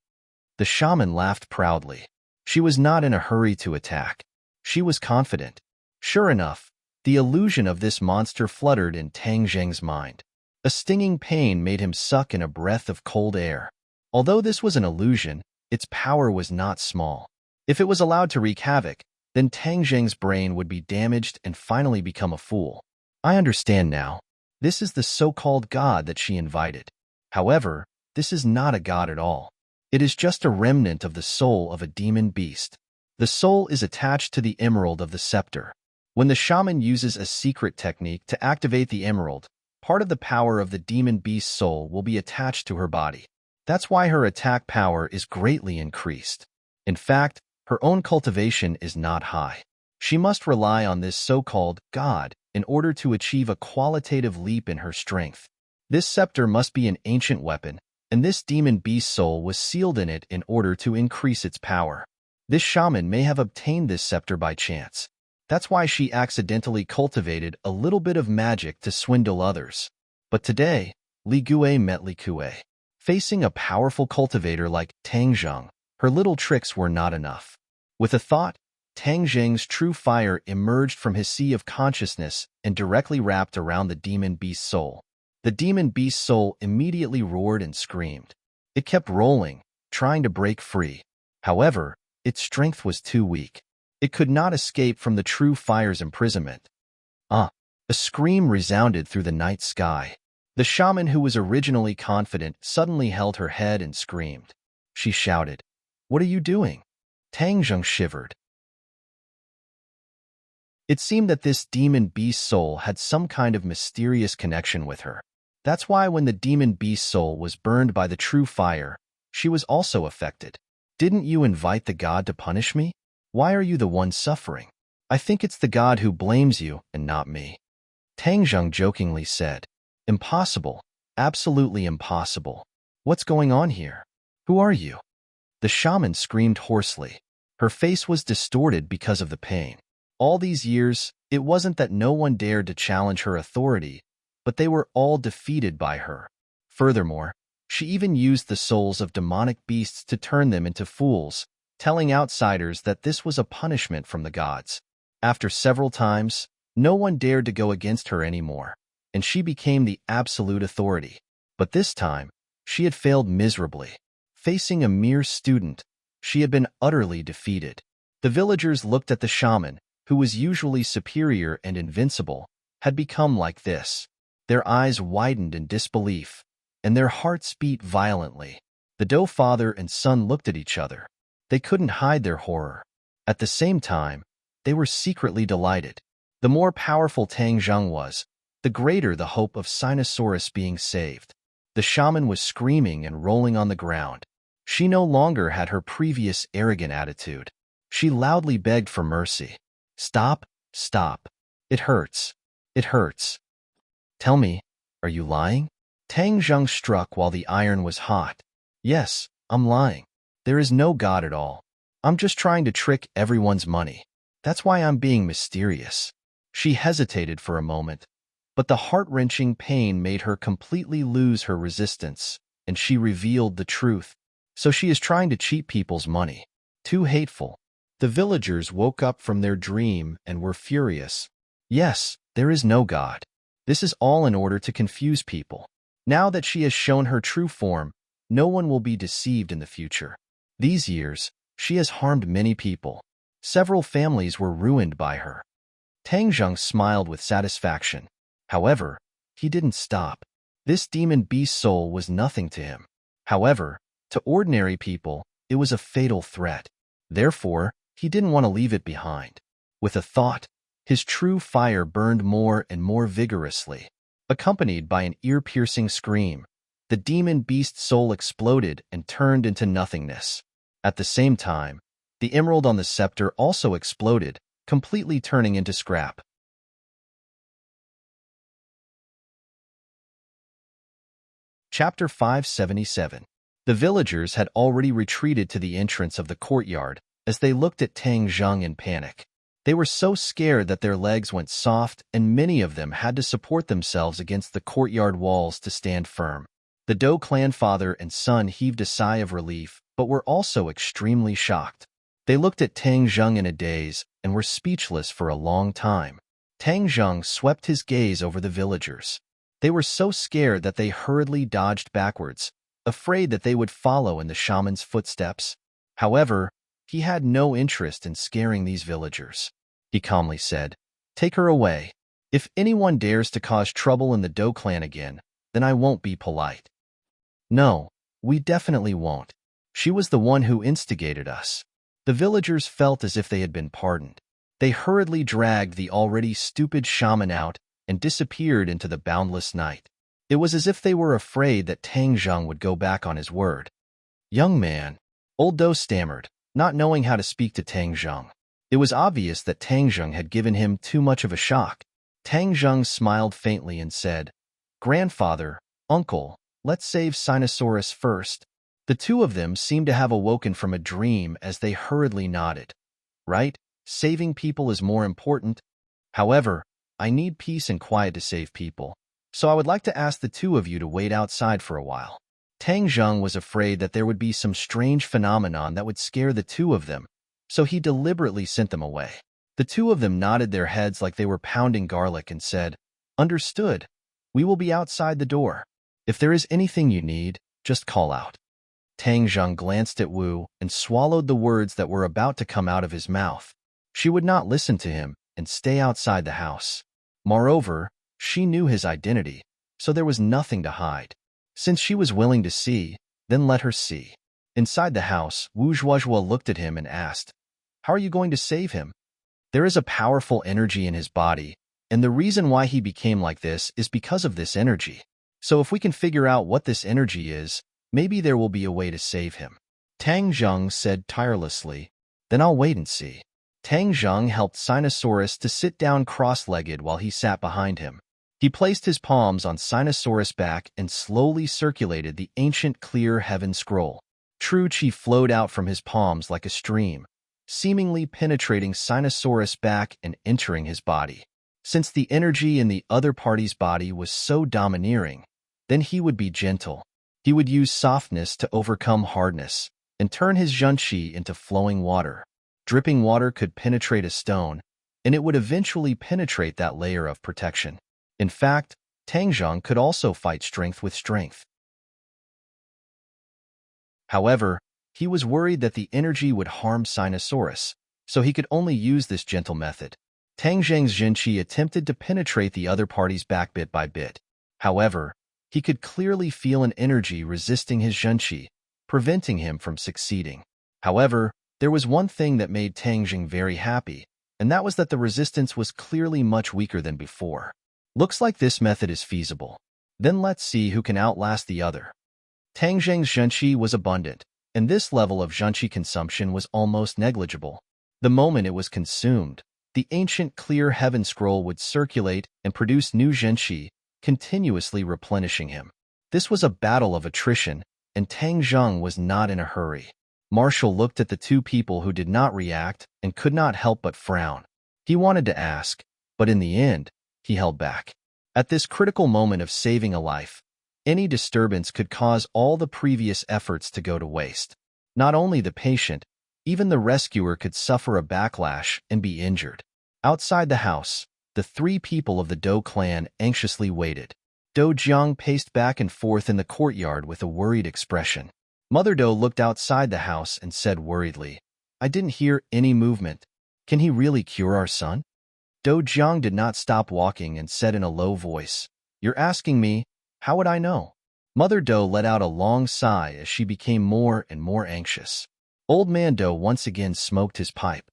The shaman laughed proudly. She was not in a hurry to attack. She was confident. Sure enough, the illusion of this monster fluttered in Tang Zheng's mind. A stinging pain made him suck in a breath of cold air. Although this was an illusion, its power was not small. If it was allowed to wreak havoc, then Tang Zheng's brain would be damaged and finally become a fool. I understand now. This is the so-called god that she invited. However, this is not a god at all. It is just a remnant of the soul of a demon beast. The soul is attached to the emerald of the scepter. When the shaman uses a secret technique to activate the emerald, part of the power of the demon beast's soul will be attached to her body. That's why her attack power is greatly increased. In fact, her own cultivation is not high. She must rely on this so-called god in order to achieve a qualitative leap in her strength. This scepter must be an ancient weapon, and this demon beast soul was sealed in it in order to increase its power. This shaman may have obtained this scepter by chance. That's why she accidentally cultivated a little bit of magic to swindle others. But today, Li Gui met Li Kue. Facing a powerful cultivator like Tang Zheng, her little tricks were not enough. With a thought, Tang Zheng's true fire emerged from his sea of consciousness and directly wrapped around the demon beast's soul. The demon beast's soul immediately roared and screamed. It kept rolling, trying to break free. However, its strength was too weak. It could not escape from the true fire's imprisonment. A scream resounded through the night sky. The shaman who was originally confident suddenly held her head and screamed. She shouted, "What are you doing?" Tang Zheng shivered. It seemed that this demon beast soul had some kind of mysterious connection with her. That's why when the demon beast soul was burned by the true fire, she was also affected. Didn't you invite the god to punish me? Why are you the one suffering? I think it's the god who blames you and not me. Tang Zheng jokingly said. Impossible. Absolutely impossible. What's going on here? Who are you? The shaman screamed hoarsely. Her face was distorted because of the pain. All these years, it wasn't that no one dared to challenge her authority, but they were all defeated by her. Furthermore, she even used the souls of demonic beasts to turn them into fools, telling outsiders that this was a punishment from the gods. After several times, no one dared to go against her anymore, and she became the absolute authority. But this time, she had failed miserably. Facing a mere student, she had been utterly defeated. The villagers looked at the shaman, who was usually superior and invincible, had become like this. Their eyes widened in disbelief, and their hearts beat violently. The Doe father and son looked at each other. They couldn't hide their horror. At the same time, they were secretly delighted. The more powerful Tang Zheng was, the greater the hope of Sinosaurus being saved. The shaman was screaming and rolling on the ground. She no longer had her previous arrogant attitude. She loudly begged for mercy. Stop, stop. It hurts. It hurts. Tell me, are you lying? Tang Zheng struck while the iron was hot. Yes, I'm lying. There is no God at all. I'm just trying to trick everyone's money. That's why I'm being mysterious. She hesitated for a moment, but the heart-wrenching pain made her completely lose her resistance, and she revealed the truth. So she is trying to cheat people's money. Too hateful. The villagers woke up from their dream and were furious. Yes, there is no God. This is all in order to confuse people. Now that she has shown her true form, no one will be deceived in the future. These years, she has harmed many people. Several families were ruined by her. Tang Zheng smiled with satisfaction. However, he didn't stop. This demon beast soul was nothing to him. However, to ordinary people, it was a fatal threat. Therefore, he didn't want to leave it behind. With a thought, his true fire burned more and more vigorously. Accompanied by an ear-piercing scream, the demon beast soul exploded and turned into nothingness. At the same time, the emerald on the scepter also exploded, completely turning into scrap. Chapter 577. The villagers had already retreated to the entrance of the courtyard as they looked at Tang Zheng in panic. They were so scared that their legs went soft and many of them had to support themselves against the courtyard walls to stand firm. The Doe clan father and son heaved a sigh of relief, but were also extremely shocked. They looked at Tang Zheng in a daze and were speechless for a long time. Tang Zheng swept his gaze over the villagers. They were so scared that they hurriedly dodged backwards, afraid that they would follow in the shaman's footsteps. However, he had no interest in scaring these villagers. He calmly said, "Take her away. If anyone dares to cause trouble in the Do clan again, then I won't be polite." "No, we definitely won't. She was the one who instigated us." The villagers felt as if they had been pardoned. They hurriedly dragged the already stupid shaman out and disappeared into the boundless night. It was as if they were afraid that Tang Zheng would go back on his word. "Young man," Old Do stammered, not knowing how to speak to Tang Zheng. It was obvious that Tang Zheng had given him too much of a shock. Tang Zheng smiled faintly and said, "Grandfather, uncle, let's save Sinosaurus first." The two of them seemed to have awoken from a dream as they hurriedly nodded. "Right, saving people is more important. However, I need peace and quiet to save people, so I would like to ask the two of you to wait outside for a while." Tang Zheng was afraid that there would be some strange phenomenon that would scare the two of them, so he deliberately sent them away. The two of them nodded their heads like they were pounding garlic and said, "Understood. We will be outside the door. If there is anything you need, just call out." Tang Zheng glanced at Wu and swallowed the words that were about to come out of his mouth. She would not listen to him and stay outside the house. Moreover, she knew his identity, so there was nothing to hide. Since she was willing to see, then let her see. Inside the house, Wu Zhuozhuo looked at him and asked, "How are you going to save him?" "There is a powerful energy in his body, and the reason why he became like this is because of this energy. So if we can figure out what this energy is, maybe there will be a way to save him." Tang Zheng said tirelessly, "Then I'll wait and see." Tang Zheng helped Sinosaurus to sit down cross-legged while he sat behind him. He placed his palms on Sinosaurus' back and slowly circulated the ancient clear heaven scroll. True Qi flowed out from his palms like a stream, seemingly penetrating Sinosaurus' back and entering his body. Since the energy in the other party's body was so domineering, then he would be gentle. He would use softness to overcome hardness and turn his zhenqi into flowing water. Dripping water could penetrate a stone, and it would eventually penetrate that layer of protection. In fact, Tang Zheng could also fight strength with strength. However, he was worried that the energy would harm Sinosaurus, so he could only use this gentle method. Tang Zheng's zhenqi attempted to penetrate the other party's back bit by bit. However, he could clearly feel an energy resisting his zhenqi, preventing him from succeeding. However, there was one thing that made Tang Zheng very happy, and that was that the resistance was clearly much weaker than before. Looks like this method is feasible. Then let's see who can outlast the other. Tang Zheng's zhenqi was abundant, and this level of zhenqi consumption was almost negligible. The moment it was consumed, the ancient clear heaven scroll would circulate and produce new zhenqi, continuously replenishing him. This was a battle of attrition, and Tang Zheng was not in a hurry. Marshall looked at the two people who did not react and could not help but frown. He wanted to ask, but in the end, he held back. At this critical moment of saving a life, any disturbance could cause all the previous efforts to go to waste. Not only the patient, even the rescuer could suffer a backlash and be injured. Outside the house, the three people of the Do clan anxiously waited. Do Jiang paced back and forth in the courtyard with a worried expression. Mother Do looked outside the house and said worriedly, "I didn't hear any movement. Can he really cure our son?" Do Jiang did not stop walking and said in a low voice, "You're asking me, how would I know?" Mother Do let out a long sigh as she became more and more anxious. Old Man Do once again smoked his pipe.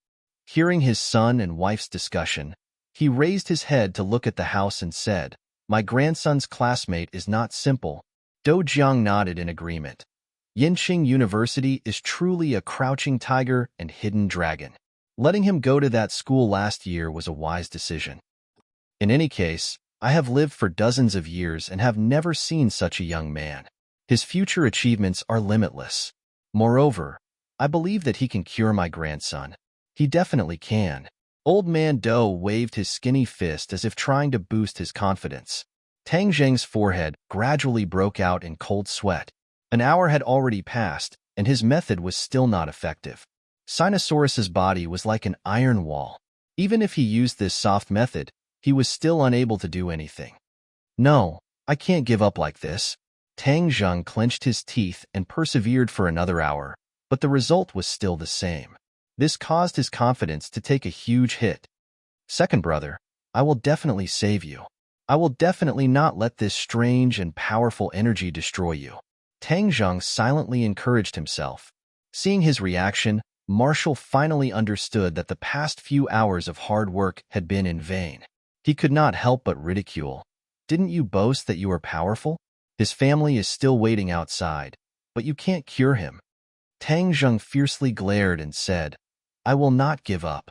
Hearing his son and wife's discussion, he raised his head to look at the house and said, "My grandson's classmate is not simple." Do Jiang nodded in agreement. Yinqing University is truly a crouching tiger and hidden dragon. Letting him go to that school last year was a wise decision. In any case, I have lived for dozens of years and have never seen such a young man. His future achievements are limitless. Moreover, I believe that he can cure my grandson. He definitely can. Old Man Do waved his skinny fist as if trying to boost his confidence. Tang Zheng's forehead gradually broke out in cold sweat. An hour had already passed, and his method was still not effective. Sinosaurus's body was like an iron wall. Even if he used this soft method, he was still unable to do anything. "No, I can't give up like this." Tang Zheng clenched his teeth and persevered for another hour, but the result was still the same. This caused his confidence to take a huge hit. Second brother, I will definitely save you. I will definitely not let this strange and powerful energy destroy you. Tang Zheng silently encouraged himself. Seeing his reaction, Marshall finally understood that the past few hours of hard work had been in vain. He could not help but ridicule. Didn't you boast that you were powerful? His family is still waiting outside, but you can't cure him. Tang Zheng fiercely glared and said, I will not give up.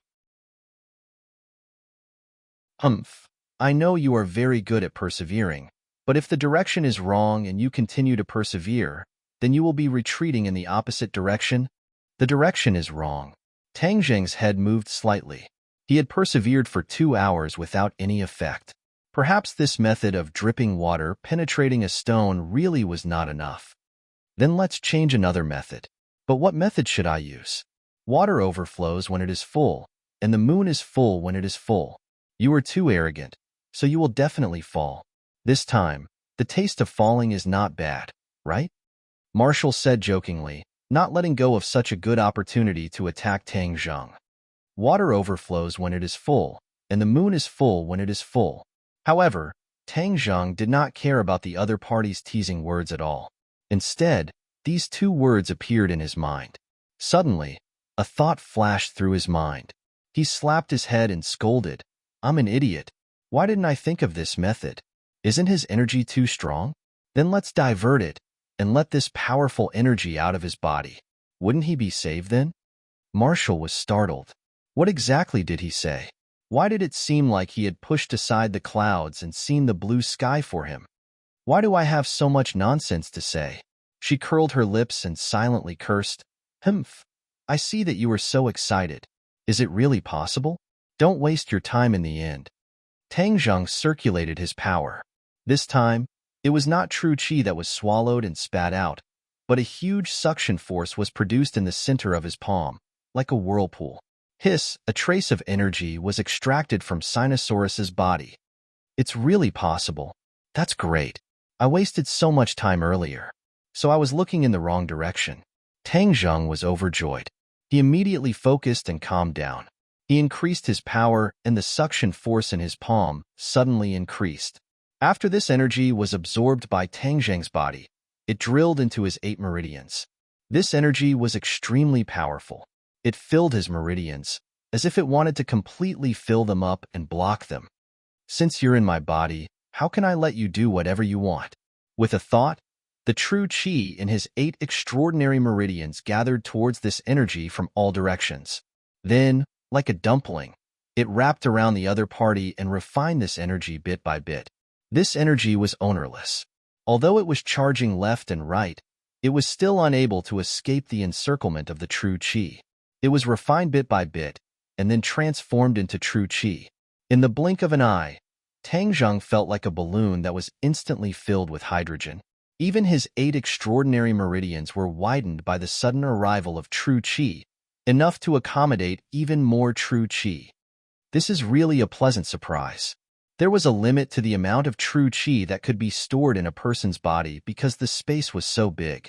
Humph. I know you are very good at persevering, but if the direction is wrong and you continue to persevere, then you will be retreating in the opposite direction. The direction is wrong. Tang Zheng's head moved slightly. He had persevered for 2 hours without any effect. Perhaps this method of dripping water penetrating a stone really was not enough. Then let's change another method. But what method should I use? Water overflows when it is full, and the moon is full when it is full. You are too arrogant, so you will definitely fall. This time, the taste of falling is not bad, right? Marshall said jokingly, not letting go of such a good opportunity to attack Tang Zheng. Water overflows when it is full, and the moon is full when it is full. However, Tang Zheng did not care about the other party's teasing words at all. Instead, these 2 words appeared in his mind. Suddenly, a thought flashed through his mind. He slapped his head and scolded, I'm an idiot. Why didn't I think of this method? Isn't his energy too strong? Then let's divert it and let this powerful energy out of his body. Wouldn't he be saved then? Marshall was startled. What exactly did he say? Why did it seem like he had pushed aside the clouds and seen the blue sky for him? Why do I have so much nonsense to say? She curled her lips and silently cursed. Humph. I see that you are so excited. Is it really possible? Don't waste your time in the end. Tang Zheng circulated his power. This time, it was not true qi that was swallowed and spat out, but a huge suction force was produced in the center of his palm, like a whirlpool. Hiss, a trace of energy was extracted from Sinosaurus's body. It's really possible. That's great. I wasted so much time earlier. So I was looking in the wrong direction. Tang Zheng was overjoyed. He immediately focused and calmed down. He increased his power, and the suction force in his palm suddenly increased. After this energy was absorbed by Tang Zheng's body, it drilled into his 8 meridians. This energy was extremely powerful. It filled his meridians, as if it wanted to completely fill them up and block them. Since you're in my body, how can I let you do whatever you want? With a thought, the true qi in his 8 extraordinary meridians gathered towards this energy from all directions. Then, like a dumpling, it wrapped around the other party and refined this energy bit by bit. This energy was ownerless. Although it was charging left and right, it was still unable to escape the encirclement of the true qi. It was refined bit by bit, and then transformed into true qi. In the blink of an eye, Tang Zheng felt like a balloon that was instantly filled with hydrogen. Even his 8 extraordinary meridians were widened by the sudden arrival of true qi, enough to accommodate even more true qi. This is really a pleasant surprise. There was a limit to the amount of true qi that could be stored in a person's body because the space was so big.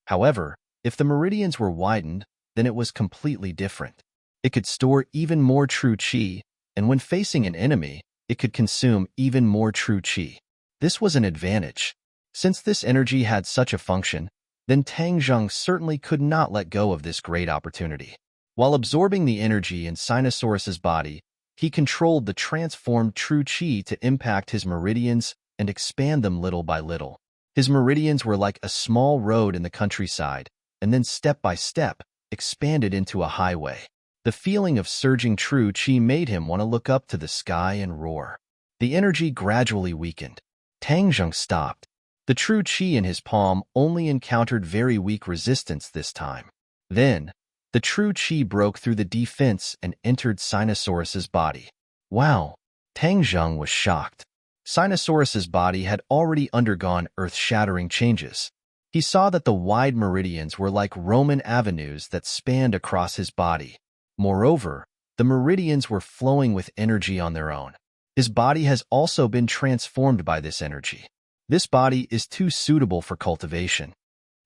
However, if the meridians were widened, then it was completely different. It could store even more true qi, and when facing an enemy, it could consume even more true qi. This was an advantage. Since this energy had such a function, then Tang Zheng certainly could not let go of this great opportunity. While absorbing the energy in Sinosaurus's body, he controlled the transformed true qi to impact his meridians and expand them little by little. His meridians were like a small road in the countryside, and then step by step, expanded into a highway. The feeling of surging true qi made him want to look up to the sky and roar. The energy gradually weakened. Tang Zheng stopped. The true qi in his palm only encountered very weak resistance this time. Then, the true qi broke through the defense and entered Sinosaurus's body. Wow! Tang Zheng was shocked. Sinosaurus's body had already undergone earth-shattering changes. He saw that the wide meridians were like Roman avenues that spanned across his body. Moreover, the meridians were flowing with energy on their own. His body has also been transformed by this energy. This body is too suitable for cultivation.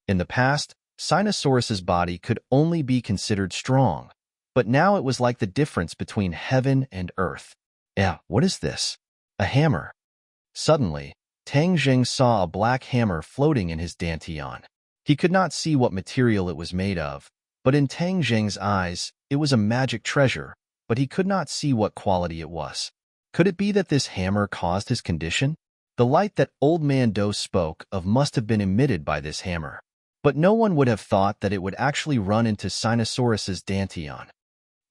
In the past, Sinosaurus's body could only be considered strong, but now it was like the difference between heaven and earth. Yeah, what is this? A hammer. Suddenly, Tang Jing saw a black hammer floating in his dantian. He could not see what material it was made of, but in Tang Jing's eyes, it was a magic treasure, but he could not see what quality it was. Could it be that this hammer caused his condition? The light that Old Man Doe spoke of must have been emitted by this hammer. But no one would have thought that it would actually run into Sinosaurus's dantian.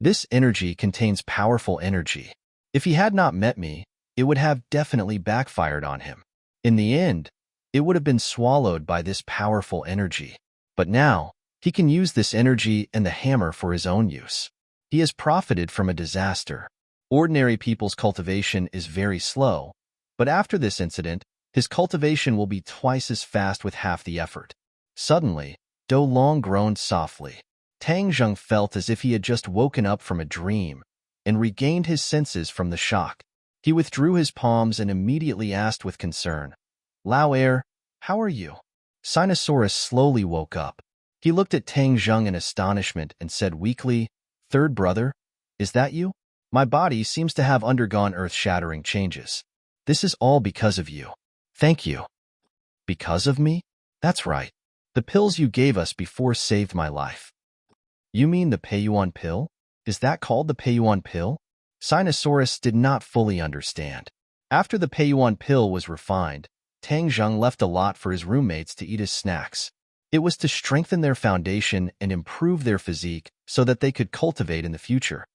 This energy contains powerful energy. If he had not met me, it would have definitely backfired on him. In the end, it would have been swallowed by this powerful energy. But now, he can use this energy and the hammer for his own use. He has profited from a disaster. Ordinary people's cultivation is very slow, but after this incident, his cultivation will be twice as fast with half the effort. Suddenly, Do Long groaned softly. Tang Jing felt as if he had just woken up from a dream and regained his senses from the shock. He withdrew his palms and immediately asked with concern, "Lao Air, how are you?" Sinosaurus slowly woke up. He looked at Tang Jing in astonishment and said weakly, "Third brother, is that you? My body seems to have undergone earth-shattering changes. This is all because of you. Thank you." Because of me? That's right. The pills you gave us before saved my life. You mean the Peiyuan pill? Is that called the Peiyuan pill? Sinosaurus did not fully understand. After the Peiyuan pill was refined, Tang Jing left a lot for his roommates to eat as snacks. It was to strengthen their foundation and improve their physique so that they could cultivate in the future.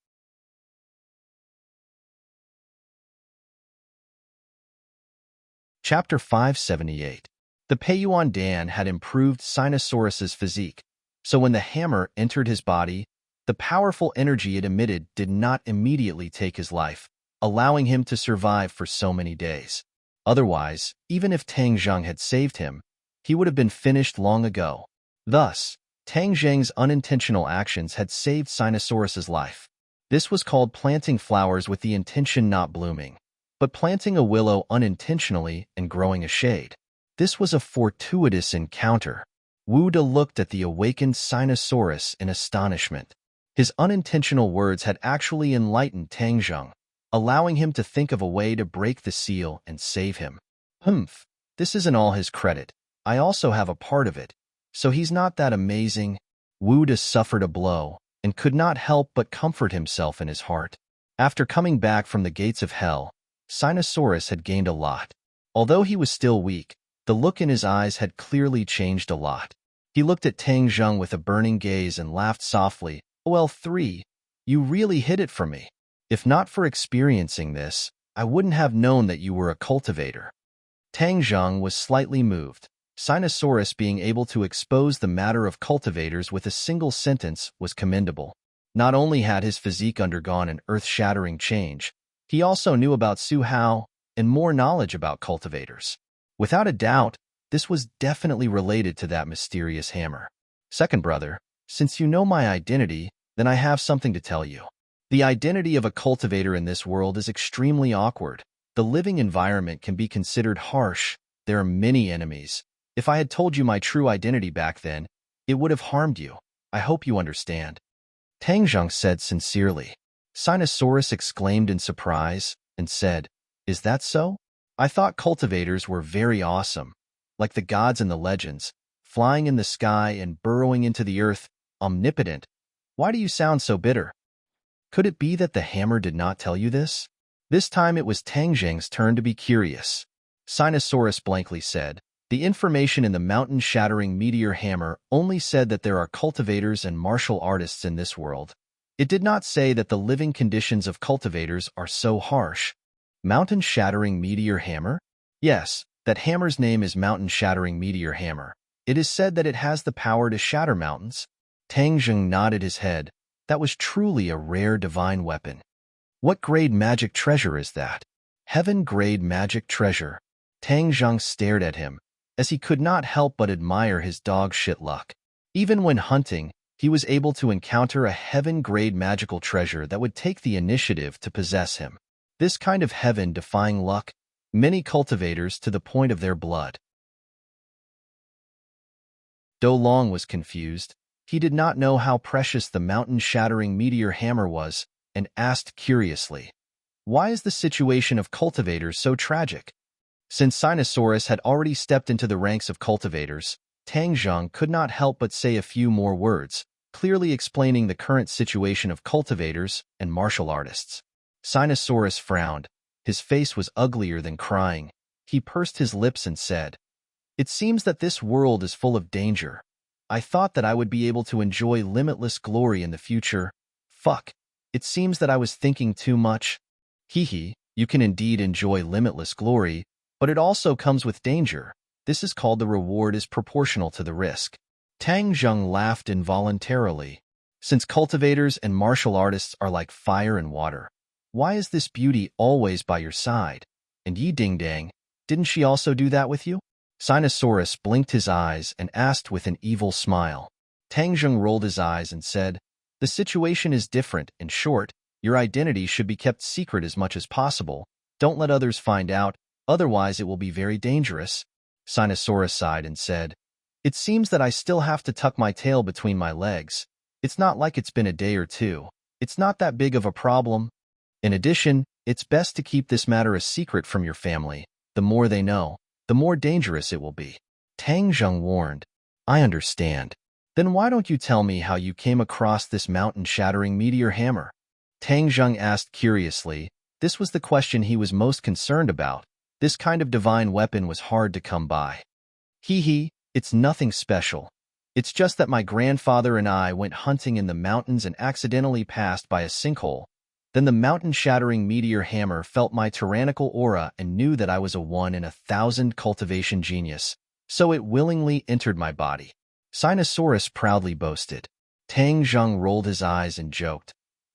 Chapter 578. The Peiyuan Dan had improved Sinosaurus's physique, so when the hammer entered his body, the powerful energy it emitted did not immediately take his life, allowing him to survive for so many days. Otherwise, even if Tang Jing had saved him, he would have been finished long ago. Thus, Tang Jing's unintentional actions had saved Sinosaurus's life. This was called planting flowers with the intention not blooming, but planting a willow unintentionally and growing a shade. This was a fortuitous encounter. Wu De looked at the awakened Sinosaurus in astonishment. His unintentional words had actually enlightened Tang Jing, allowing him to think of a way to break the seal and save him. Humph, this isn't all his credit. I also have a part of it, so he's not that amazing. Wu De suffered a blow and could not help but comfort himself in his heart. After coming back from the gates of hell, Sinosaurus had gained a lot. Although he was still weak, the look in his eyes had clearly changed a lot. He looked at Tang Jing with a burning gaze and laughed softly. "Well, 3, you really hid it from me. If not for experiencing this, I wouldn't have known that you were a cultivator." Tang Jing was slightly moved. Sinosaurus being able to expose the matter of cultivators with a single sentence was commendable. Not only had his physique undergone an earth-shattering change, he also knew about Su Hao and more knowledge about cultivators. Without a doubt, this was definitely related to that mysterious hammer. "Second brother, since you know my identity, then I have something to tell you. The identity of a cultivator in this world is extremely awkward. The living environment can be considered harsh. There are many enemies. If I had told you my true identity back then, it would have harmed you. I hope you understand." Tang Jing said sincerely. Sinosaurus exclaimed in surprise and said, "Is that so? I thought cultivators were very awesome, like the gods in the legends, flying in the sky and burrowing into the earth, omnipotent. Why do you sound so bitter?" Could it be that the hammer did not tell you this? This time it was Tang Jing's turn to be curious. Sinosaurus blankly said, "The information in the mountain-shattering meteor hammer only said that there are cultivators and martial artists in this world. It did not say that the living conditions of cultivators are so harsh." Mountain-shattering meteor hammer? Yes, that hammer's name is mountain-shattering meteor hammer. It is said that it has the power to shatter mountains. Tang Jing nodded his head. That was truly a rare divine weapon. What grade magic treasure is that? Heaven-grade magic treasure. Tang Jing stared at him, as he could not help but admire his dog-shit luck. Even when hunting, he was able to encounter a heaven-grade magical treasure that would take the initiative to possess him. This kind of heaven-defying luck, many cultivators to the point of their blood. Do Long was confused. He did not know how precious the mountain-shattering meteor hammer was, and asked curiously, "Why is the situation of cultivators so tragic?" Since Sinosaurus had already stepped into the ranks of cultivators, Tang Zheng could not help but say a few more words, clearly explaining the current situation of cultivators and martial artists. Sinosaurus frowned. His face was uglier than crying. He pursed his lips and said, "It seems that this world is full of danger. I thought that I would be able to enjoy limitless glory in the future. Fuck. It seems that I was thinking too much. Hee, you can indeed enjoy limitless glory, but it also comes with danger. This is called the reward is proportional to the risk." Tang Zheng laughed involuntarily. Since cultivators and martial artists are like fire and water, why is this beauty always by your side? And Yi Ding Dang, didn't she also do that with you? Sinosaurus blinked his eyes and asked with an evil smile. Tang Zheng rolled his eyes and said, "The situation is different. In short, your identity should be kept secret as much as possible. Don't let others find out, otherwise it will be very dangerous." Sinosaurus sighed and said, "It seems that I still have to tuck my tail between my legs. It's not like it's been a day or two. It's not that big of a problem. In addition, it's best to keep this matter a secret from your family. The more they know, the more dangerous it will be." Tang Zheng warned, "I understand. Then why don't you tell me how you came across this mountain-shattering meteor hammer?" Tang Zheng asked curiously. This was the question he was most concerned about. This kind of divine weapon was hard to come by. Hee, it's nothing special. It's just that my grandfather and I went hunting in the mountains and accidentally passed by a sinkhole. Then the mountain-shattering meteor hammer felt my tyrannical aura and knew that I was a 1 in 1,000 cultivation genius, so it willingly entered my body. Sinosaurus proudly boasted. Tang Zheng rolled his eyes and joked,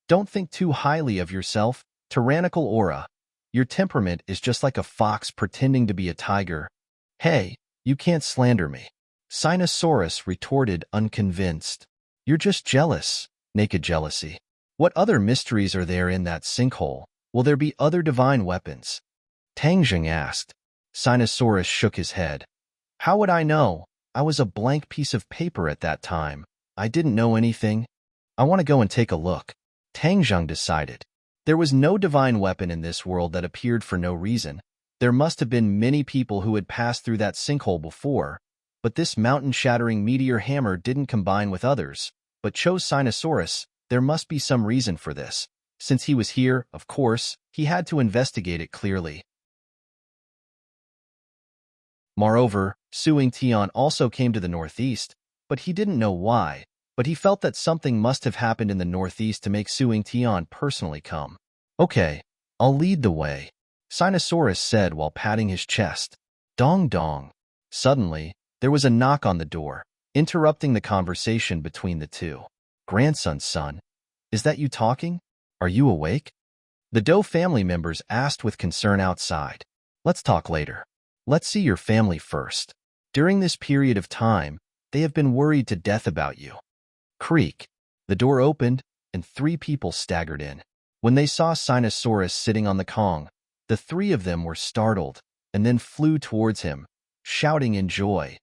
"Don't think too highly of yourself, tyrannical aura. Your temperament is just like a fox pretending to be a tiger. Hey, you can't slander me." Sinosaurus retorted unconvinced. "You're just jealous, naked jealousy. What other mysteries are there in that sinkhole? Will there be other divine weapons?" Tang Zheng asked. Sinosaurus shook his head. "How would I know? I was a blank piece of paper at that time. I didn't know anything. I want to go and take a look." Tang Zheng decided. There was no divine weapon in this world that appeared for no reason. There must have been many people who had passed through that sinkhole before, but this mountain-shattering meteor hammer didn't combine with others, but chose Sinosaurus. There must be some reason for this. Since he was here, of course, he had to investigate it clearly. Moreover, Suing Tian also came to the northeast, but he didn't know why. But he felt that something must have happened in the northeast to make Suing Tian personally come. "Okay, I'll lead the way," Sinosaurus said while patting his chest. Dong dong. Suddenly, there was a knock on the door, interrupting the conversation between the two. "Grandson's son, is that you talking? Are you awake?" The Doe family members asked with concern outside. "Let's talk later. Let's see your family first. During this period of time, they have been worried to death about you." Creak. The door opened, and 3 people staggered in. When they saw Sinosaurus sitting on the Kong, the 3 of them were startled, and then flew towards him, shouting in joy.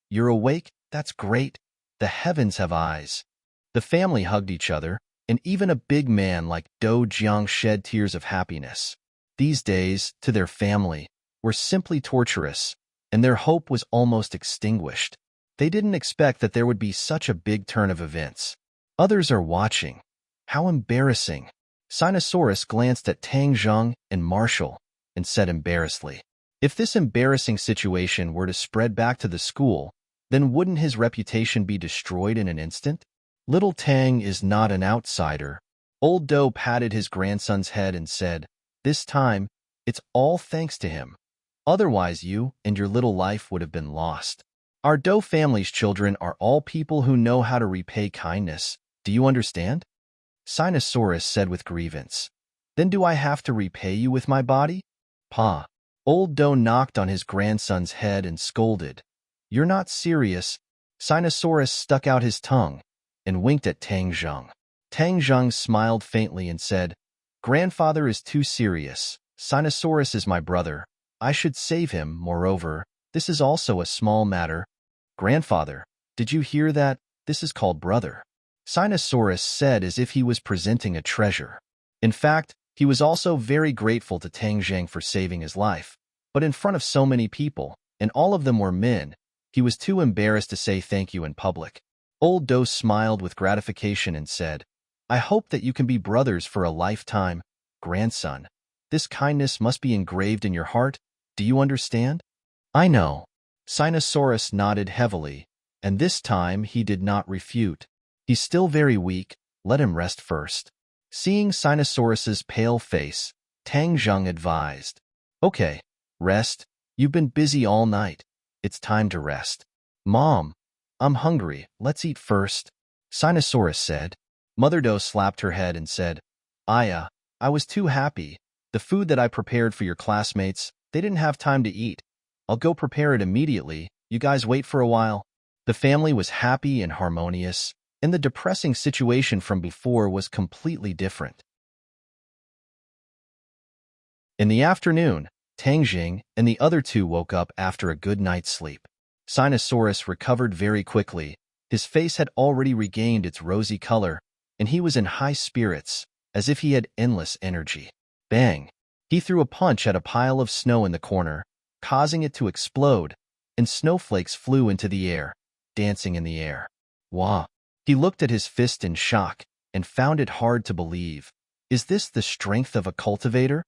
"You're awake? That's great. The heavens have eyes." The family hugged each other, and even a big man like Do Jiang shed tears of happiness. These days, to their family, were simply torturous, and their hope was almost extinguished. They didn't expect that there would be such a big turn of events. Others are watching. How embarrassing. Sinosaurus glanced at Tang Zheng and Marshall and said embarrassedly, "If this embarrassing situation were to spread back to the school, then wouldn't his reputation be destroyed in an instant?" "Little Tang is not an outsider." Old Do patted his grandson's head and said, "This time, it's all thanks to him. Otherwise you and your little life would have been lost. Our Do family's children are all people who know how to repay kindness. Do you understand?" Sinosaurus said with grievance. "Then do I have to repay you with my body?" "Pa." Old Do knocked on his grandson's head and scolded. "You're not serious." Sinosaurus stuck out his tongue and winked at Tang Zheng. Tang Zheng smiled faintly and said, Grandfather is too serious. Sinosaurus is my brother. I should save him. Moreover, this is also a small matter. Grandfather, did you hear that? This is called brother. Sinosaurus said as if he was presenting a treasure. In fact, he was also very grateful to Tang Zhang for saving his life. But in front of so many people, and all of them were men, he was too embarrassed to say thank you in public. Old Do smiled with gratification and said, I hope that you can be brothers for a lifetime, grandson. This kindness must be engraved in your heart. Do you understand? I know. Sinosaurus nodded heavily, and this time he did not refute. He's still very weak. Let him rest first. Seeing Sinosaurus's pale face, Tang Zheng advised, Okay, rest. You've been busy all night. It's time to rest. Mom, I'm hungry. Let's eat first. Sinosaurus said. Mother Doe slapped her head and said, Aya, I was too happy. The food that I prepared for your classmates, they didn't have time to eat. I'll go prepare it immediately. You guys wait for a while. The family was happy and harmonious, and the depressing situation from before was completely different. In the afternoon, Tang Jing and the other two woke up after a good night's sleep. Sinosaurus recovered very quickly. His face had already regained its rosy color, and he was in high spirits, as if he had endless energy. Bang! He threw a punch at a pile of snow in the corner, causing it to explode, and snowflakes flew into the air, dancing in the air. Wah! He looked at his fist in shock and found it hard to believe. Is this the strength of a cultivator?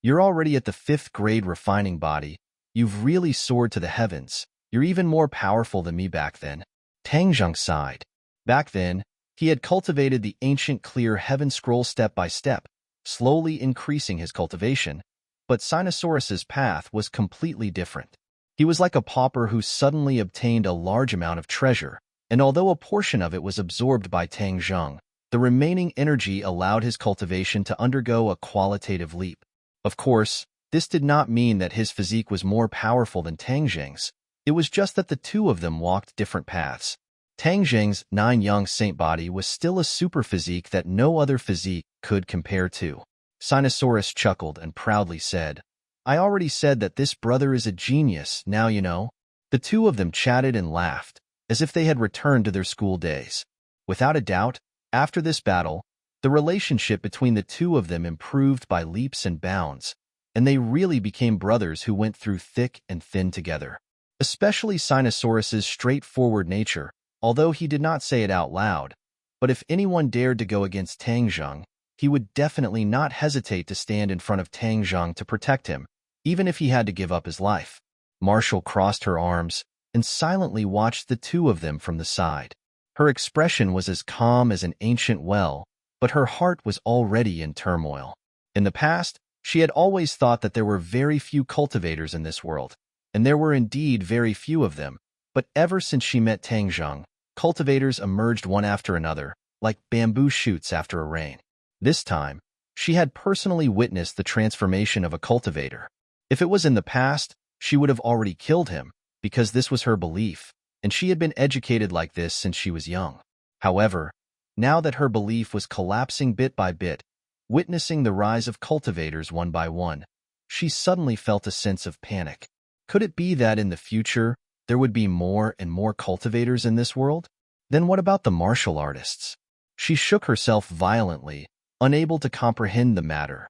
You're already at the 5th grade refining body. You've really soared to the heavens. You're even more powerful than me back then. Tang Zheng sighed. Back then, he had cultivated the ancient clear heaven scroll step by step, slowly increasing his cultivation, but Sinosaurus's path was completely different. He was like a pauper who suddenly obtained a large amount of treasure, and although a portion of it was absorbed by Tang Zheng, the remaining energy allowed his cultivation to undergo a qualitative leap. Of course, this did not mean that his physique was more powerful than Tang Zheng's. It was just that the two of them walked different paths. Tang Zheng's 9 young saint body was still a super physique that no other physique could compare to. Sinosaurus chuckled and proudly said, I already said that this brother is a genius, now you know. The two of them chatted and laughed, as if they had returned to their school days. Without a doubt, after this battle, the relationship between the two of them improved by leaps and bounds, and they really became brothers who went through thick and thin together. Especially Sinosaurus's straightforward nature, although he did not say it out loud, but if anyone dared to go against Tang Zheng, he would definitely not hesitate to stand in front of Tang Zheng to protect him, even if he had to give up his life. Marshall crossed her arms and silently watched the two of them from the side. Her expression was as calm as an ancient well, but her heart was already in turmoil. In the past, she had always thought that there were very few cultivators in this world, and there were indeed very few of them, but ever since she met Tang Zheng, cultivators emerged one after another, like bamboo shoots after a rain. This time, she had personally witnessed the transformation of a cultivator. If it was in the past, she would have already killed him, because this was her belief, and she had been educated like this since she was young. However, now that her belief was collapsing bit by bit, witnessing the rise of cultivators one by one, she suddenly felt a sense of panic. Could it be that in the future, there would be more and more cultivators in this world? Then what about the martial artists? She shook herself violently, unable to comprehend the matter.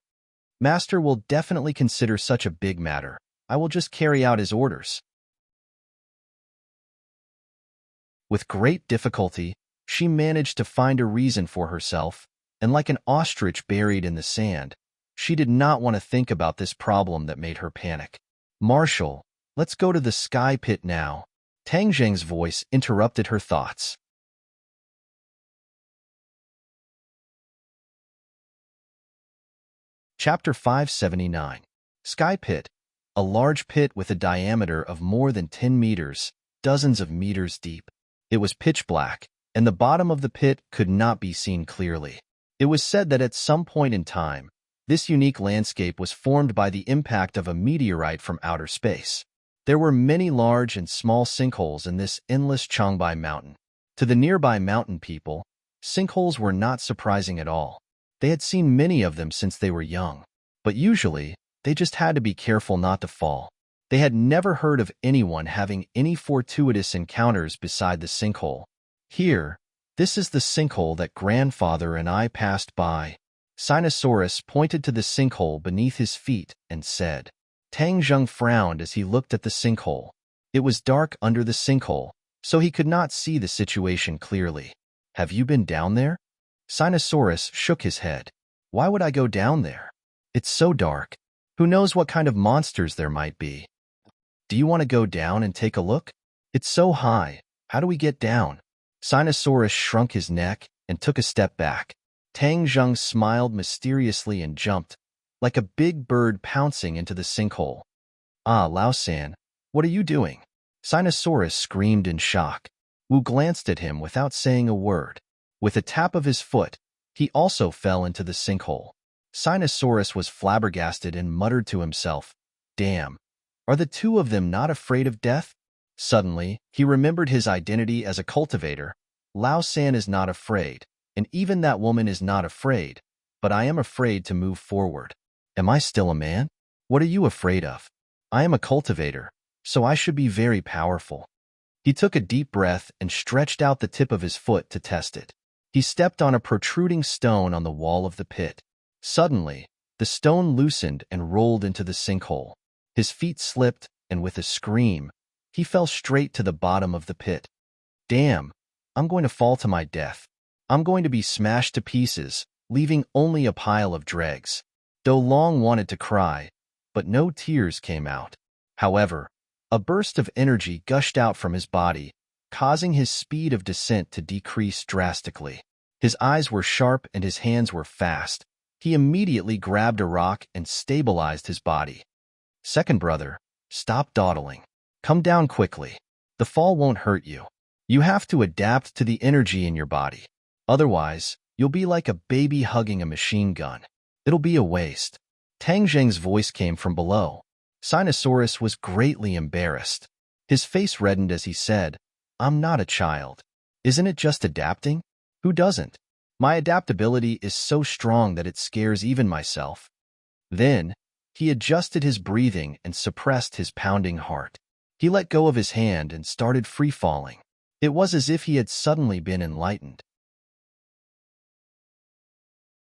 Master will definitely consider such a big matter. I will just carry out his orders. With great difficulty, she managed to find a reason for herself, and like an ostrich buried in the sand, she did not want to think about this problem that made her panic. Marshall, let's go to the sky pit now. Tang Zheng's voice interrupted her thoughts. Chapter 579. Sky Pit. A large pit with a diameter of more than 10 meters, dozens of meters deep. It was pitch black, and the bottom of the pit could not be seen clearly. It was said that at some point in time, this unique landscape was formed by the impact of a meteorite from outer space. There were many large and small sinkholes in this endless Changbai mountain. To the nearby mountain people, sinkholes were not surprising at all. They had seen many of them since they were young, but usually, they just had to be careful not to fall. They had never heard of anyone having any fortuitous encounters beside the sinkhole. Here, this is the sinkhole that grandfather and I passed by. Sinosaurus pointed to the sinkhole beneath his feet and said. Tang Zheng frowned as he looked at the sinkhole. It was dark under the sinkhole, so he could not see the situation clearly. Have you been down there? Sinosaurus shook his head. Why would I go down there? It's so dark. Who knows what kind of monsters there might be? Do you want to go down and take a look? It's so high. How do we get down? Sinosaurus shrunk his neck and took a step back. Tang Zheng smiled mysteriously and jumped, like a big bird pouncing into the sinkhole. Ah, Lao-san, what are you doing? Sinosaurus screamed in shock. Wu glanced at him without saying a word. With a tap of his foot, he also fell into the sinkhole. Sinosaurus was flabbergasted and muttered to himself, Damn, are the two of them not afraid of death? Suddenly, he remembered his identity as a cultivator. Lao-san is not afraid, and even that woman is not afraid, but I am afraid to move forward. Am I still a man? What are you afraid of? I am a cultivator, so I should be very powerful. He took a deep breath and stretched out the tip of his foot to test it. He stepped on a protruding stone on the wall of the pit. Suddenly, the stone loosened and rolled into the sinkhole. His feet slipped, and with a scream, he fell straight to the bottom of the pit. Damn, I'm going to fall to my death. I'm going to be smashed to pieces, leaving only a pile of dregs. Do Long wanted to cry, but no tears came out. However, a burst of energy gushed out from his body, causing his speed of descent to decrease drastically. His eyes were sharp and his hands were fast. He immediately grabbed a rock and stabilized his body. Second brother, stop dawdling. Come down quickly. The fall won't hurt you. You have to adapt to the energy in your body. Otherwise, you'll be like a baby hugging a machine gun. It'll be a waste. Tang Zheng's voice came from below. Sinosaurus was greatly embarrassed. His face reddened as he said, I'm not a child. Isn't it just adapting? Who doesn't? My adaptability is so strong that it scares even myself. Then, he adjusted his breathing and suppressed his pounding heart. He let go of his hand and started free-falling. It was as if he had suddenly been enlightened.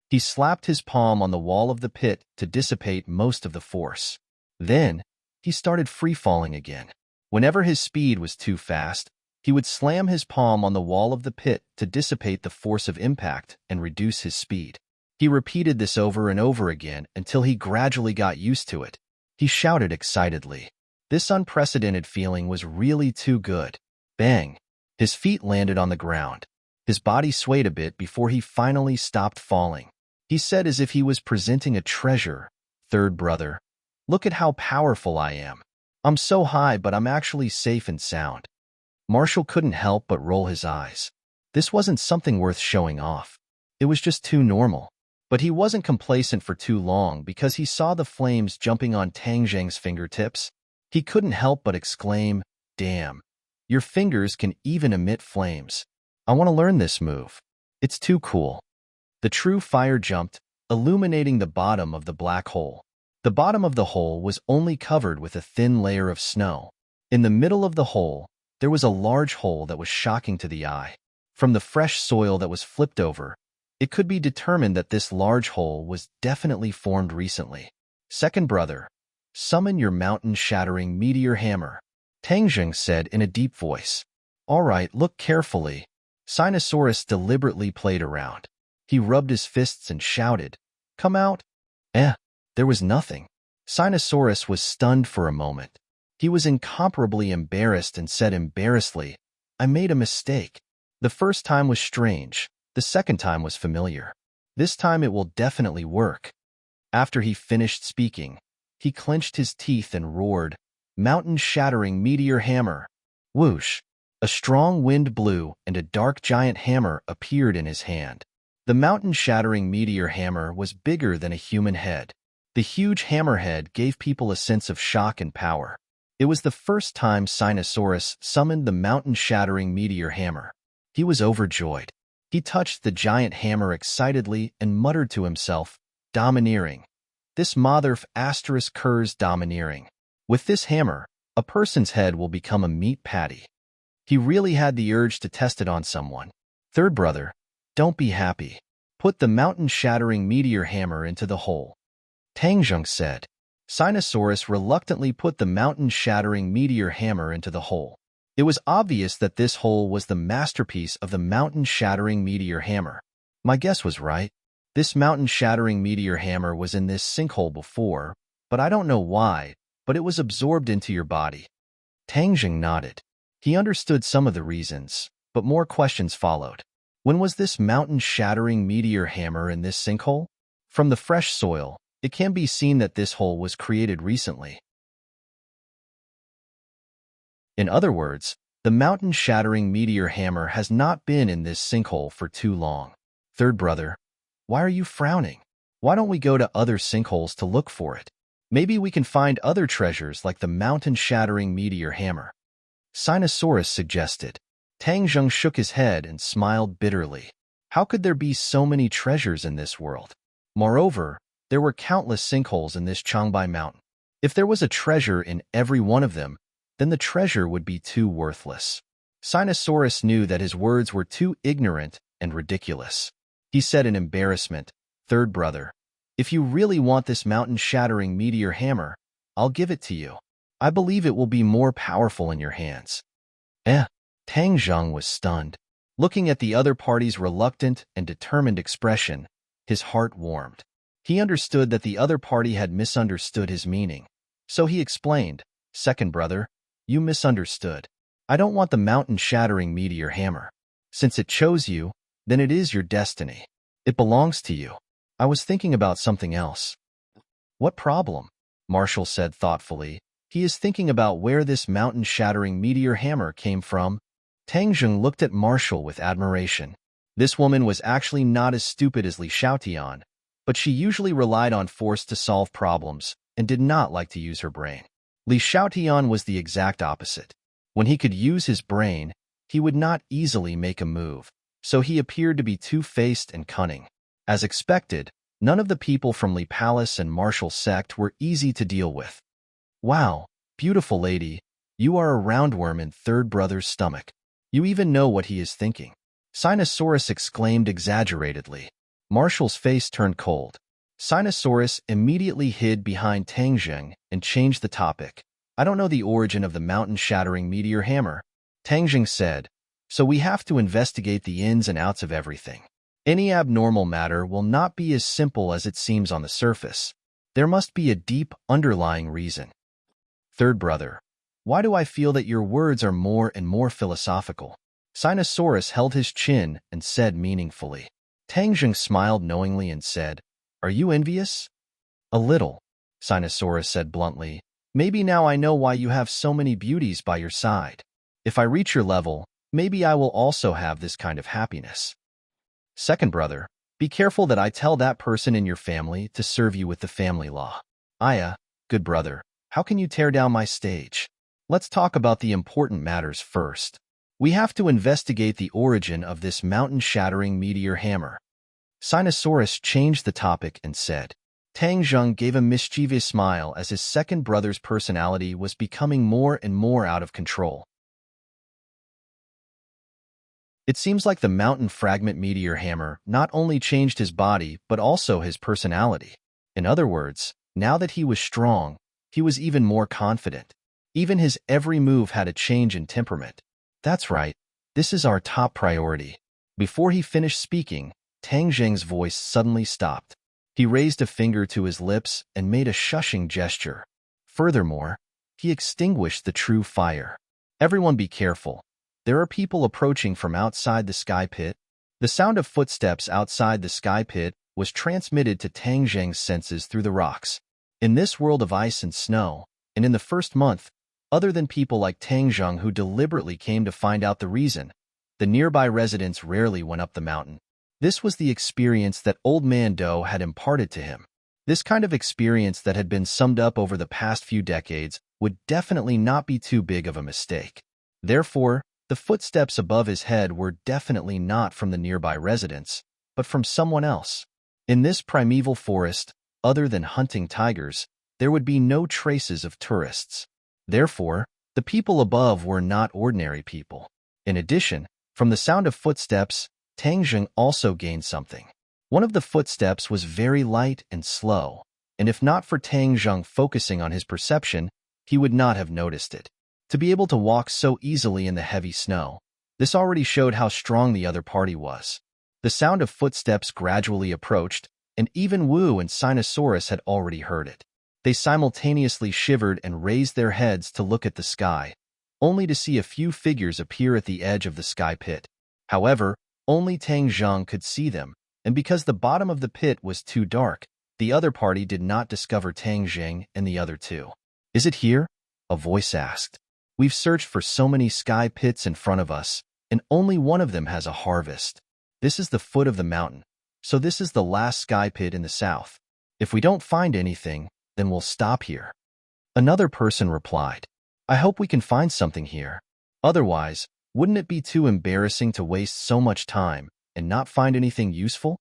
He slapped his palm on the wall of the pit to dissipate most of the force. Then, he started free-falling again. Whenever his speed was too fast, he would slam his palm on the wall of the pit to dissipate the force of impact and reduce his speed. He repeated this over and over again until he gradually got used to it. He shouted excitedly. This unprecedented feeling was really too good. Bang! His feet landed on the ground. His body swayed a bit before he finally stopped falling. He said as if he was presenting a treasure, Third brother, look at how powerful I am. I'm so high, but I'm actually safe and sound. Marshall couldn't help but roll his eyes. This wasn't something worth showing off. It was just too normal. But he wasn't complacent for too long because he saw the flames jumping on Tang Zheng's fingertips. He couldn't help but exclaim, Damn, your fingers can even emit flames. I want to learn this move. It's too cool. The true fire jumped, illuminating the bottom of the black hole. The bottom of the hole was only covered with a thin layer of snow. In the middle of the hole, there was a large hole that was shocking to the eye. From the fresh soil that was flipped over, it could be determined that this large hole was definitely formed recently. Second brother, summon your mountain-shattering meteor hammer, Tang Zheng said in a deep voice. All right, look carefully. Sinosaurus deliberately played around. He rubbed his fists and shouted, Come out. There was nothing. Sinosaurus was stunned for a moment. He was incomparably embarrassed and said embarrassedly, I made a mistake. The first time was strange. The second time was familiar. This time it will definitely work. After he finished speaking, he clenched his teeth and roared, Mountain-shattering meteor hammer. Whoosh! A strong wind blew and a dark giant hammer appeared in his hand. The mountain-shattering meteor hammer was bigger than a human head. The huge hammerhead gave people a sense of shock and power. It was the first time Sinosaurus summoned the mountain-shattering meteor hammer. He was overjoyed. He touched the giant hammer excitedly and muttered to himself, "Domineering. This motherf asterisk curs domineering. With this hammer, a person's head will become a meat patty." He really had the urge to test it on someone. Third brother, don't be happy. Put the mountain-shattering meteor hammer into the hole. Tangjung said. Sinosaurus reluctantly put the mountain-shattering meteor hammer into the hole. It was obvious that this hole was the masterpiece of the mountain-shattering meteor hammer. My guess was right. This mountain-shattering meteor hammer was in this sinkhole before, but I don't know why, but it was absorbed into your body. Tangjung nodded. He understood some of the reasons, but more questions followed. When was this mountain-shattering meteor hammer in this sinkhole? From the fresh soil, it can be seen that this hole was created recently. In other words, the mountain-shattering meteor hammer has not been in this sinkhole for too long. Third brother, why are you frowning? Why don't we go to other sinkholes to look for it? Maybe we can find other treasures like the mountain-shattering meteor hammer. Sinosaurus suggested. Tangjung shook his head and smiled bitterly. How could there be so many treasures in this world? Moreover, there were countless sinkholes in this Changbai mountain. If there was a treasure in every one of them, then the treasure would be too worthless. Sinosaurus knew that his words were too ignorant and ridiculous. He said in embarrassment, "Third brother, if you really want this mountain-shattering meteor hammer, I'll give it to you. I believe it will be more powerful in your hands." Tangjung was stunned. Looking at the other party's reluctant and determined expression, his heart warmed. He understood that the other party had misunderstood his meaning. So he explained, "Second brother, you misunderstood. I don't want the mountain-shattering meteor hammer. Since it chose you, then it is your destiny. It belongs to you. I was thinking about something else." "What problem?" Marshall said thoughtfully. "He is thinking about where this mountain-shattering meteor hammer came from." Tangjung looked at Marshall with admiration. This woman was actually not as stupid as Li Xiaotian, but she usually relied on force to solve problems and did not like to use her brain. Li Xiaotian was the exact opposite. When he could use his brain, he would not easily make a move, so he appeared to be two-faced and cunning. As expected, none of the people from Li Palace and Marshall sect were easy to deal with. "Wow, beautiful lady, you are a roundworm in third brother's stomach. You even know what he is thinking." Sinosaurus exclaimed exaggeratedly. Marshall's face turned cold. Sinosaurus immediately hid behind Tangjung and changed the topic. "I don't know the origin of the mountain-shattering meteor hammer," Tangjung said, "so we have to investigate the ins and outs of everything. Any abnormal matter will not be as simple as it seems on the surface. There must be a deep, underlying reason." Third brother, why do I feel that your words are more and more philosophical? Sinosaurus held his chin and said meaningfully. Tangjung smiled knowingly and said, "Are you envious?" "A little," Sinosaurus said bluntly. "Maybe now I know why you have so many beauties by your side. If I reach your level, maybe I will also have this kind of happiness." Second brother, be careful that I tell that person in your family to serve you with the family law. Aya, good brother, how can you tear down my stage? Let's talk about the important matters first. We have to investigate the origin of this mountain-shattering meteor hammer. Sinosaurus changed the topic and said. Tangjung gave a mischievous smile as his second brother's personality was becoming more and more out of control. It seems like the mountain fragment meteor hammer not only changed his body but also his personality. In other words, now that he was strong, he was even more confident. Even his every move had a change in temperament. "That's right. This is our top priority." Before he finished speaking, Tangjung's voice suddenly stopped. He raised a finger to his lips and made a shushing gesture. Furthermore, he extinguished the true fire. "Everyone be careful. There are people approaching from outside the sky pit." The sound of footsteps outside the sky pit was transmitted to Tangjung's senses through the rocks. In this world of ice and snow, and in the first month, other than people like Tangjung who deliberately came to find out the reason, the nearby residents rarely went up the mountain. This was the experience that Old Man Doe had imparted to him. This kind of experience that had been summed up over the past few decades would definitely not be too big of a mistake. Therefore, The footsteps above his head were definitely not from the nearby residents, but from someone else. In this primeval forest, other than hunting tigers, there would be no traces of tourists. Therefore, the people above were not ordinary people. In addition, from the sound of footsteps, Tang Jing also gained something. One of the footsteps was very light and slow, and if not for Tang Jing focusing on his perception, he would not have noticed it. To be able to walk so easily in the heavy snow, this already showed how strong the other party was. The sound of footsteps gradually approached, and even Wu and Sinosaurus had already heard it. They simultaneously shivered and raised their heads to look at the sky, only to see a few figures appear at the edge of the sky pit. However, only Tang Jing could see them, and because the bottom of the pit was too dark, the other party did not discover Tang Jing and the other two. "Is it here?" a voice asked. "We've searched for so many sky pits in front of us, and only one of them has a harvest. This is the foot of the mountain, so this is the last sky pit in the south. If we don't find anything, then we'll stop here." Another person replied, "I hope we can find something here. Otherwise, wouldn't it be too embarrassing to waste so much time and not find anything useful?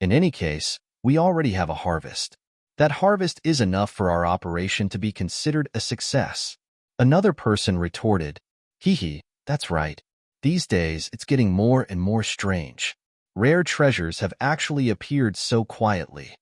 In any case, we already have a harvest. That harvest is enough for our operation to be considered a success." Another person retorted, "Hee, that's right. These days, it's getting more and more strange. Rare treasures have actually appeared so quietly."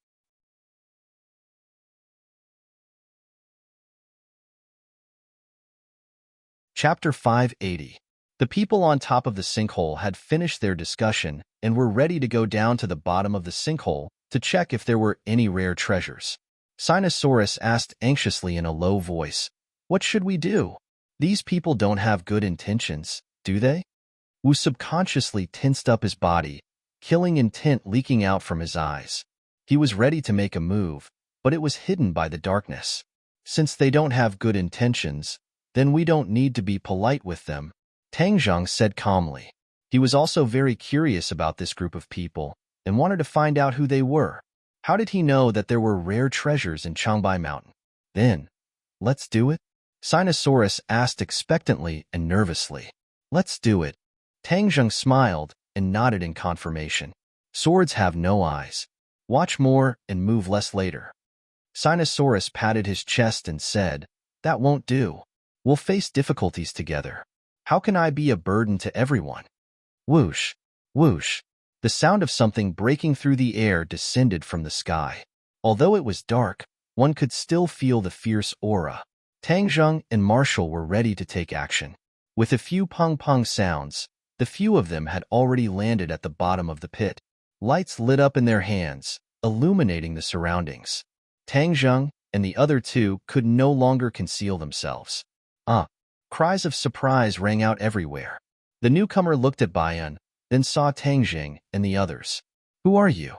Chapter 580. The people on top of the sinkhole had finished their discussion and were ready to go down to the bottom of the sinkhole to check if there were any rare treasures. Sinosaurus asked anxiously in a low voice, "What should we do? These people don't have good intentions, do they?" Wu subconsciously tensed up his body, killing intent leaking out from his eyes. He was ready to make a move, but it was hidden by the darkness. "Since they don't have good intentions, then we don't need to be polite with them," Tang Jing said calmly. He was also very curious about this group of people and wanted to find out who they were. How did he know that there were rare treasures in Changbai Mountain? "Then, let's do it?" Sinosaurus asked expectantly and nervously. "Let's do it." Tang Jing smiled and nodded in confirmation. "Swords have no eyes. Watch more and move less later." Sinosaurus patted his chest and said, "That won't do. We'll face difficulties together. How can I be a burden to everyone?" Whoosh, whoosh. The sound of something breaking through the air descended from the sky. Although it was dark, one could still feel the fierce aura. Tang Jing and Marshall were ready to take action. With a few pung-pung sounds, the few of them had already landed at the bottom of the pit. Lights lit up in their hands, illuminating the surroundings. Tang Jing and the other two could no longer conceal themselves. Cries of surprise rang out everywhere. The newcomer looked at Bayan, then saw Tang Jing and the others. "Who are you?"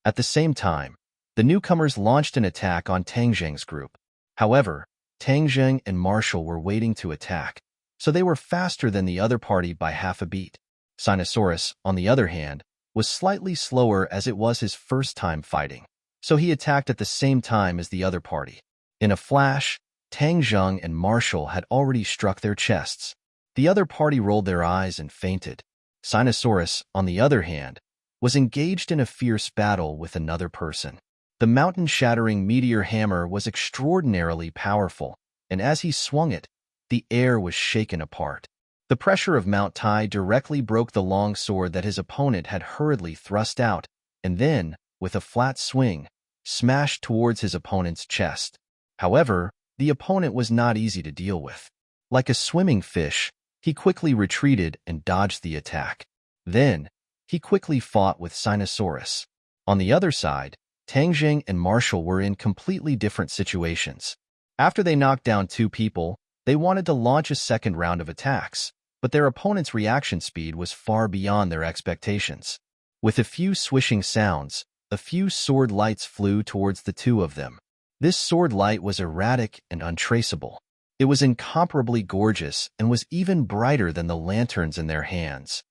At the same time, the newcomers launched an attack on Tang Jing's group. However, Tang Jing and Marshall were waiting to attack, so they were faster than the other party by half a beat. Sinosaurus, on the other hand, was slightly slower as it was his first time fighting, so he attacked at the same time as the other party. In a flash, Tang Jing and Marshall had already struck their chests. The other party rolled their eyes and fainted. Sinosaurus, on the other hand, was engaged in a fierce battle with another person. The mountain-shattering meteor hammer was extraordinarily powerful, and as he swung it, the air was shaken apart. The pressure of Mount Tai directly broke the long sword that his opponent had hurriedly thrust out, and then, with a flat swing, smashed towards his opponent's chest. However, the opponent was not easy to deal with. Like a swimming fish, he quickly retreated and dodged the attack. Then, he quickly fought with Sinosaurus. On the other side, Tang Jing and Marshall were in completely different situations. After they knocked down two people, they wanted to launch a second round of attacks, but their opponent's reaction speed was far beyond their expectations. With a few swishing sounds, a few sword lights flew towards the two of them. This sword light was erratic and untraceable. It was incomparably gorgeous and was even brighter than the lanterns in their hands.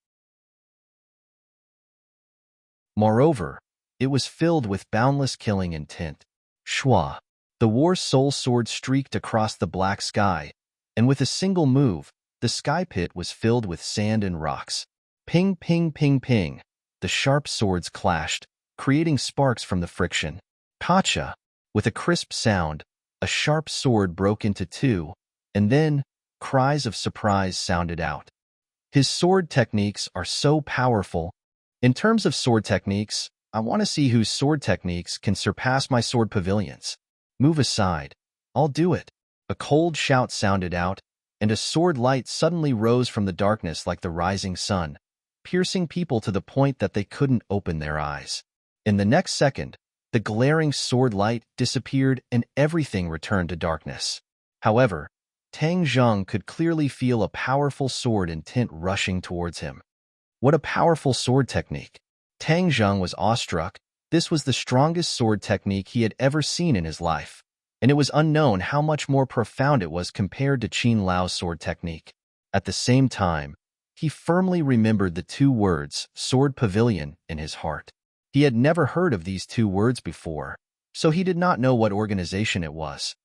Moreover, it was filled with boundless killing intent. Shua! The war soul sword streaked across the black sky, and with a single move, The sky pit was filled with sand and rocks. Ping, ping, ping, ping. The sharp swords clashed, creating sparks from the friction. Gotcha! With a crisp sound, a sharp sword broke into two, and then cries of surprise sounded out. His sword techniques are so powerful. In terms of sword techniques, I want to see whose sword techniques can surpass my sword pavilion's. Move aside. I'll do it. A cold shout sounded out, and a sword light suddenly rose from the darkness like the rising sun, piercing people to the point that they couldn't open their eyes. In the next second, the glaring sword light disappeared and everything returned to darkness. However, Tang Zheng could clearly feel a powerful sword intent rushing towards him. What a powerful sword technique! Tang Zheng was awestruck. This was the strongest sword technique he had ever seen in his life, and it was unknown how much more profound it was compared to Qin Lao's sword technique. At the same time, he firmly remembered the two words, sword pavilion, in his heart. He had never heard of these two words before, so he did not know what organization it was.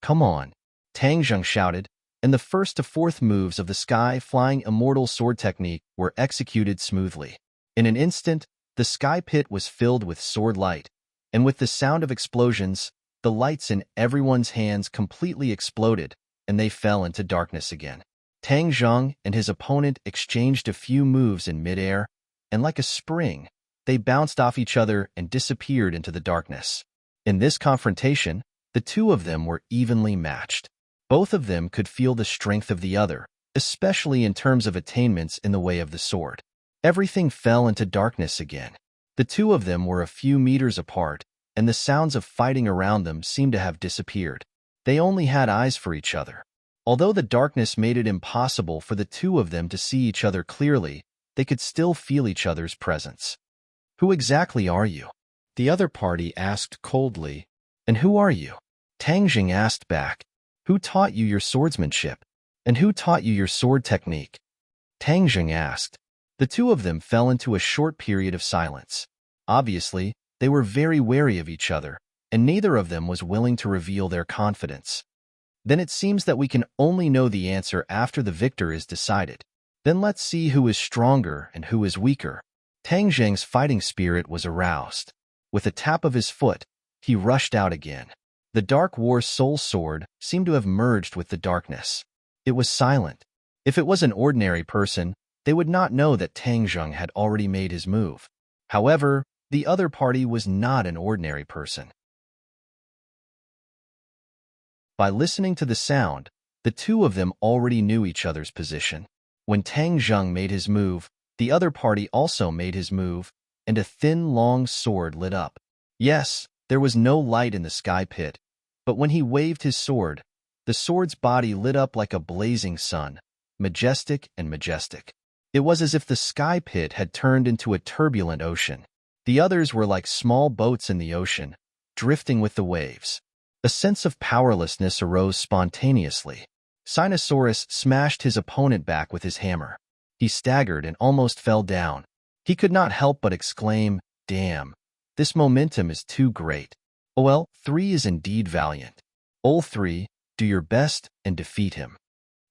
Come on, Tang Zheng shouted, and the first to fourth moves of the sky-flying immortal sword technique were executed smoothly. In an instant, the sky pit was filled with sword light, and with the sound of explosions, the lights in everyone's hands completely exploded, and they fell into darkness again. Tang Zheng and his opponent exchanged a few moves in midair, and like a spring, they bounced off each other and disappeared into the darkness. In this confrontation, the two of them were evenly matched. Both of them could feel the strength of the other, especially in terms of attainments in the way of the sword. Everything fell into darkness again. The two of them were a few meters apart, and the sounds of fighting around them seemed to have disappeared. They only had eyes for each other. Although the darkness made it impossible for the two of them to see each other clearly, they could still feel each other's presence. Who exactly are you? The other party asked coldly. And who are you? Tang Zheng asked back. Who taught you your swordsmanship? And who taught you your sword technique? Tang Zheng asked. The two of them fell into a short period of silence. Obviously, they were very wary of each other, and neither of them was willing to reveal their confidence. Then it seems that we can only know the answer after the victor is decided. Then let's see who is stronger and who is weaker. Tang Zheng's fighting spirit was aroused. With a tap of his foot, he rushed out again. The Dark War Soul Sword seemed to have merged with the darkness. It was silent. If it was an ordinary person, they would not know that Tang Zheng had already made his move. However, the other party was not an ordinary person. By listening to the sound, the two of them already knew each other's position. When Tang Zheng made his move, the other party also made his move, and a thin, long sword lit up. Yes, there was no light in the sky pit, but when he waved his sword, the sword's body lit up like a blazing sun, majestic and majestic. It was as if the sky pit had turned into a turbulent ocean. The others were like small boats in the ocean, drifting with the waves. A sense of powerlessness arose spontaneously. Sinosaurus smashed his opponent back with his hammer. He staggered and almost fell down. He could not help but exclaim, "Damn, this momentum is too great." OL 3 is indeed valiant. OL 3, do your best and defeat him.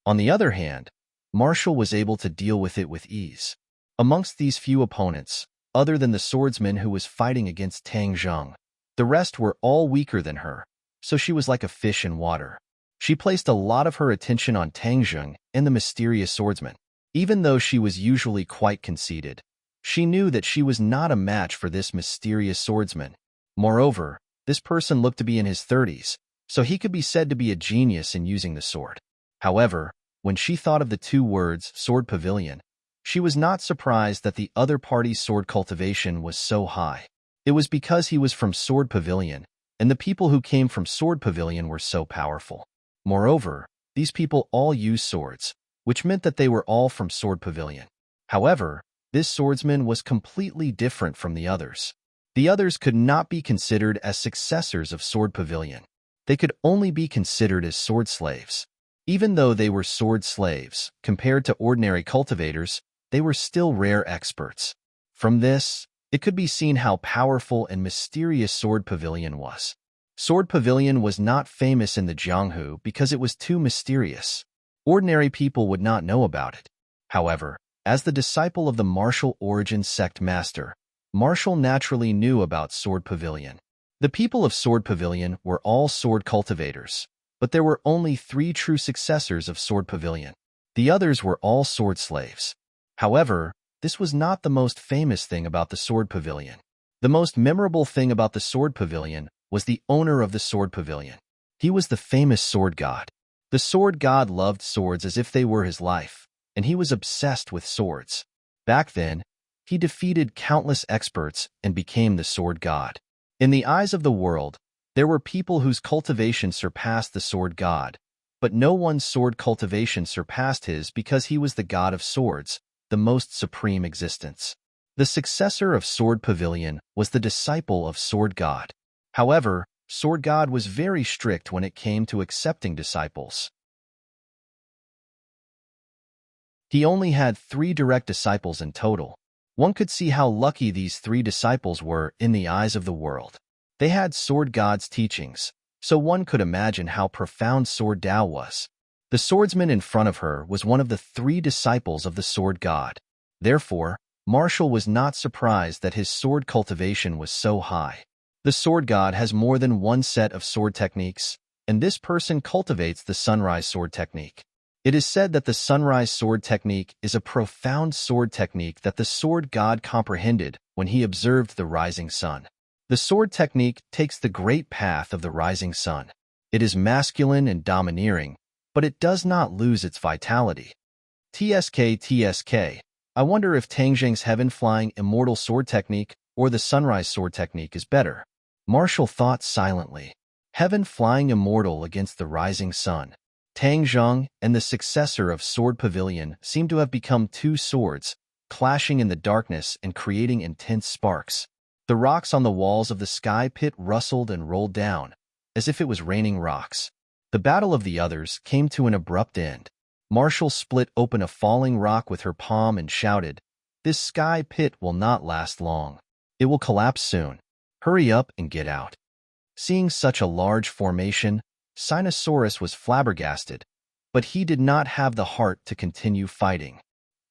On the other hand, Marshall was able to deal with it with ease. Amongst these few opponents, other than the swordsman who was fighting against Tang Zheng, the rest were all weaker than her, so she was like a fish in water. She placed a lot of her attention on Tang Zheng and the mysterious swordsman. Even though she was usually quite conceited, she knew that she was not a match for this mysterious swordsman. Moreover, this person looked to be in his 30s, so he could be said to be a genius in using the sword. However, when she thought of the two words, sword pavilion, she was not surprised that the other party's sword cultivation was so high. It was because he was from Sword Pavilion, and the people who came from Sword Pavilion were so powerful. Moreover, these people all used swords, which meant that they were all from Sword Pavilion. However, this swordsman was completely different from the others. The others could not be considered as successors of Sword Pavilion. They could only be considered as sword slaves. Even though they were sword slaves, compared to ordinary cultivators, they were still rare experts. From this, it could be seen how powerful and mysterious Sword Pavilion was. Sword Pavilion was not famous in the Jianghu because it was too mysterious. Ordinary people would not know about it. However, as the disciple of the martial origin sect master, Marshall naturally knew about Sword Pavilion. The people of Sword Pavilion were all sword cultivators, but there were only 3 true successors of Sword Pavilion. The others were all sword slaves. However, this was not the most famous thing about the Sword Pavilion. The most memorable thing about the Sword Pavilion was the owner of the Sword Pavilion. He was the famous sword god. The sword god loved swords as if they were his life, and he was obsessed with swords. Back then, he defeated countless experts and became the sword god. In the eyes of the world, there were people whose cultivation surpassed the sword god, but no one's sword cultivation surpassed his because he was the god of swords, the most supreme existence. The successor of Sword Pavilion was the disciple of Sword God. However, Sword God was very strict when it came to accepting disciples. He only had 3 direct disciples in total. One could see how lucky these 3 disciples were in the eyes of the world. They had Sword God's teachings, so one could imagine how profound Sword Tao was. The swordsman in front of her was one of the 3 disciples of the Sword God. Therefore, Marshall was not surprised that his sword cultivation was so high. The sword god has more than one set of sword techniques, and this person cultivates the sunrise sword technique. It is said that the sunrise sword technique is a profound sword technique that the sword god comprehended when he observed the rising sun. The sword technique takes the great path of the rising sun. It is masculine and domineering, but it does not lose its vitality. TSK. I wonder if Tangzheng's heaven-flying immortal sword technique or the sunrise sword technique is better. Marshall thought silently. Heaven-flying immortal against the rising sun. Tang Zheng and the successor of Sword Pavilion seemed to have become 2 swords, clashing in the darkness and creating intense sparks. The rocks on the walls of the sky pit rustled and rolled down, as if it was raining rocks. The battle of the others came to an abrupt end. Marshall split open a falling rock with her palm and shouted, "This sky pit will not last long. It will collapse soon. Hurry up and get out." Seeing such a large formation, Sinosaurus was flabbergasted, but he did not have the heart to continue fighting.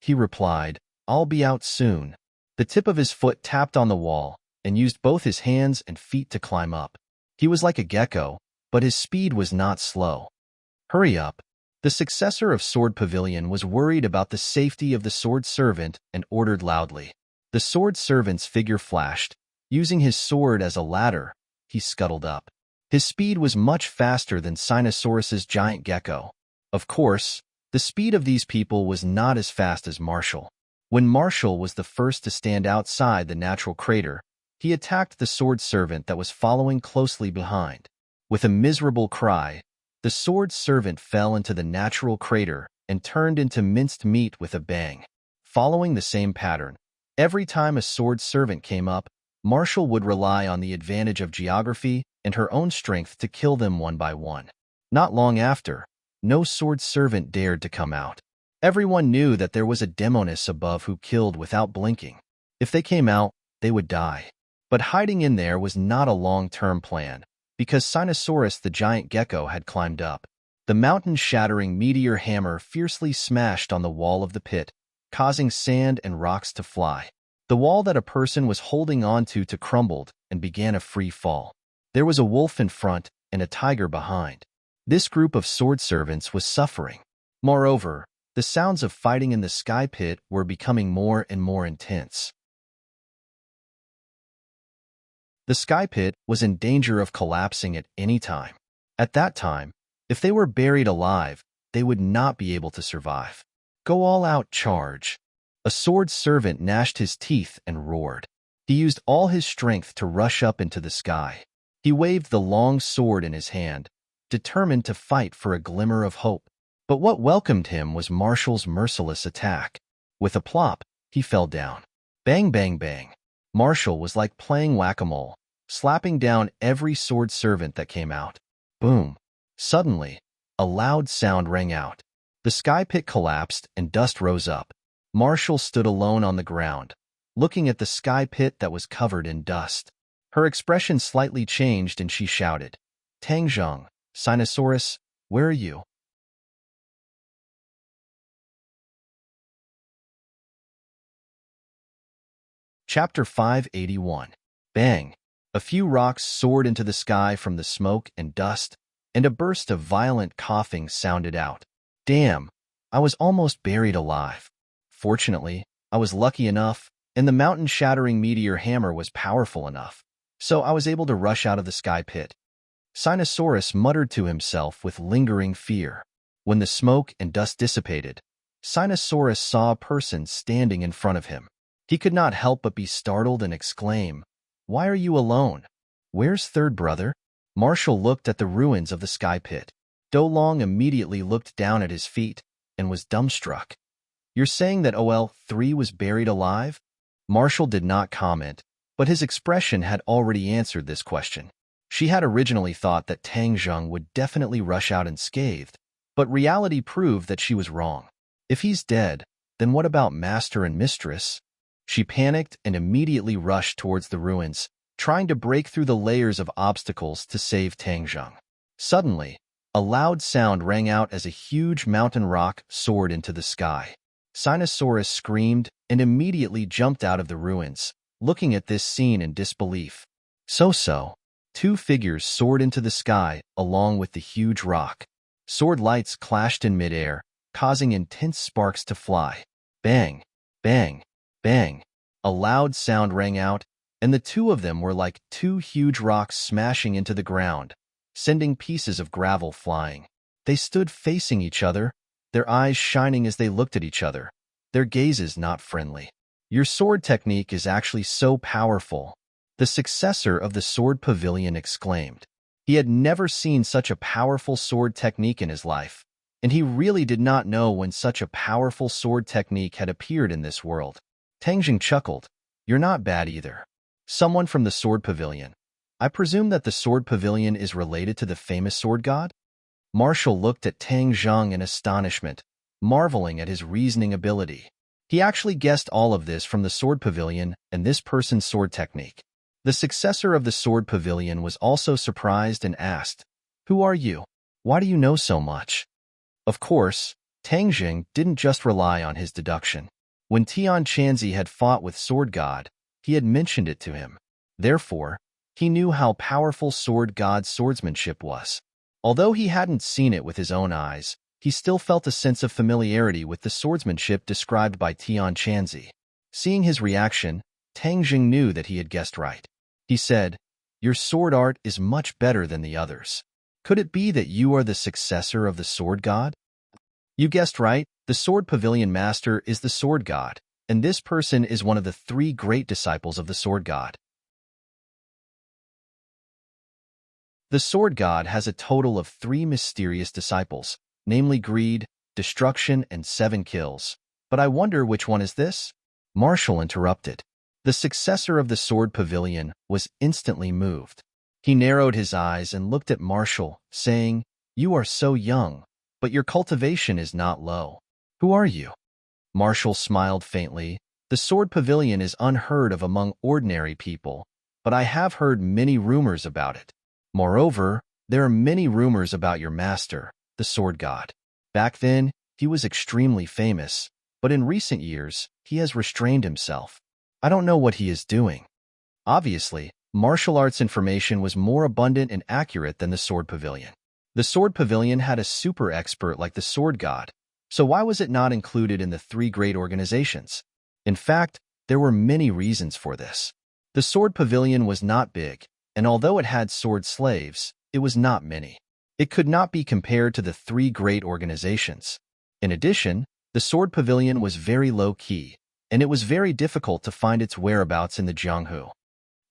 He replied, "I'll be out soon." The tip of his foot tapped on the wall and used both his hands and feet to climb up. He was like a gecko, but his speed was not slow. "Hurry up." The successor of Sword Pavilion was worried about the safety of the sword servant and ordered loudly. The sword servant's figure flashed. Using his sword as a ladder, he scuttled up. His speed was much faster than Sinosaurus's giant gecko. Of course, the speed of these people was not as fast as Marshall. When Marshall was the first to stand outside the natural crater, he attacked the sword servant that was following closely behind. With a miserable cry, the sword servant fell into the natural crater and turned into minced meat with a bang. Following the same pattern, every time a sword servant came up, Marshall would rely on the advantage of geography and her own strength to kill them one by one. Not long after, no sword servant dared to come out. Everyone knew that there was a demoness above who killed without blinking. If they came out, they would die. But hiding in there was not a long-term plan, because Sinosaurus the giant gecko had climbed up. The mountain-shattering meteor hammer fiercely smashed on the wall of the pit, causing sand and rocks to fly. The wall that a person was holding onto crumbled and began a free fall. There was a wolf in front and a tiger behind. This group of sword servants was suffering. Moreover, the sounds of fighting in the sky pit were becoming more and more intense. The sky pit was in danger of collapsing at any time. At that time, if they were buried alive, they would not be able to survive. "Go all out, charge." A sword servant gnashed his teeth and roared. He used all his strength to rush up into the sky. He waved the long sword in his hand, determined to fight for a glimmer of hope. But what welcomed him was Marshall's merciless attack. With a plop, he fell down. Bang, bang, bang. Marshall was like playing whack-a-mole, slapping down every sword servant that came out. Boom. Suddenly, a loud sound rang out. The sky pit collapsed and dust rose up. Marshall stood alone on the ground, looking at the sky pit that was covered in dust. Her expression slightly changed and she shouted, "Tang Zheng, Sinosaurus, where are you?" Chapter 581. Bang! A few rocks soared into the sky from the smoke and dust, and a burst of violent coughing sounded out. Damn! I was almost buried alive. Fortunately, I was lucky enough, and the mountain-shattering meteor hammer was powerful enough, so I was able to rush out of the sky pit. Sinosaurus muttered to himself with lingering fear. When the smoke and dust dissipated, Sinosaurus saw a person standing in front of him. He could not help but be startled and exclaim, "Why are you alone? Where's third brother?" Marshall looked at the ruins of the sky pit. Dolong immediately looked down at his feet and was dumbstruck. "You're saying that OL-3 was buried alive?" Marshall did not comment, but his expression had already answered this question. She had originally thought that Tang Zheng would definitely rush out unscathed, but reality proved that she was wrong. If he's dead, then what about Master and Mistress? She panicked and immediately rushed towards the ruins, trying to break through the layers of obstacles to save Tang Zheng. Suddenly, a loud sound rang out as a huge mountain rock soared into the sky. Sinosaurus screamed and immediately jumped out of the ruins, looking at this scene in disbelief. So, two figures soared into the sky along with the huge rock. Sword lights clashed in midair, causing intense sparks to fly. Bang! Bang! Bang! A loud sound rang out, and the two of them were like two huge rocks smashing into the ground, sending pieces of gravel flying. They stood facing each other, their eyes shining as they looked at each other, their gazes not friendly. "Your sword technique is actually so powerful," the successor of the sword pavilion exclaimed. He had never seen such a powerful sword technique in his life, and he really did not know when such a powerful sword technique had appeared in this world. Tang Zheng chuckled. "You're not bad either." Someone from the sword pavilion. "I presume that the sword pavilion is related to the famous sword god?" Marshall looked at Tang Zheng in astonishment, marveling at his reasoning ability. He actually guessed all of this from the sword pavilion and this person's sword technique. The successor of the sword pavilion was also surprised and asked, "Who are you? Why do you know so much?" Of course, Tang Zheng didn't just rely on his deduction. When Tian Chanzi had fought with Sword God, he had mentioned it to him. Therefore, he knew how powerful Sword God's swordsmanship was. Although he hadn't seen it with his own eyes, he still felt a sense of familiarity with the swordsmanship described by Tian Chanzi. Seeing his reaction, Tang Zheng knew that he had guessed right. He said, "Your sword art is much better than the others. Could it be that you are the successor of the Sword God?" "You guessed right. The Sword Pavilion Master is the Sword God, and this person is one of the three great disciples of the Sword God." The Sword God has a total of 3 mysterious disciples, namely greed, destruction, and 7 kills. But I wonder which one is this? Marshall interrupted. The successor of the Sword Pavilion was instantly moved. He narrowed his eyes and looked at Marshall, saying, "You are so young, but your cultivation is not low. Who are you?" Marshall smiled faintly. "The Sword Pavilion is unheard of among ordinary people, but I have heard many rumors about it. Moreover, there are many rumors about your master, the Sword God. Back then, he was extremely famous, but in recent years, he has restrained himself. I don't know what he is doing." Obviously, martial arts information was more abundant and accurate than the Sword Pavilion. The Sword Pavilion had a super expert like the Sword God, so why was it not included in the 3 great organizations? In fact, there were many reasons for this. The Sword Pavilion was not big, and although it had sword slaves, it was not many. It could not be compared to the 3 great organizations. In addition, the Sword Pavilion was very low-key, and it was very difficult to find its whereabouts in the Jianghu.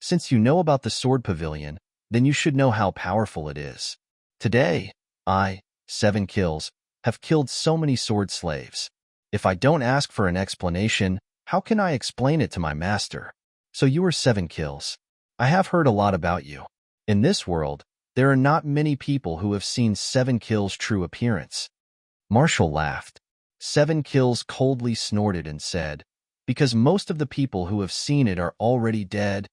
Since you know about the Sword Pavilion, then you should know how powerful it is. Today, I, 7 kills, have killed so many sword slaves. If I don't ask for an explanation, how can I explain it to my master? So you are 7 kills. I have heard a lot about you. In this world, there are not many people who have seen 7 kills' true appearance." Marshall laughed. 7 kills coldly snorted and said, "Because most of the people who have seen it are already dead.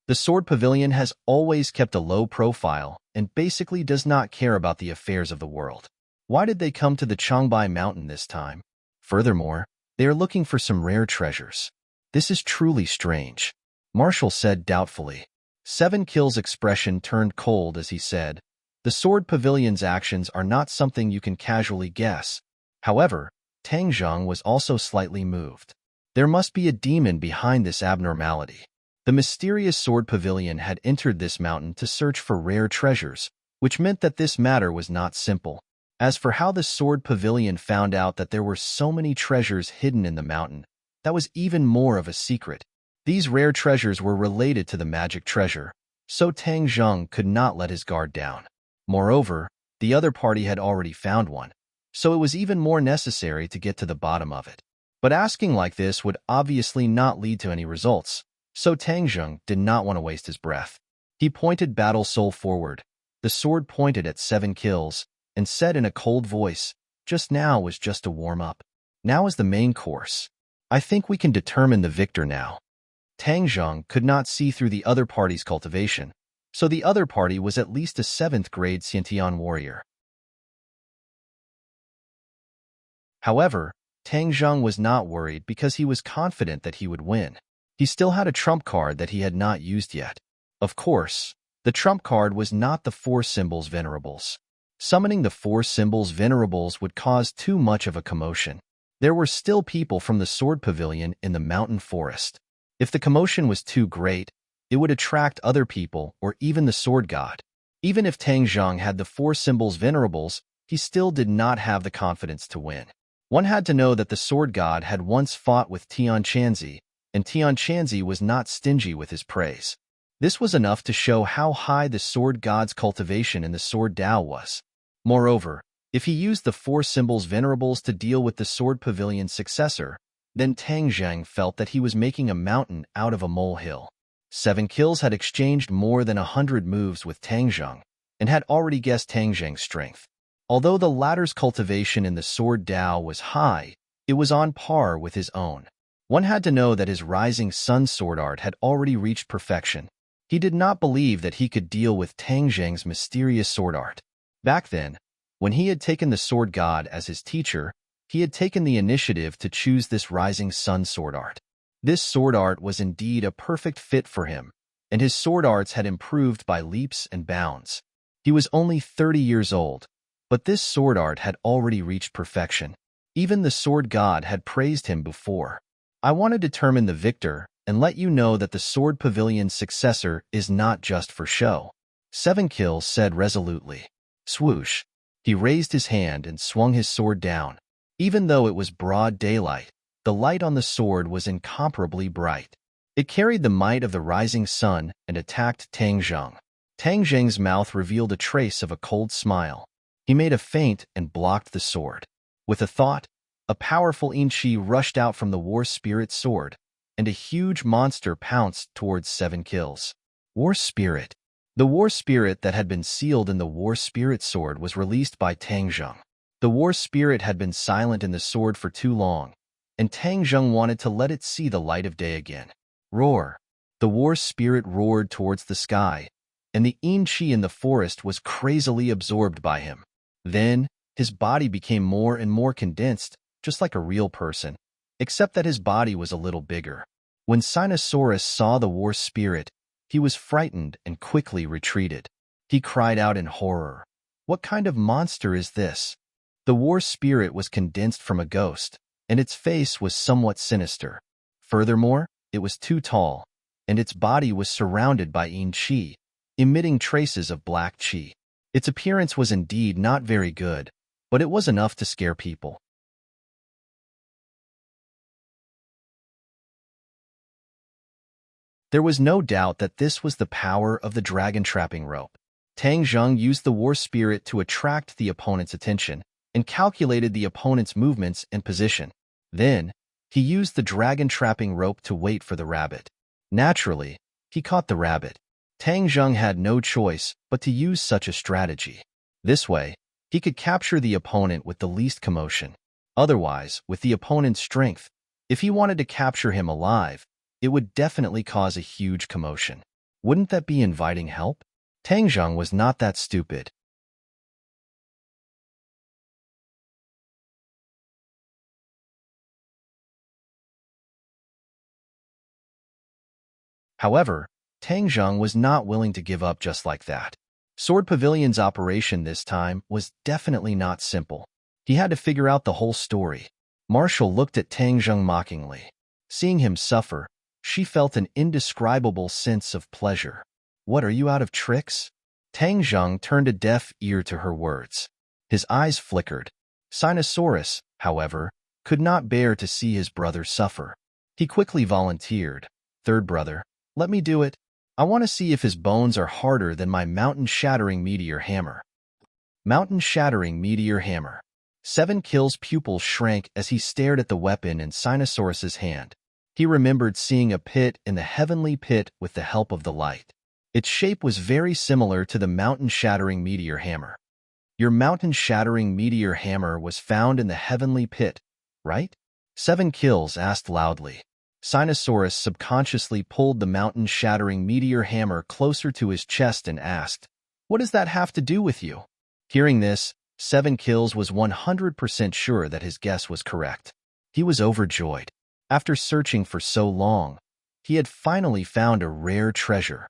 The Sword Pavilion has always kept a low profile and basically does not care about the affairs of the world. Why did they come to the Changbai Mountain this time? Furthermore, they are looking for some rare treasures. This is truly strange." Marshall said doubtfully. Seven Kill's expression turned cold as he said, "The Sword Pavilion's actions are not something you can casually guess." However, Tang Zheng was also slightly moved. There must be a demon behind this abnormality. The mysterious Sword Pavilion had entered this mountain to search for rare treasures, which meant that this matter was not simple. As for how the Sword Pavilion found out that there were so many treasures hidden in the mountain, that was even more of a secret. These rare treasures were related to the magic treasure, so Tang Zheng could not let his guard down. Moreover, the other party had already found one, so it was even more necessary to get to the bottom of it. But asking like this would obviously not lead to any results, so Tang Zheng did not want to waste his breath. He pointed Battle Soul forward. The sword pointed at 7 Kills, and said in a cold voice, "Just now was just a warm-up. Now is the main course. I think we can determine the victor now." Tang Zheng could not see through the other party's cultivation, so the other party was at least a 7th grade Xiantian warrior. However, Tang Zheng was not worried because he was confident that he would win. He still had a trump card that he had not used yet. Of course, the trump card was not the 4 symbols venerables. Summoning the 4 symbols venerables would cause too much of a commotion. There were still people from the Sword Pavilion in the mountain forest. If the commotion was too great, it would attract other people or even the sword god. Even if Tang Zheng had the 4 symbols venerables, he still did not have the confidence to win. One had to know that the sword god had once fought with Tian Chanzi, and Tian Chanzi was not stingy with his praise. This was enough to show how high the sword god's cultivation in the sword Dao was. Moreover, if he used the 4 symbols venerables to deal with the Sword Pavilion's successor, then Tang Zheng felt that he was making a mountain out of a molehill. 7 Kills had exchanged more than 100 moves with Tang Zheng, and had already guessed Tang Zheng's strength. Although the latter's cultivation in the Sword Dao was high, it was on par with his own. One had to know that his Rising Sun sword art had already reached perfection. He did not believe that he could deal with Tang Zheng's mysterious sword art. Back then, when he had taken the sword god as his teacher, he had taken the initiative to choose this Rising Sun sword art. This sword art was indeed a perfect fit for him, and his sword arts had improved by leaps and bounds. He was only 30 years old, but this sword art had already reached perfection. Even the sword god had praised him before. I want to determine the victor and let you know that the Sword Pavilion's successor is not just for show. 7 Kills said resolutely. Swoosh. He raised his hand and swung his sword down. Even though it was broad daylight, the light on the sword was incomparably bright. It carried the might of the rising sun and attacked Tang Zheng. Tang Zheng's mouth revealed a trace of a cold smile. He made a feint and blocked the sword. With a thought, a powerful Inchi rushed out from the War Spirit sword, and a huge monster pounced towards 7 Kills. War Spirit. The War Spirit that had been sealed in the War Spirit sword was released by Tang Zheng. The War Spirit had been silent in the sword for too long, and Tang Zheng wanted to let it see the light of day again. Roar. The War Spirit roared towards the sky, and the Inchi in the forest was crazily absorbed by him. Then, his body became more and more condensed, just like a real person, except that his body was a little bigger. When Sinosaurus saw the War Spirit, he was frightened and quickly retreated. He cried out in horror, "What kind of monster is this?" The War Spirit was condensed from a ghost, and its face was somewhat sinister. Furthermore, it was too tall, and its body was surrounded by Yin Qi, emitting traces of black qi. Its appearance was indeed not very good, but it was enough to scare people. There was no doubt that this was the power of the dragon trapping rope. Tang Zheng used the War Spirit to attract the opponent's attention and calculated the opponent's movements and position. Then, he used the dragon trapping rope to wait for the rabbit. Naturally, he caught the rabbit. Tang Zheng had no choice but to use such a strategy. This way, he could capture the opponent with the least commotion. Otherwise, with the opponent's strength, if he wanted to capture him alive, it would definitely cause a huge commotion. Wouldn't that be inviting help? Tang Zheng was not that stupid. However, Tang Zheng was not willing to give up just like that. Sword Pavilion's operation this time was definitely not simple. He had to figure out the whole story. Marshall looked at Tang Zheng mockingly. Seeing him suffer, she felt an indescribable sense of pleasure. What, are you out of tricks? Tang Zheng turned a deaf ear to her words. His eyes flickered. Sinosaurus, however, could not bear to see his brother suffer. He quickly volunteered. Third brother, let me do it. I want to see if his bones are harder than my mountain-shattering meteor hammer. Mountain-shattering meteor hammer. 7 Kill's pupils shrank as he stared at the weapon in Sinosaurus's hand. He remembered seeing a pit in the heavenly pit with the help of the light. Its shape was very similar to the mountain-shattering meteor hammer. Your mountain-shattering meteor hammer was found in the heavenly pit, right? 7 Kills asked loudly. Sinosaurus subconsciously pulled the mountain-shattering meteor hammer closer to his chest and asked, "What does that have to do with you?" Hearing this, 7 Kills was 100% sure that his guess was correct. He was overjoyed. After searching for so long, he had finally found a rare treasure.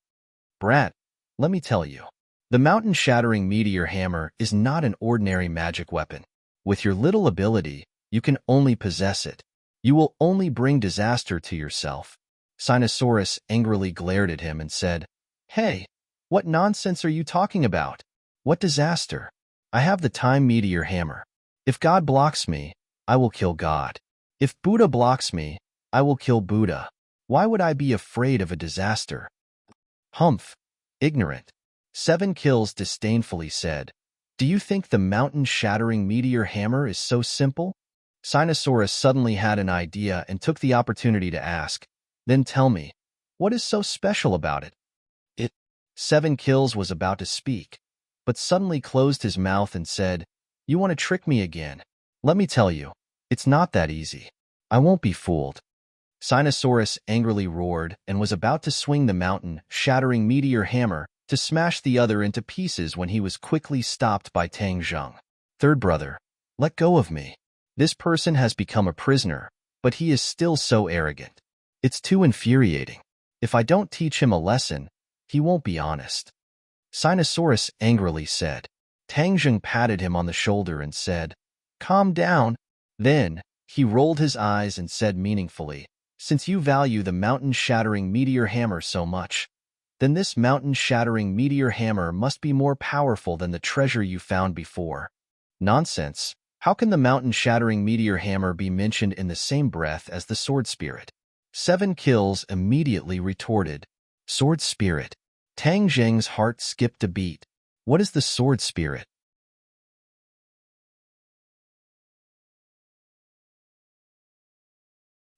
Brat, let me tell you. The mountain-shattering meteor hammer is not an ordinary magic weapon. With your little ability, you can only possess it. You will only bring disaster to yourself. Sinosaurus angrily glared at him and said, "Hey, what nonsense are you talking about? What disaster? I have the time meteor hammer. If God blocks me, I will kill God. If Buddha blocks me, I will kill Buddha. Why would I be afraid of a disaster?" Humph, ignorant. 7 Kills disdainfully said, "Do you think the mountain-shattering meteor hammer is so simple?" Sinosaurus suddenly had an idea and took the opportunity to ask, "Then tell me, what is so special about it?" 7 Kills was about to speak, but suddenly closed his mouth and said, "You want to trick me again? Let me tell you, it's not that easy. I won't be fooled." Sinosaurus angrily roared and was about to swing the mountain-shattering meteor hammer to smash the other into pieces when he was quickly stopped by Tang Zheng. "Third brother, let go of me. This person has become a prisoner, but he is still so arrogant. It's too infuriating. If I don't teach him a lesson, he won't be honest." Sinosaurus angrily said. Tang Zheng patted him on the shoulder and said, "Calm down." Then, he rolled his eyes and said meaningfully, "Since you value the mountain-shattering meteor hammer so much, then this mountain-shattering meteor hammer must be more powerful than the treasure you found before." Nonsense. How can the mountain-shattering meteor hammer be mentioned in the same breath as the sword spirit? 7 Kills immediately retorted, "Sword spirit." Tang Zheng's heart skipped a beat. What is the sword spirit?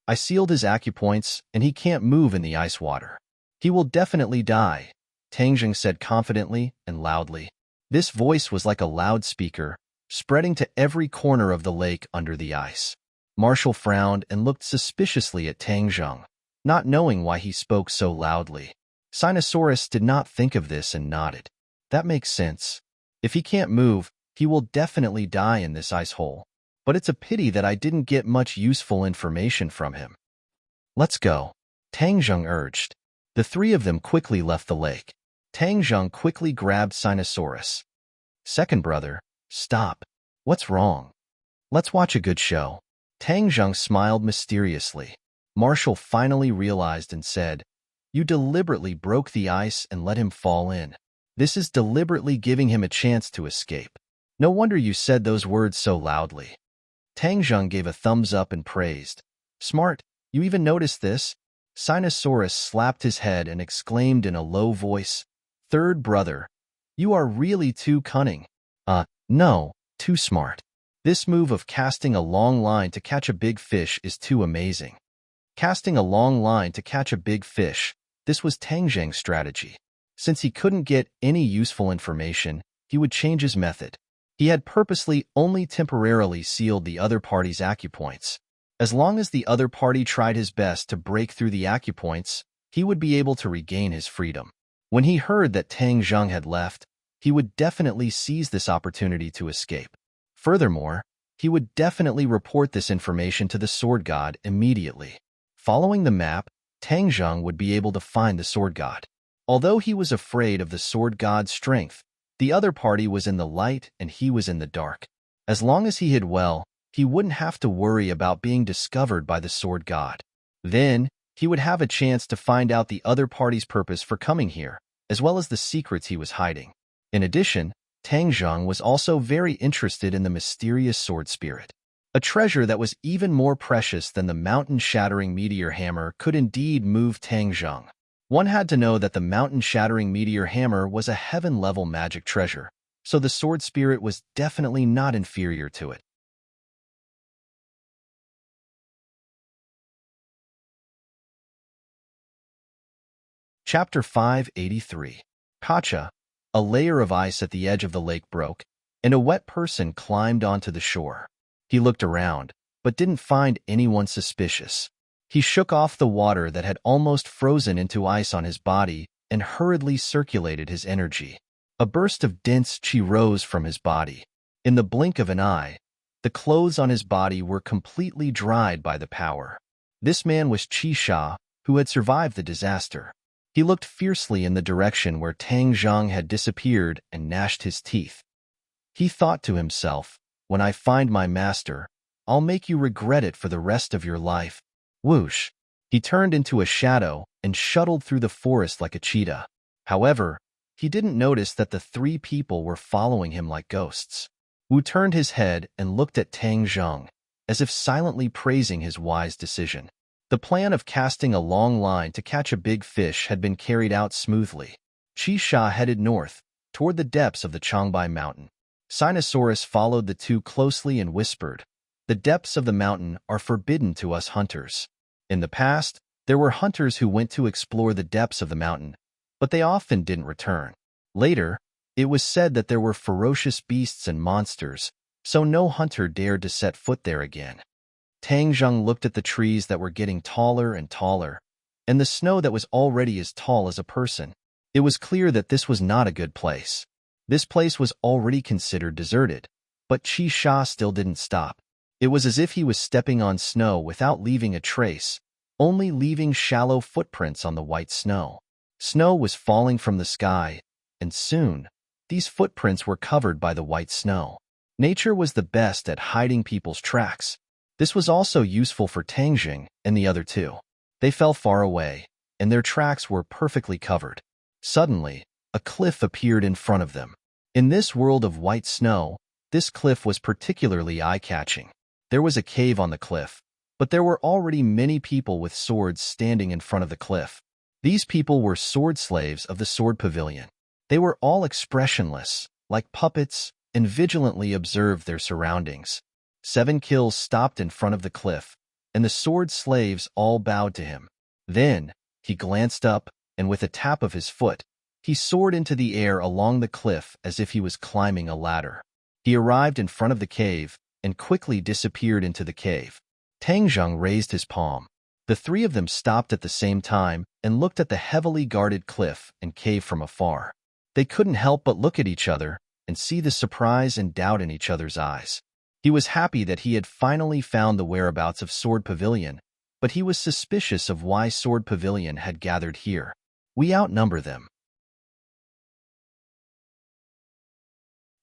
I sealed his acupoints, and he can't move in the ice water. He will definitely die, Tang Zheng said confidently and loudly. This voice was like a loudspeaker, spreading to every corner of the lake under the ice. Marshall frowned and looked suspiciously at Tang Zheng, not knowing why he spoke so loudly. Sinosaurus did not think of this and nodded. That makes sense. If he can't move, he will definitely die in this ice hole. But it's a pity that I didn't get much useful information from him. Let's go, Tang Zheng urged. The three of them quickly left the lake. Tang Zheng quickly grabbed Sinosaurus. "Second brother, stop. What's wrong? Let's watch a good show." Tang Zheng smiled mysteriously. Marshall finally realized and said, "You deliberately broke the ice and let him fall in. This is deliberately giving him a chance to escape. No wonder you said those words so loudly." Tang Zheng gave a thumbs up and praised. "Smart, you even noticed this?" Sinosaurus slapped his head and exclaimed in a low voice, "Third brother, you are really too cunning." No, too smart. This move of casting a long line to catch a big fish is too amazing." Casting a long line to catch a big fish, this was Tang Zheng's strategy. Since he couldn't get any useful information, he would change his method. He had purposely only temporarily sealed the other party's acupoints. As long as the other party tried his best to break through the acupoints, he would be able to regain his freedom. When he heard that Tang Zheng had left, he would definitely seize this opportunity to escape. Furthermore, he would definitely report this information to the sword god immediately. Following the map, Tang Zheng would be able to find the sword god. Although he was afraid of the sword god's strength, the other party was in the light and he was in the dark. As long as he hid well, he wouldn't have to worry about being discovered by the sword god. Then, he would have a chance to find out the other party's purpose for coming here, as well as the secrets he was hiding. In addition, Tang Zheng was also very interested in the mysterious sword spirit. A treasure that was even more precious than the mountain-shattering meteor hammer could indeed move Tang Zheng. One had to know that the mountain-shattering meteor hammer was a heaven-level magic treasure, so the sword spirit was definitely not inferior to it. Chapter 583. Kacha. A layer of ice at the edge of the lake broke, and a wet person climbed onto the shore. He looked around, but didn't find anyone suspicious. He shook off the water that had almost frozen into ice on his body and hurriedly circulated his energy. A burst of dense chi rose from his body. In the blink of an eye, the clothes on his body were completely dried by the power. This man was Qi Sha, who had survived the disaster. He looked fiercely in the direction where Tang Zheng had disappeared and gnashed his teeth. He thought to himself, "When I find my master, I'll make you regret it for the rest of your life." Whoosh! He turned into a shadow and shuttled through the forest like a cheetah. However, he didn't notice that the three people were following him like ghosts. Wu turned his head and looked at Tang Zheng, as if silently praising his wise decision. The plan of casting a long line to catch a big fish had been carried out smoothly. Qi Sha headed north, toward the depths of the Changbai Mountain. Sinosaurus followed the two closely and whispered, "The depths of the mountain are forbidden to us hunters." In the past, there were hunters who went to explore the depths of the mountain, but they often didn't return. Later, it was said that there were ferocious beasts and monsters, so no hunter dared to set foot there again. Tang Zheng looked at the trees that were getting taller and taller, and the snow that was already as tall as a person. It was clear that this was not a good place. This place was already considered deserted, but Qi Sha still didn't stop. It was as if he was stepping on snow without leaving a trace, only leaving shallow footprints on the white snow. Snow was falling from the sky, and soon, these footprints were covered by the white snow. Nature was the best at hiding people's tracks. This was also useful for Tang Zheng and the other two. They fell far away, and their tracks were perfectly covered. Suddenly, a cliff appeared in front of them. In this world of white snow, this cliff was particularly eye-catching. There was a cave on the cliff, but there were already many people with swords standing in front of the cliff. These people were sword slaves of the sword pavilion. They were all expressionless, like puppets, and vigilantly observed their surroundings. 7 kills stopped in front of the cliff, and the sword slaves all bowed to him. Then, he glanced up, and with a tap of his foot, he soared into the air along the cliff as if he was climbing a ladder. He arrived in front of the cave and quickly disappeared into the cave. Tang Zheng raised his palm. The three of them stopped at the same time and looked at the heavily guarded cliff and cave from afar. They couldn't help but look at each other and see the surprise and doubt in each other's eyes. He was happy that he had finally found the whereabouts of Sword Pavilion, but he was suspicious of why Sword Pavilion had gathered here. We outnumber them.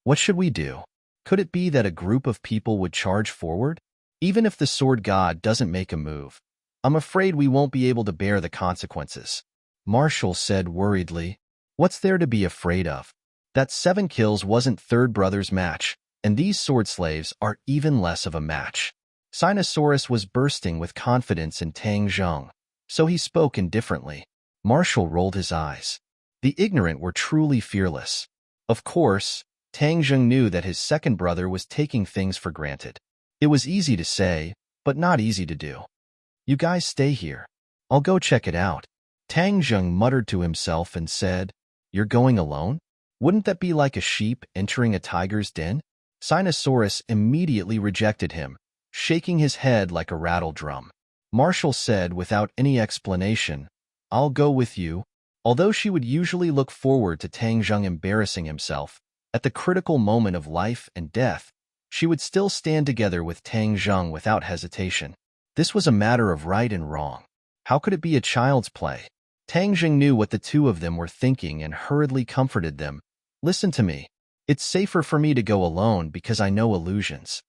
What should we do? Could it be that a group of people would charge forward? Even if the sword god doesn't make a move, I'm afraid we won't be able to bear the consequences. Marshall said worriedly, "What's there to be afraid of? That 7 kills wasn't Third Brother's match, and these sword slaves are even less of a match." Sinosaurus was bursting with confidence in Tang Zheng, so he spoke indifferently. Marshall rolled his eyes. The ignorant were truly fearless. Of course, Tang Zheng knew that his second brother was taking things for granted. It was easy to say, but not easy to do. "You guys stay here. I'll go check it out." Tang Zheng muttered to himself and said, "You're going alone? Wouldn't that be like a sheep entering a tiger's den?" Sinosaurus immediately rejected him, shaking his head like a rattle drum. Marshall said without any explanation, "I'll go with you." Although she would usually look forward to Tang Zheng embarrassing himself, at the critical moment of life and death, she would still stand together with Tang Zheng without hesitation. This was a matter of right and wrong. How could it be a child's play? Tang Jing knew what the two of them were thinking and hurriedly comforted them. Listen to me. It's safer for me to go alone because I know illusions.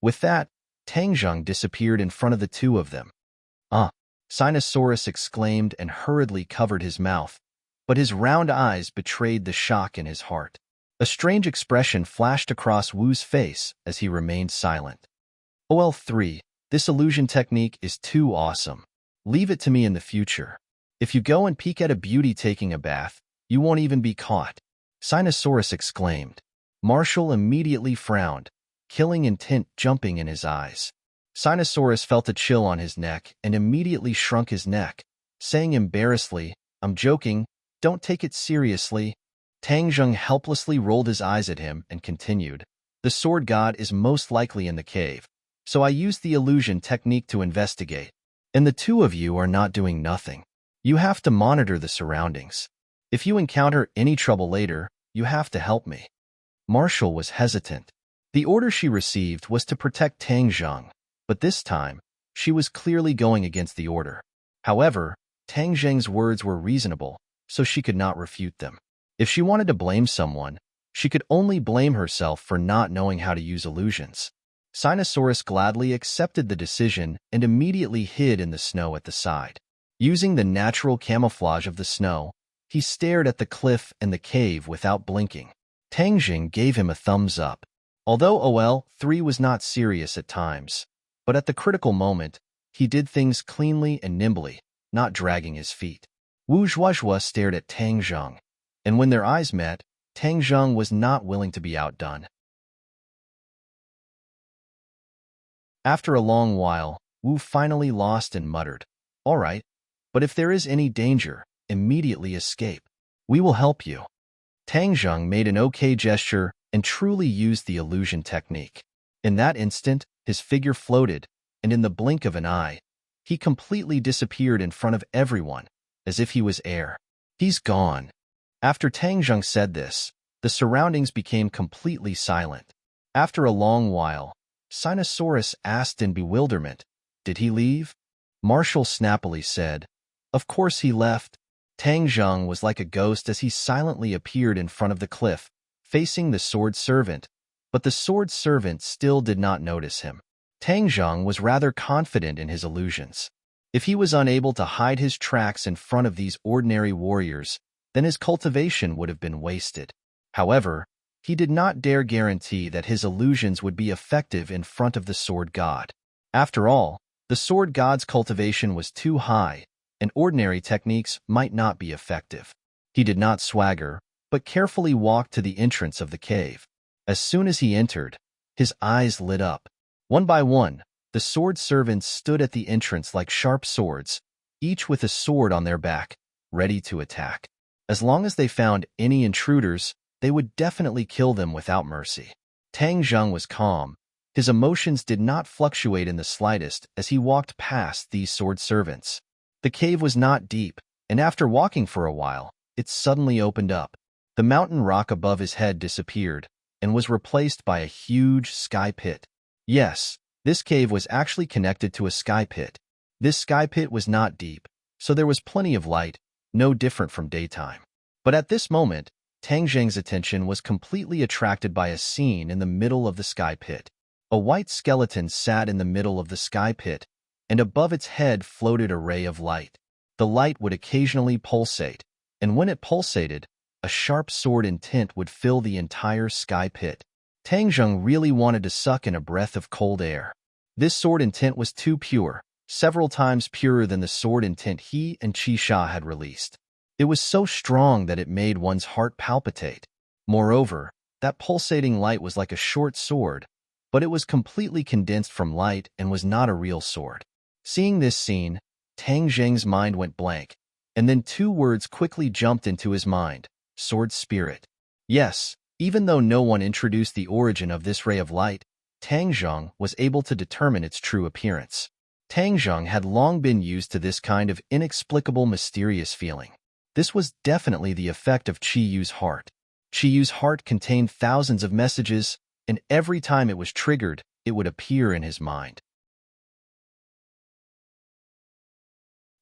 With that, Tang Jing disappeared in front of the two of them. Sinosaurus exclaimed and hurriedly covered his mouth, but his round eyes betrayed the shock in his heart. A strange expression flashed across Wu's face as he remained silent. OL3, this illusion technique is too awesome. Leave it to me in the future. If you go and peek at a beauty taking a bath, you won't even be caught. Sinosaurus exclaimed. Marshall immediately frowned, killing intent jumping in his eyes. Sinosaurus felt a chill on his neck and immediately shrunk his neck, saying embarrassedly, I'm joking, don't take it seriously. Tang Jing helplessly rolled his eyes at him and continued, the sword god is most likely in the cave, so I used the illusion technique to investigate. And the two of you are not doing nothing. You have to monitor the surroundings. If you encounter any trouble later, you have to help me. Marshall was hesitant. The order she received was to protect Tang Jing, but this time, she was clearly going against the order. However, Tang Jing's words were reasonable, so she could not refute them. If she wanted to blame someone, she could only blame herself for not knowing how to use illusions. Sinosaurus gladly accepted the decision and immediately hid in the snow at the side. Using the natural camouflage of the snow, he stared at the cliff and the cave without blinking. Tang Jing gave him a thumbs up. Although OL3 was not serious at times, but at the critical moment, he did things cleanly and nimbly, not dragging his feet. Wu Zhuozhuo stared at Tang Jing, and when their eyes met, Tang Jing was not willing to be outdone. After a long while, Wu finally lost and muttered, All right, but if there is any danger, immediately escape. We will help you. Tang Jing made an okay gesture and truly used the illusion technique. In that instant, his figure floated, and in the blink of an eye, he completely disappeared in front of everyone, as if he was air. He's gone. After Tang Jing said this, the surroundings became completely silent. After a long while, Sinosaurus asked in bewilderment, Did he leave? Marshall snappily said, Of course he left. Tang Jing was like a ghost as he silently appeared in front of the cliff, facing the sword servant, but the sword servant still did not notice him. Tang Jing was rather confident in his illusions. If he was unable to hide his tracks in front of these ordinary warriors, then his cultivation would have been wasted. However, he did not dare guarantee that his illusions would be effective in front of the sword god. After all, the sword god's cultivation was too high, and ordinary techniques might not be effective. He did not swagger, but carefully walked to the entrance of the cave. As soon as he entered, his eyes lit up. One by one, the sword servants stood at the entrance like sharp swords, each with a sword on their back, ready to attack. As long as they found any intruders, they would definitely kill them without mercy. Tang Jing was calm. His emotions did not fluctuate in the slightest as he walked past these sword servants. The cave was not deep, and after walking for a while, it suddenly opened up. The mountain rock above his head disappeared and was replaced by a huge sky pit. Yes, this cave was actually connected to a sky pit. This sky pit was not deep, so there was plenty of light, no different from daytime. But at this moment, Tang Jing's attention was completely attracted by a scene in the middle of the sky pit. A white skeleton sat in the middle of the sky pit, and above its head floated a ray of light. The light would occasionally pulsate, and when it pulsated, a sharp sword intent would fill the entire sky pit. Tang Jing really wanted to suck in a breath of cold air. This sword intent was too pure, several times purer than the sword intent he and Qisha had released. It was so strong that it made one's heart palpitate. Moreover, that pulsating light was like a short sword, but it was completely condensed from light and was not a real sword. Seeing this scene, Tang Jing's mind went blank, and then two words quickly jumped into his mind, sword spirit. Yes, even though no one introduced the origin of this ray of light, Tang Jing was able to determine its true appearance. Tang Jing had long been used to this kind of inexplicable mysterious feeling. This was definitely the effect of Qi Yu's heart. Qi Yu's heart contained thousands of messages, and every time it was triggered, it would appear in his mind.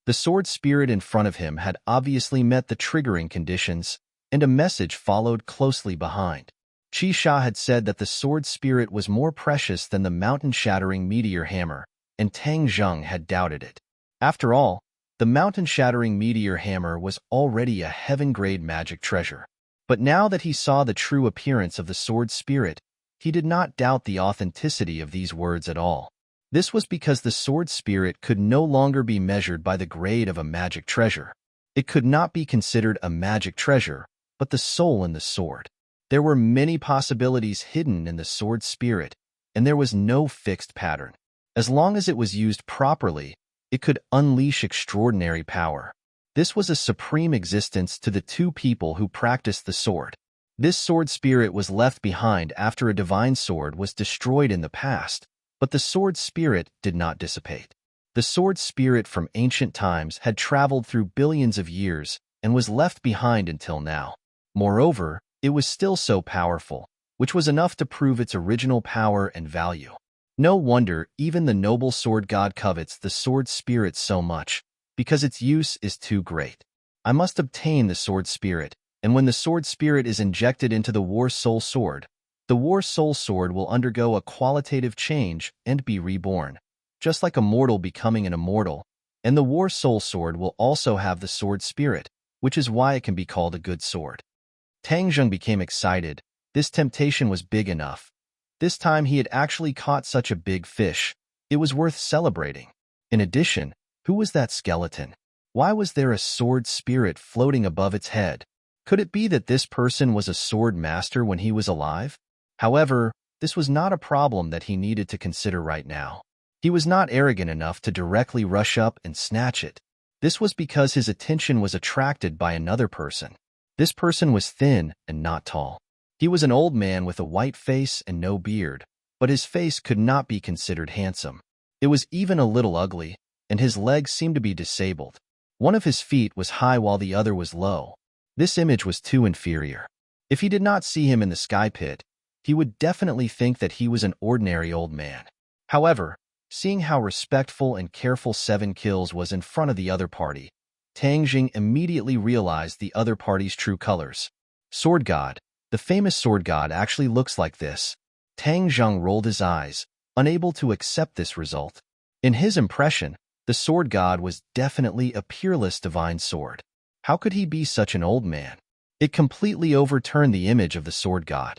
The sword spirit in front of him had obviously met the triggering conditions, and a message followed closely behind. Chi-Sha had said that the sword spirit was more precious than the mountain-shattering meteor hammer, and Tang Zheng had doubted it. After all, the mountain-shattering meteor hammer was already a heaven-grade magic treasure. But now that he saw the true appearance of the sword spirit, he did not doubt the authenticity of these words at all. This was because the sword spirit could no longer be measured by the grade of a magic treasure. It could not be considered a magic treasure, but the soul in the sword. There were many possibilities hidden in the sword spirit, and there was no fixed pattern. As long as it was used properly, it could unleash extraordinary power. This was a supreme existence to the two people who practiced the sword. This sword spirit was left behind after a divine sword was destroyed in the past, but the sword spirit did not dissipate. The sword spirit from ancient times had traveled through billions of years and was left behind until now. Moreover, it was still so powerful, which was enough to prove its original power and value. No wonder even the noble sword god covets the sword spirit so much, because its use is too great. I must obtain the sword spirit, and when the sword spirit is injected into the War Soul Sword, the War Soul Sword will undergo a qualitative change and be reborn, just like a mortal becoming an immortal, and the War Soul Sword will also have the sword spirit, which is why it can be called a good sword. Tang Zheng became excited. This temptation was big enough. This time he had actually caught such a big fish. It was worth celebrating. In addition, who was that skeleton? Why was there a sword spirit floating above its head? Could it be that this person was a sword master when he was alive? However, this was not a problem that he needed to consider right now. He was not arrogant enough to directly rush up and snatch it. This was because his attention was attracted by another person. This person was thin and not tall. He was an old man with a white face and no beard, but his face could not be considered handsome. It was even a little ugly, and his legs seemed to be disabled. One of his feet was high while the other was low. This image was too inferior. If he did not see him in the sky pit, he would definitely think that he was an ordinary old man. However, seeing how respectful and careful Seven Kills was in front of the other party, Tang Jing immediately realized the other party's true colors. Sword God, the famous sword god actually looks like this. Tang Zheng rolled his eyes, unable to accept this result. In his impression, the sword god was definitely a peerless divine sword. How could he be such an old man? It completely overturned the image of the sword god.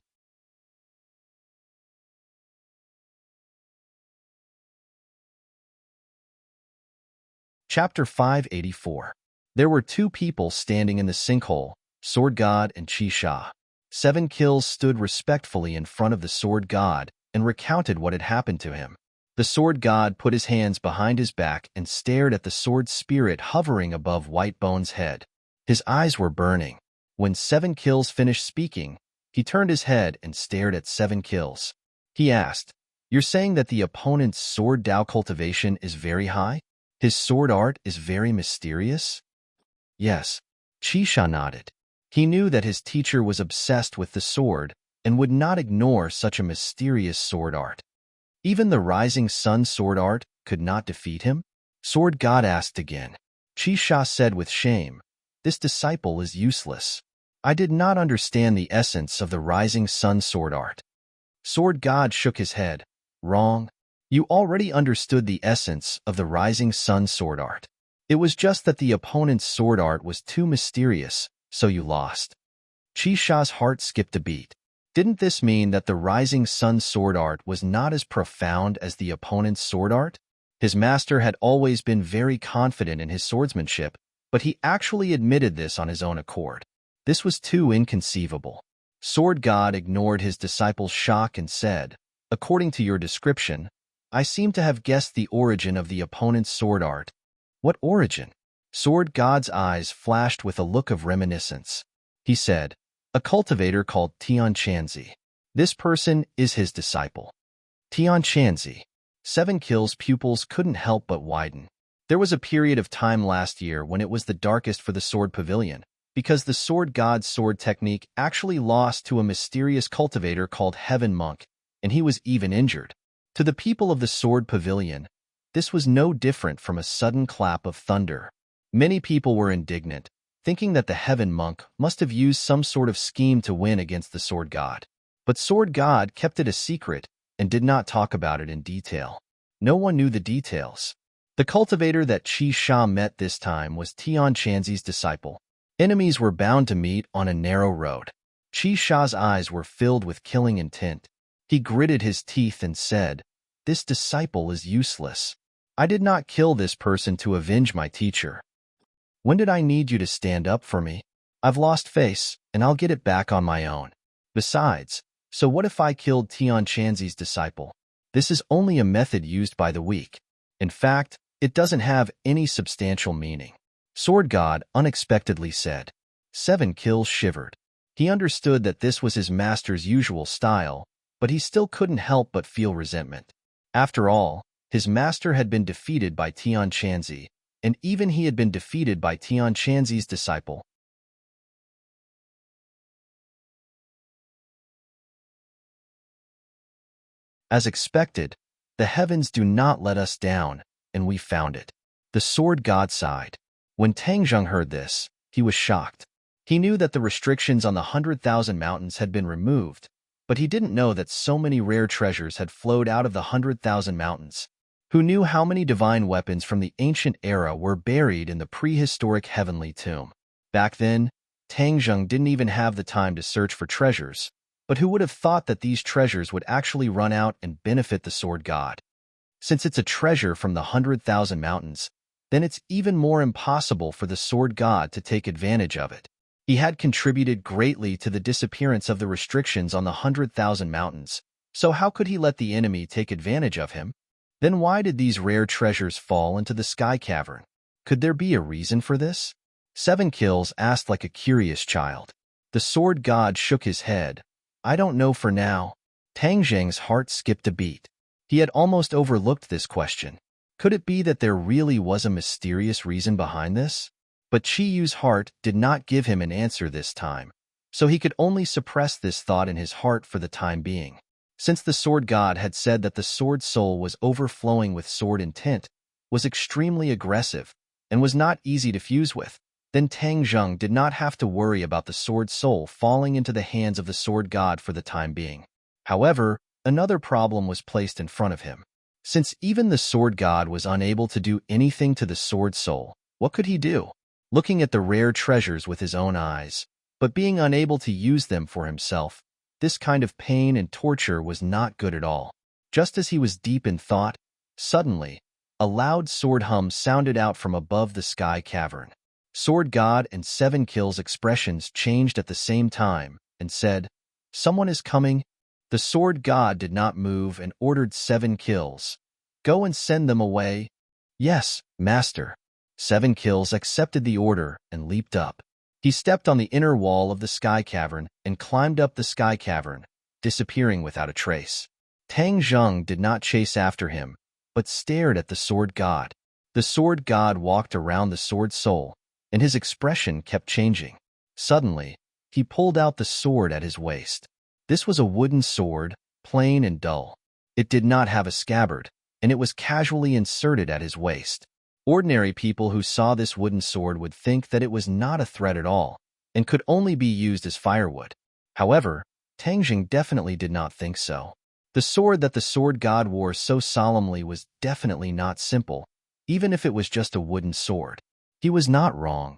Chapter 584. There were two people standing in the sinkhole, Sword God and Chi-Sha. Seven Kills stood respectfully in front of the sword god and recounted what had happened to him. The sword god put his hands behind his back and stared at the sword spirit hovering above Whitebone's head. His eyes were burning. When Seven Kills finished speaking, he turned his head and stared at Seven Kills. He asked, "You're saying that the opponent's sword Dao cultivation is very high? His sword art is very mysterious?" Yes. Chi-Sha nodded. He knew that his teacher was obsessed with the sword and would not ignore such a mysterious sword art. Even the Rising Sun sword art could not defeat him? Sword God asked again. Chi-Sha said with shame, "This disciple is useless. I did not understand the essence of the Rising Sun sword art." Sword God shook his head. Wrong. You already understood the essence of the Rising Sun sword art. It was just that the opponent's sword art was too mysterious, so you lost. Chi-Sha's heart skipped a beat. Didn't this mean that the Rising Sun sword art was not as profound as the opponent's sword art? His master had always been very confident in his swordsmanship, but he actually admitted this on his own accord. This was too inconceivable. Sword God ignored his disciple's shock and said, "According to your description, I seem to have guessed the origin of the opponent's sword art." What origin? Sword God's eyes flashed with a look of reminiscence. He said, "A cultivator called Tian Chanzi. This person is his disciple." Tian Chanzi. Seven Kills' pupils couldn't help but widen. There was a period of time last year when it was the darkest for the Sword Pavilion, because the Sword God's sword technique actually lost to a mysterious cultivator called Heaven Monk, and he was even injured. To the people of the Sword Pavilion, this was no different from a sudden clap of thunder. Many people were indignant, thinking that the heaven monk must have used some sort of scheme to win against the sword god. But sword god kept it a secret and did not talk about it in detail. No one knew the details. The cultivator that Qi Sha met this time was Tian Chanzi's disciple. Enemies were bound to meet on a narrow road. Qi Sha's eyes were filled with killing intent. He gritted his teeth and said, "This disciple is useless. I did not kill this person to avenge my teacher. When did I need you to stand up for me? I've lost face, and I'll get it back on my own. Besides, so what if I killed Tian Chanzi's disciple? This is only a method used by the weak. In fact, it doesn't have any substantial meaning." Sword God unexpectedly said. 7 Kills shivered. He understood that this was his master's usual style, but he still couldn't help but feel resentment. After all, his master had been defeated by Tian Chanzi, and even he had been defeated by Tian Chanzi's disciple. As expected, the heavens do not let us down, and we found it. The sword god sighed. When Tang Zheng heard this, he was shocked. He knew that the restrictions on the 100,000 mountains had been removed, but he didn't know that so many rare treasures had flowed out of the 100,000 mountains. Who knew how many divine weapons from the ancient era were buried in the prehistoric heavenly tomb? Back then, Tang Zheng didn't even have the time to search for treasures, but who would have thought that these treasures would actually run out and benefit the sword god? Since it's a treasure from the 100,000 mountains, then it's even more impossible for the sword god to take advantage of it. He had contributed greatly to the disappearance of the restrictions on the 100,000 mountains, so how could he let the enemy take advantage of him? Then why did these rare treasures fall into the sky cavern? Could there be a reason for this? 7 Kills asked like a curious child. The sword god shook his head. "I don't know for now." Tang Zheng's heart skipped a beat. He had almost overlooked this question. Could it be that there really was a mysterious reason behind this? But Qi Yu's heart did not give him an answer this time, so he could only suppress this thought in his heart for the time being. Since the sword god had said that the sword soul was overflowing with sword intent, was extremely aggressive, and was not easy to fuse with, then Tang Zheng did not have to worry about the sword soul falling into the hands of the sword god for the time being. However, another problem was placed in front of him. Since even the sword god was unable to do anything to the sword soul, what could he do? Looking at the rare treasures with his own eyes, but being unable to use them for himself, this kind of pain and torture was not good at all. Just as he was deep in thought, suddenly, a loud sword hum sounded out from above the sky cavern. Sword God and 7 Kills' expressions changed at the same time and said, "Someone is coming." The sword god did not move and ordered 7 Kills. "Go and send them away." "Yes, master." 7 Kills accepted the order and leaped up. He stepped on the inner wall of the sky cavern and climbed up the sky cavern, disappearing without a trace. Tang Zheng did not chase after him, but stared at the sword god. The sword god walked around the sword soul, and his expression kept changing. Suddenly, he pulled out the sword at his waist. This was a wooden sword, plain and dull. It did not have a scabbard, and it was casually inserted at his waist. Ordinary people who saw this wooden sword would think that it was not a threat at all, and could only be used as firewood. However, Tang Zheng definitely did not think so. The sword that the sword god wore so solemnly was definitely not simple, even if it was just a wooden sword. He was not wrong.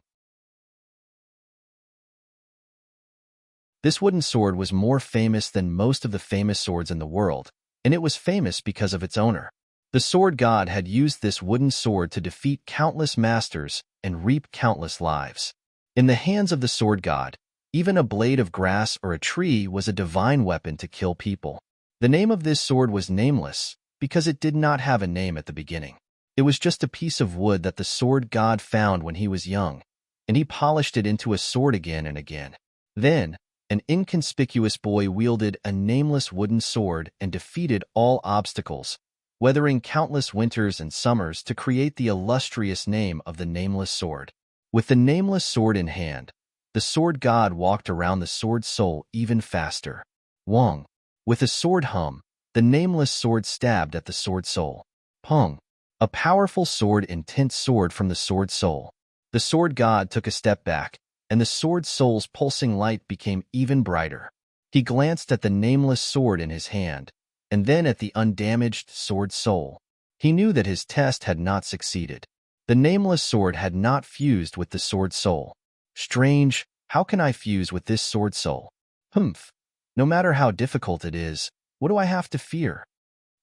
This wooden sword was more famous than most of the famous swords in the world, and it was famous because of its owner. The sword god had used this wooden sword to defeat countless masters and reap countless lives. In the hands of the sword god, even a blade of grass or a tree was a divine weapon to kill people. The name of this sword was nameless because it did not have a name at the beginning. It was just a piece of wood that the sword god found when he was young, and he polished it into a sword again and again. Then, an inconspicuous boy wielded a nameless wooden sword and defeated all obstacles, weathering countless winters and summers to create the illustrious name of the nameless sword. With the nameless sword in hand, the sword god walked around the sword soul even faster. Wong. With a sword hum, the nameless sword stabbed at the sword soul. Pung. A powerful sword intense sword from the sword soul. The sword god took a step back, and the sword soul's pulsing light became even brighter. He glanced at the nameless sword in his hand, and then at the undamaged sword soul. He knew that his test had not succeeded. The nameless sword had not fused with the sword soul. Strange, how can I fuse with this sword soul? Humph. No matter how difficult it is, what do I have to fear?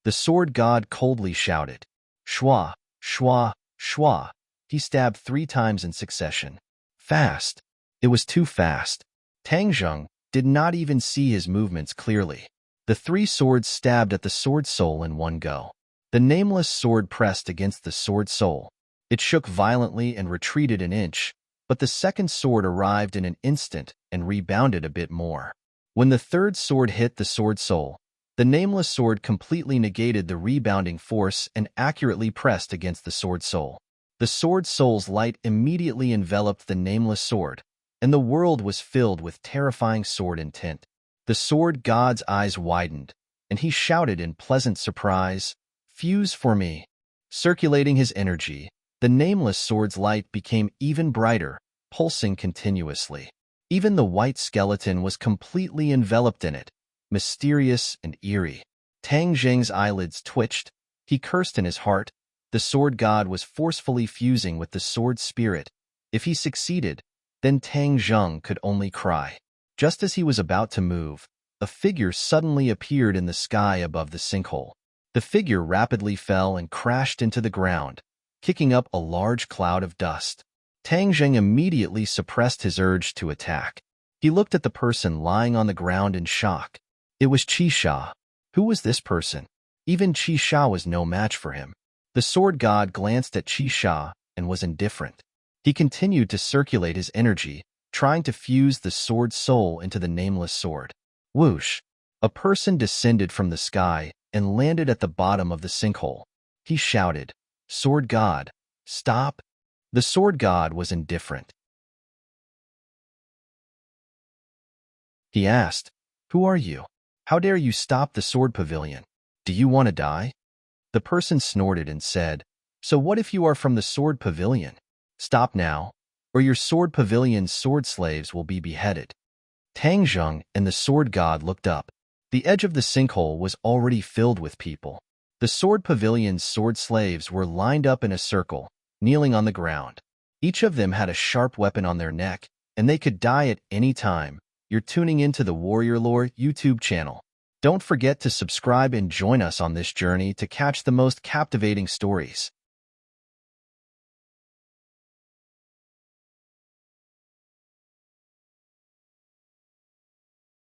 The sword god coldly shouted. Shwa, shwa, shwa. He stabbed 3 times in succession. Fast. It was too fast. Tang Zheng did not even see his movements clearly. The 3 swords stabbed at the sword soul in one go. The nameless sword pressed against the sword soul. It shook violently and retreated an inch, but the second sword arrived in an instant and rebounded a bit more. When the third sword hit the sword soul, the nameless sword completely negated the rebounding force and accurately pressed against the sword soul. The sword soul's light immediately enveloped the nameless sword, and the world was filled with terrifying sword intent. The sword god's eyes widened, and he shouted in pleasant surprise, "Fuse for me." Circulating his energy, the nameless sword's light became even brighter, pulsing continuously. Even the white skeleton was completely enveloped in it, mysterious and eerie. Tang Zheng's eyelids twitched. He cursed in his heart. The sword god was forcefully fusing with the sword spirit. If he succeeded, then Tang Zheng could only cry. Just as he was about to move, a figure suddenly appeared in the sky above the sinkhole. The figure rapidly fell and crashed into the ground, kicking up a large cloud of dust. Tang Zheng immediately suppressed his urge to attack. He looked at the person lying on the ground in shock. It was Qi Sha. Who was this person? Even Qi Sha was no match for him. The sword god glanced at Qi Sha and was indifferent. He continued to circulate his energy, trying to fuse the sword soul into the nameless sword. Whoosh! A person descended from the sky and landed at the bottom of the sinkhole. He shouted, "Sword god, stop!" The sword god was indifferent. He asked, "Who are you? How dare you stop the sword pavilion? Do you want to die?" The person snorted and said, "So what if you are from the sword pavilion? Stop now, or your sword pavilion's sword slaves will be beheaded." Tang Zheng and the sword god looked up. The edge of the sinkhole was already filled with people. The sword pavilion's sword slaves were lined up in a circle, kneeling on the ground. Each of them had a sharp weapon on their neck, and they could die at any time. You're tuning into the Warrior Lore YouTube channel. Don't forget to subscribe and join us on this journey to catch the most captivating stories.